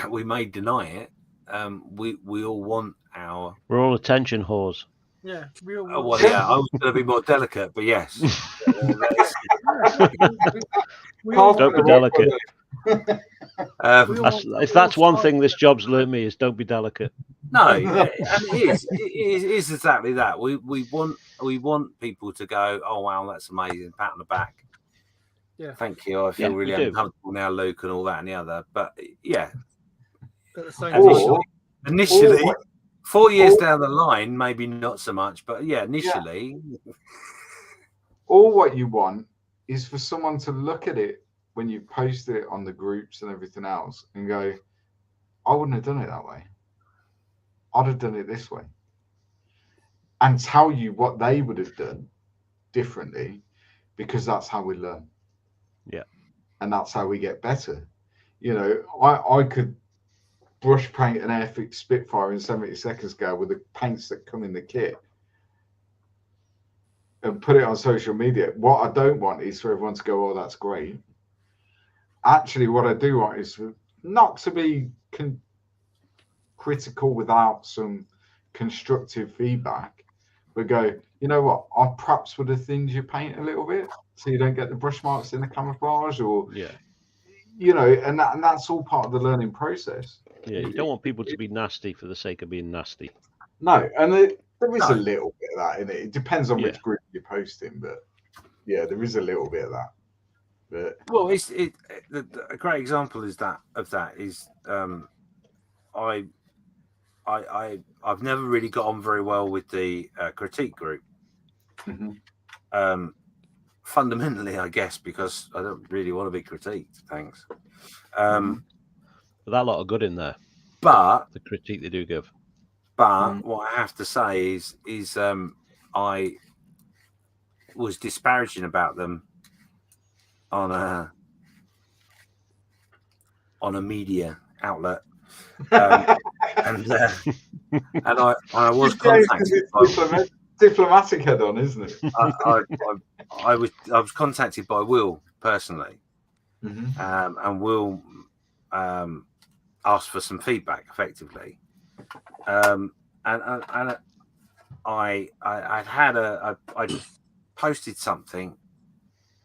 may deny it, we all want our. We're all attention whores. Yeah. I was going to be more delicate, but yes. Don't be delicate. If that's one thing this job's learned me is don't be delicate. No, and it is exactly that. We want people to go, oh wow, that's amazing, pat on the back. Yeah, thank you. I feel really uncomfortable now, Luke, and all that and the other. But yeah, at the same initially 4 years down the line, maybe not so much. But yeah, initially, all what you want is for someone to look at it when you post it on the groups and everything else and go, I wouldn't have done it that way. I'd have done it this way. And tell you what they would have done differently, because that's how we learn. Yeah. And that's how we get better. You know, I could brush paint an Airfix Spitfire in 70-second scale with the paints that come in the kit and put it on social media. What I don't want is for everyone to go, oh, that's great. Actually, what I do want is not to be critical without some constructive feedback, but go, you know what, I perhaps would have thinned your paint a little bit so you don't get the brush marks in the camouflage, or you know, and that's all part of the learning process. Yeah, you don't want people to be nasty for the sake of being nasty. No, and there is a little bit of that in it. It depends on which group you're posting, but yeah, there is a little bit of that. But well, a great example is I've never really got on very well with the critique group. Mm-hmm. Fundamentally, I guess, because I don't really want to be critiqued. Thanks. But that lot are good in there. But the critique they do give. But what I have to say is I was disparaging about them on a media outlet, and I was contacted by diplomatic head on, isn't it? I was contacted by Will personally, and Will asked for some feedback effectively, and I posted something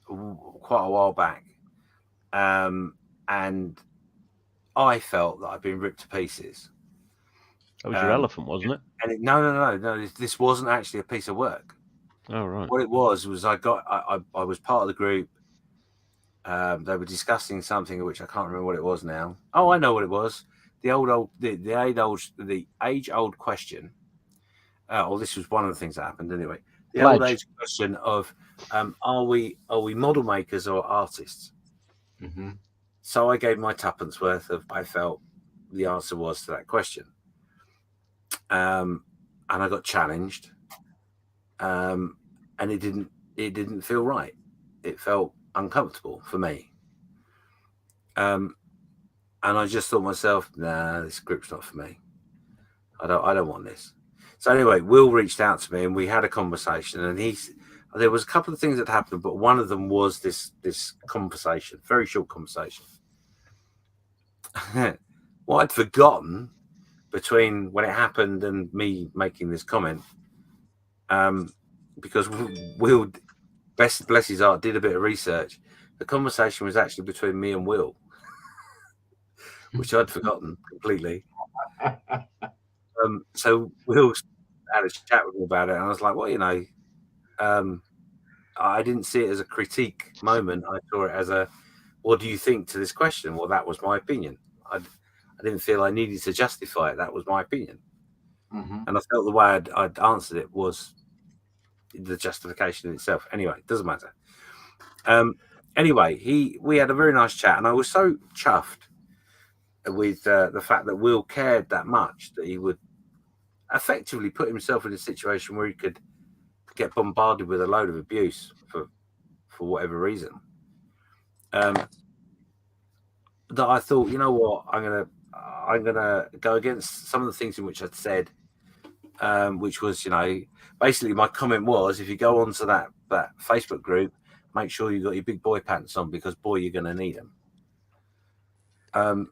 quite a while back, and I felt that I'd been ripped to pieces. That was your elephant, wasn't it? And no. This wasn't actually a piece of work. Oh, right. What it was I was part of the group. They were discussing something which I can't remember what it was now. Oh, I know what it was. The age-old question. Well, this was one of the things that happened anyway. The old age question of are we model makers or artists? So I gave my tuppence worth of I felt the answer was to that question, and I got challenged, and it didn't feel right. It felt uncomfortable for me, and I just thought to myself, nah, this group's not for me. I don't want this. So anyway, Will reached out to me and we had a conversation, and there was a couple of things that happened, but one of them was this conversation, very short conversation. What I'd forgotten between when it happened and me making this comment, because Will, bless his heart, did a bit of research. The conversation was actually between me and Will, which I'd forgotten completely. So Will had a chat with me about it, and I was like, well, I didn't see it as a critique moment. I saw it as a, what do you think to this question? Well, that was my opinion. I didn't feel I needed to justify it. That was my opinion. And I felt the way I'd answered it was the justification in itself. Anyway, it doesn't matter. Anyway, we had a very nice chat, and I was so chuffed with the fact that Will cared that much that he would effectively put himself in a situation where he could get bombarded with a load of abuse for whatever reason. That I thought, you know what, I'm gonna go against some of the things in which I'd said, which was, basically my comment was, if you go onto that Facebook group, make sure you got your big boy pants on, because boy, you're gonna need them.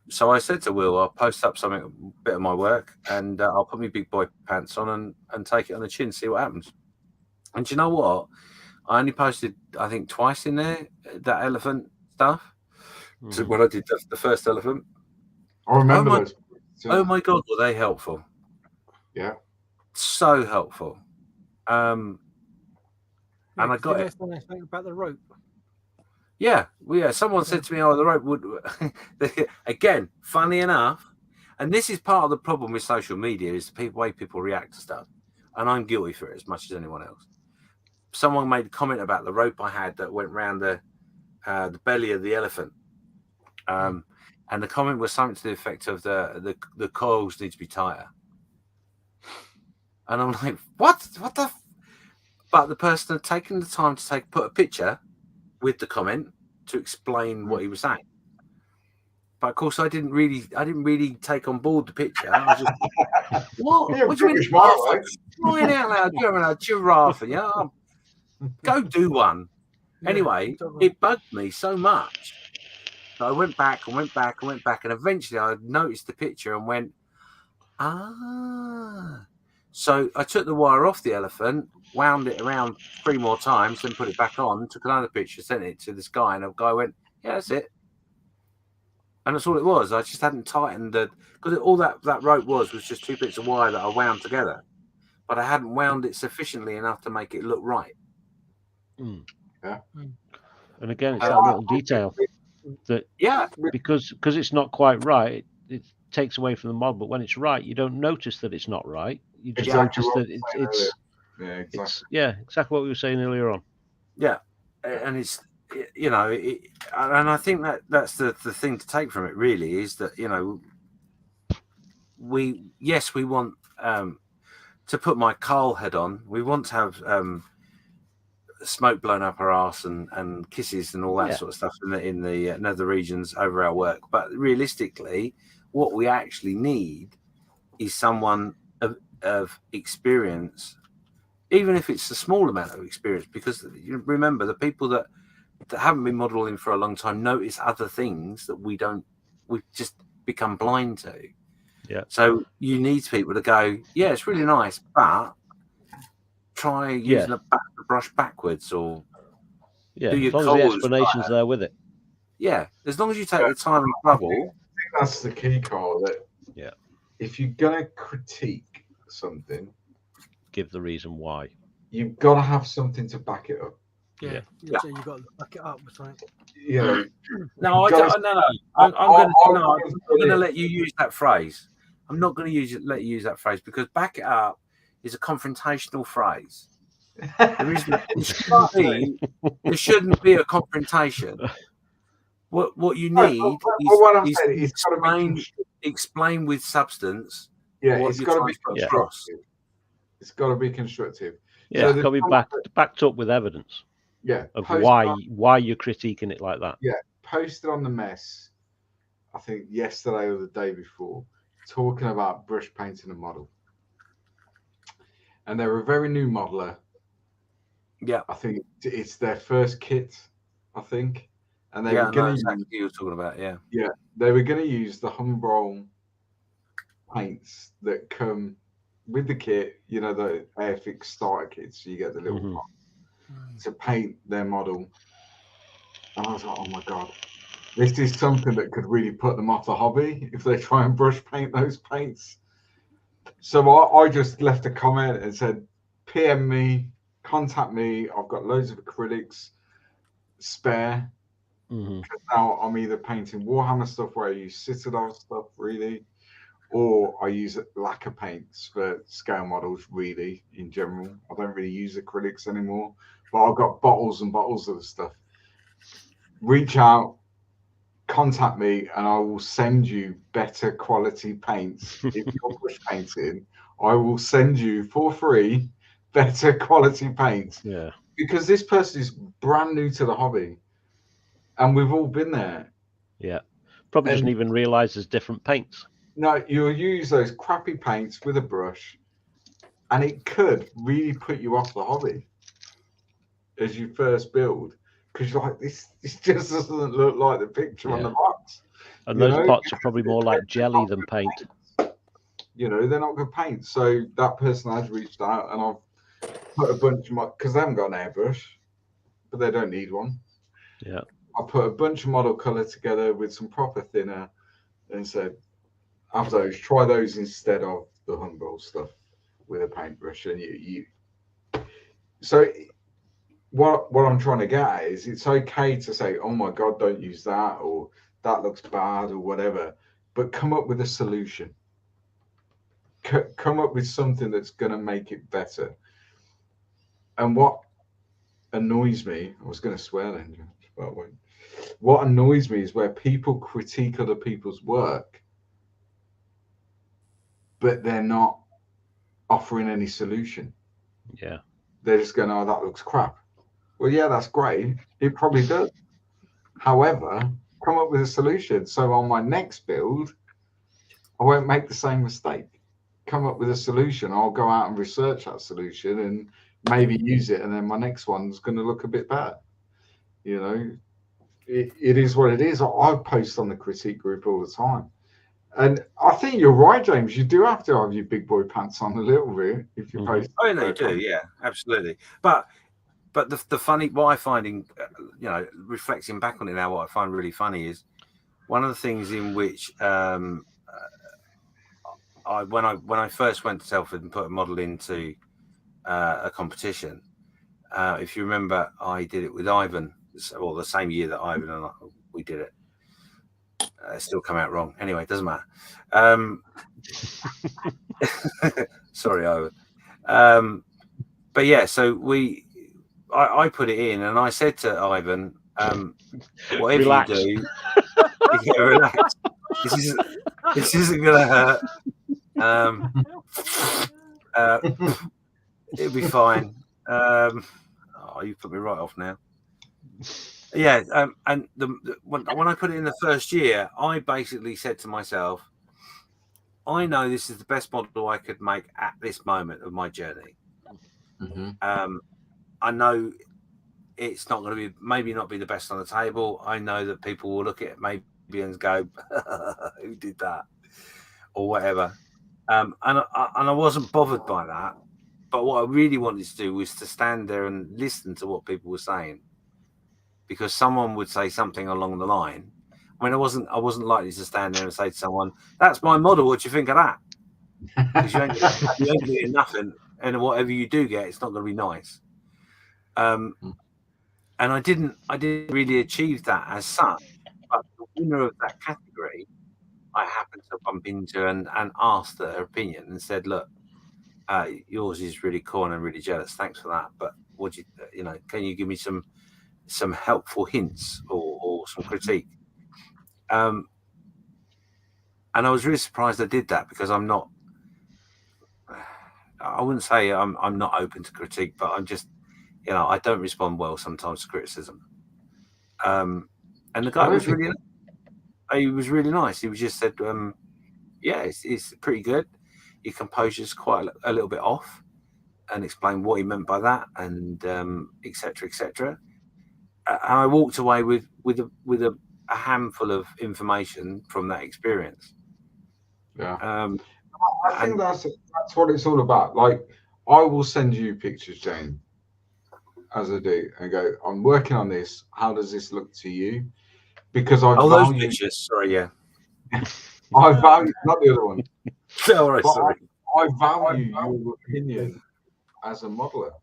So I said to Will, I'll post up a bit of my work, and I'll put my big boy pants on and take it on the chin, see what happens. And do you know what? I only posted, I think, twice in there, that elephant stuff. So when I did the first elephant. I remember those. Oh my God, were they helpful? Yeah. So helpful. And I got it. About the rope. Yeah, someone said to me, the rope would... Again, funny enough, and this is part of the problem with social media, is the way people react to stuff. And I'm guilty for it as much as anyone else. Someone made a comment about the rope I had that went around the belly of the elephant. And the comment was something to the effect of the coils need to be tighter. And I'm like, what the... But the person had taken the time to put a picture with the comment to explain what he was saying. But of course, I didn't really take on board the picture. I was just, what do you mean? Flying out loud, you're having a giraffe, yeah? Go do one. Yeah, anyway, it bugged me so much that I went back, and eventually I noticed the picture and went, So I took the wire off the elephant, wound it around 3 more times, then put it back on, took another picture, sent it to this guy, and the guy went, yeah, that's it. And that's all it was. I just hadn't tightened because all that rope was just 2 bits of wire that I wound together, but I hadn't wound it sufficiently enough to make it look right. Yeah. And again, it's that little detail that, because it's not quite right, it takes away from the model. But when it's right, you don't notice that it's not right. You just notice that it's exactly what we were saying earlier on. Yeah, and it's and I think that's the thing to take from it really is that we want to put my Karl head on. We want to have smoke blown up our arse and kisses and all that sort of stuff in the nether regions over our work. But realistically, what we actually need is someone of experience, even if it's a small amount of experience, because you remember the people that haven't been modeling for a long time notice other things that we've just become blind to. Yeah. So you need people to go, yeah, it's really nice, but try using the brush backwards, or do your as long as the explanation's there with it. Yeah, as long as you take the time and trouble. I think that's the key, Karl. That if you're gonna critique something, give the reason why. You've got to have something to back it up. Yeah. So you've got to back it up with something. Yeah. No, I'm going to let you use that phrase. I'm not going to let you use that phrase, because back it up is a confrontational phrase. There shouldn't be a confrontation. What you need is explain with substance. Yeah, it's got to be constructive. It's got to be constructive. Yeah, it's got to be backed up with evidence. Yeah, of why you're critiquing it like that. Yeah, posted on the mess, I think yesterday or the day before, talking about brush painting a model, and they're a very new modeler. Yeah, I think it's their first kit. I think, and they were going to exactly you were talking about. Yeah, they were going to use the Humbrol paints that come with the kit. You know, the Airfix starter kits. So you get the little pot to paint their model. And I was like, oh my God, this is something that could really put them off the hobby if they try and brush paint those paints. So I just left a comment and said, PM me, contact me. I've got loads of acrylics spare. Now I'm either painting Warhammer stuff where I use Citadel stuff, really, or I use lacquer paints for scale models, really, in general. I don't really use acrylics anymore, but I've got bottles and bottles of the stuff. Reach out, contact me, and I will send you better quality paints. If you're brush painting, I will send you for free better quality paints. Yeah. Because this person is brand new to the hobby, and we've all been there. Yeah. Probably doesn't even realise there's different paints. No, you'll use those crappy paints with a brush, and it could really put you off the hobby as you first build, because you're like, this just doesn't look like the picture on the box. And those pots are probably more like jelly than paint. You know, they're not good paint. So that person has reached out, and I've put a bunch of because they haven't got an airbrush, but they don't need one. Yeah. I put a bunch of model color together with some proper thinner, and said, have those, try those instead of the Humbrol stuff with a paintbrush. And you so what I'm trying to get at is, it's okay to say, oh my God, don't use that, or that looks bad, or whatever, but come up with a solution. Come up with something that's going to make it better. And what annoys me, I was going to swear then, but I won't. What annoys me is where people critique other people's work, but they're not offering any solution. Yeah. They're just going, oh, that looks crap. Well, yeah, that's great. It probably does. However, come up with a solution. So on my next build, I won't make the same mistake. Come up with a solution. I'll go out and research that solution and maybe use it. And then my next one's going to look a bit better. You know, it is what it is. I post on the critique group all the time. And I think you're right, James. You do have to have your big boy pants on a little bit if you post. Oh, no, you do. Yeah, absolutely. But the funny, what I find in, you know, reflecting back on it now, what I find really funny is one of the things in which when I first went to Telford and put a model into a competition, if you remember, I did it with Ivan, well, the same year that Ivan and we did it. Still come out wrong. Anyway, it doesn't matter. Sorry, Ivan. But yeah, so I put it in, and I said to Ivan, whatever relax. you do, yeah, relax. This isn't going to hurt. It'll be fine. Oh, you put me right off now. Yeah, and when I put it in the first year, I basically said to myself, I know this is the best model I could make at this moment of my journey. I know it's not going to be, maybe not be the best on the table. I know that people will look at it maybe and go, who did that? Or whatever. And I wasn't bothered by that. But what I really wanted to do was to stand there and listen to what people were saying. Because someone would say something along the line. I mean, I wasn't likely to stand there and say to someone, "That's my model. What do you think of that?" Because you ain't getting nothing, and whatever you do get, it's not going to be nice. And I didn't really achieve that as such. But the winner of that category, I happened to bump into and asked her opinion and said, "Look, yours is really cool and I'm really jealous. Thanks for that. But what do you know? Can you give me some helpful hints or some critique?" And I was really surprised I did that, because I'm not, I wouldn't say I'm not open to critique, but I'm just, I don't respond well sometimes to criticism. And the guy was really nice. He was just said, yeah, it's pretty good. Your composure's quite a little bit off, and explained what he meant by that, and et cetera. And I walked away with a handful of information from that experience. Yeah. I think that's what it's all about. Like, I will send you pictures, Jane, as I do, and go, I'm working on this. How does this look to you? Because I value those pictures. Sorry, yeah. I value, not the other one. Sorry. I value your opinion as a modeler.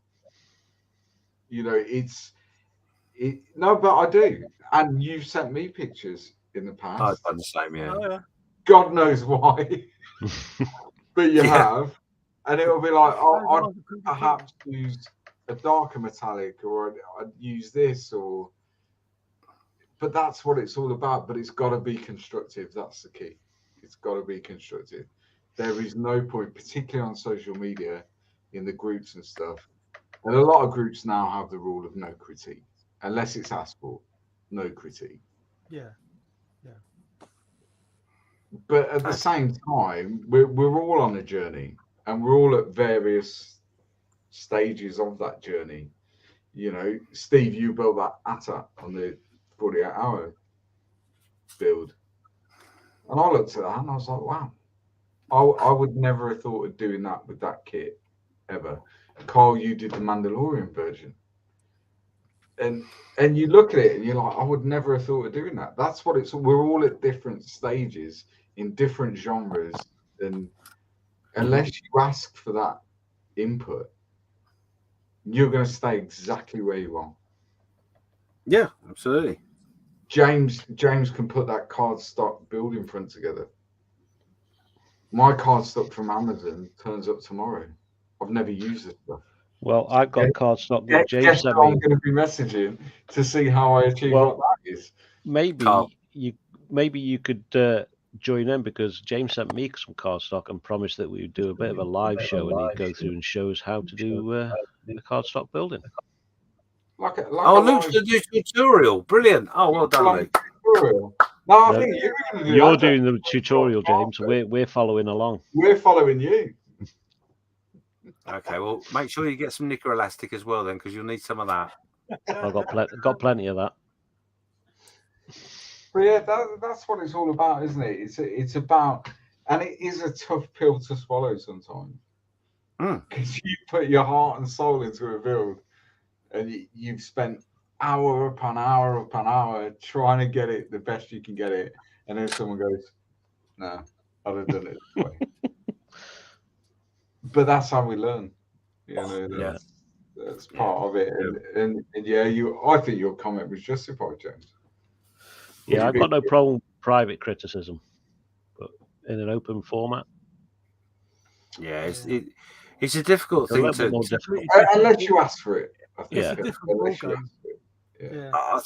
No, but I do. And you've sent me pictures in the past. I've done the same, yeah. Oh, yeah. God knows why. But you have. And it'll be like, I'd perhaps use a darker metallic, or I'd use this, or. But that's what it's all about. But it's got to be constructive. That's the key. It's got to be constructive. There is no point, particularly on social media, in the groups and stuff. And a lot of groups now have the rule of no critique, unless it's asked for. No critique. Yeah. But at the same time, we're all on a journey, and we're all at various stages of that journey. Steve, you built that ATA on the 48-hour build, and I looked at that and I was like, wow, I would never have thought of doing that with that kit ever. Karl, you did the Mandalorian version, and you look at it and you're like, I would never have thought of doing that. That's what it's. We're all at different stages in different genres, and unless you ask for that input, you're going to stay exactly where you are. Yeah, absolutely. James can put that cardstock building front together. My cardstock from Amazon turns up tomorrow. I've never used this stuff. Well, I've got cardstock that James sent me. I'm going to be messaging to see how I achieve what that is. Maybe you could join in, because James sent me some cardstock and promised that we would do a bit of a live show, and he'd go through and show us how to do a cardstock building. Luke's going to do a tutorial. Brilliant. Oh, well done, Luke. No, I think you're going to do You're doing the tutorial, James. We're following along. We're following you. Okay, well, make sure you get some knicker elastic as well, then, because you'll need some of that. I've got plenty of that. But yeah, that's what it's all about, isn't it? It's about, and it is a tough pill to swallow sometimes, because you put your heart and soul into a build, and you've spent hour upon hour trying to get it the best you can get it, and then someone goes, "No, I'd have done it this way." But that's how we learn, That's part of it, and I think your comment was justified, James. Yeah, I've got no problem with private criticism, but in an open format. Yeah, it's a difficult thing to unless you ask for it. I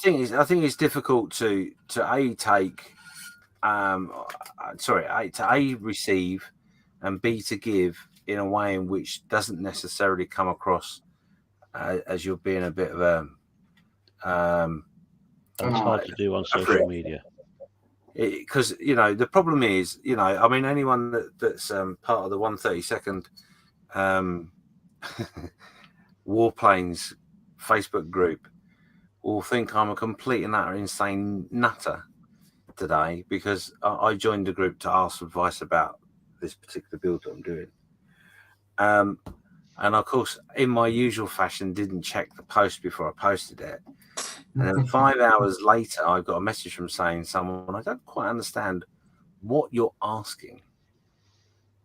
think it's difficult to receive and B, to give in a way in which doesn't necessarily come across as you're being a bit of a it's hard to do on social media. Because the problem is, I mean, anyone that's part of the 132nd Warplanes Facebook group will think I'm a complete and utter insane nutter today, because I joined the group to ask advice about this particular build that I'm doing. And of course, in my usual fashion, didn't check the post before I posted it. And then 5 hours later, I got a message from someone, I don't quite understand what you're asking.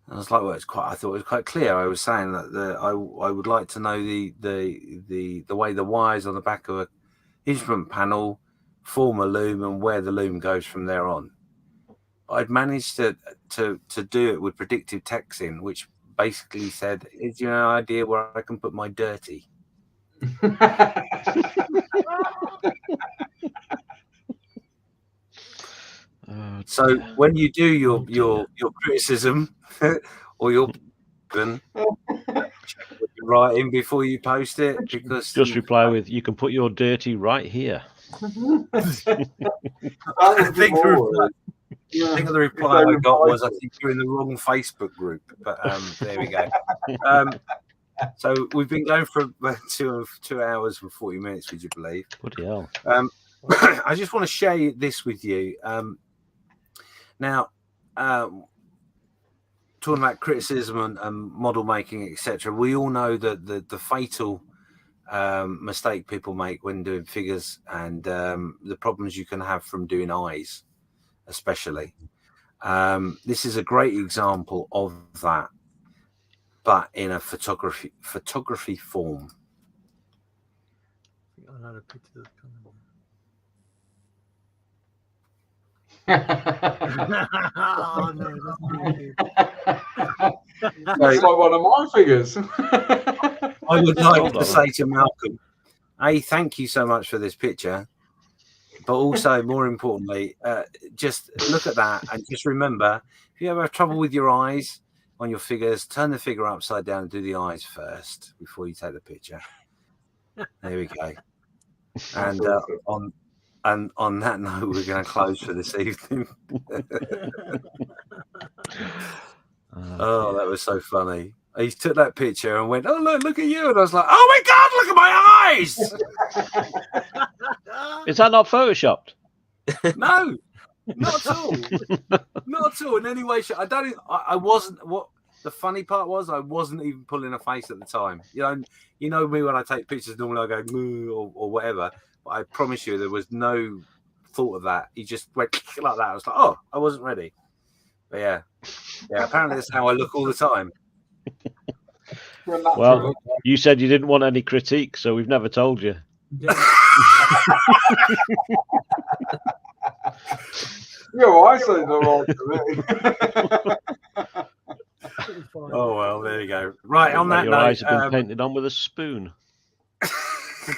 And I was like, well, I thought it was quite clear. I was saying that I would like to know the way the wires on the back of an instrument panel form a loom and where the loom goes from there on. I'd managed to do it with predictive texting, which basically said, "Is your idea where I can put my dirty?" So when you do your criticism or your check what you're writing before you post it, because just reply with, "You can put your dirty right here." I think the reply I got was, "I think you're in the wrong Facebook group." But there we go. So we've been going for about 2 hours and 40 minutes. Would you believe? Bloody hell. I just want to share this with you. Now, talking about criticism and model making, etc., we all know that the fatal mistake people make when doing figures, and the problems you can have from doing eyes, especially. This is a great example of that, but in a photography form. I know the picture that's coming. Oh, no, that's like one of my figures. I would like to say to Malcolm, thank you so much for this picture, but also more importantly, just look at that and just remember, if you ever have trouble with your eyes on your figures, turn the figure upside down and do the eyes first before you take the picture. There we go. And on that note, we're going to close for this evening. Oh, that was so funny. He took that picture and went, "Oh, look at you." And I was like, "Oh my God, look at my eyes." Is that not photoshopped? No, not at all. Not at all in any way. I wasn't. What the funny part was, I wasn't even pulling a face at the time. You know me when I take pictures, normally I go moo or whatever. But I promise you, there was no thought of that. He just went like that. I was like, "Oh, I wasn't ready." But yeah. Apparently, that's how I look all the time. Well, you said you didn't want any critique, so we've never told you. Yeah, well, I said the wrong to me. Oh well, there you go. Right, on that your note, eyes have been painted on with a spoon.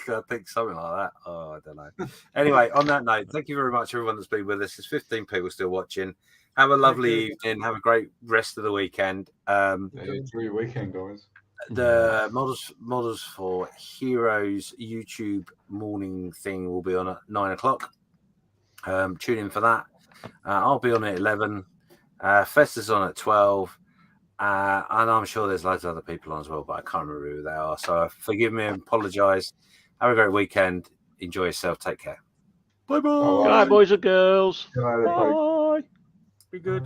I think something like that. Oh, I don't know. Anyway, on that note, thank you very much, everyone that's been with us. There's 15 people still watching. Have a lovely evening. Have a great rest of the weekend. Enjoy your weekend, guys. The Models for Heroes YouTube morning thing will be on at 9 o'clock. Tune in for that. I'll be on at 11. Festa's on at 12. And I'm sure there's loads of other people on as well, but I can't remember who they are. So forgive me and apologise. Have a great weekend. Enjoy yourself. Take care. Bye-bye. Good night, boys and girls. Good night, bye. Be good.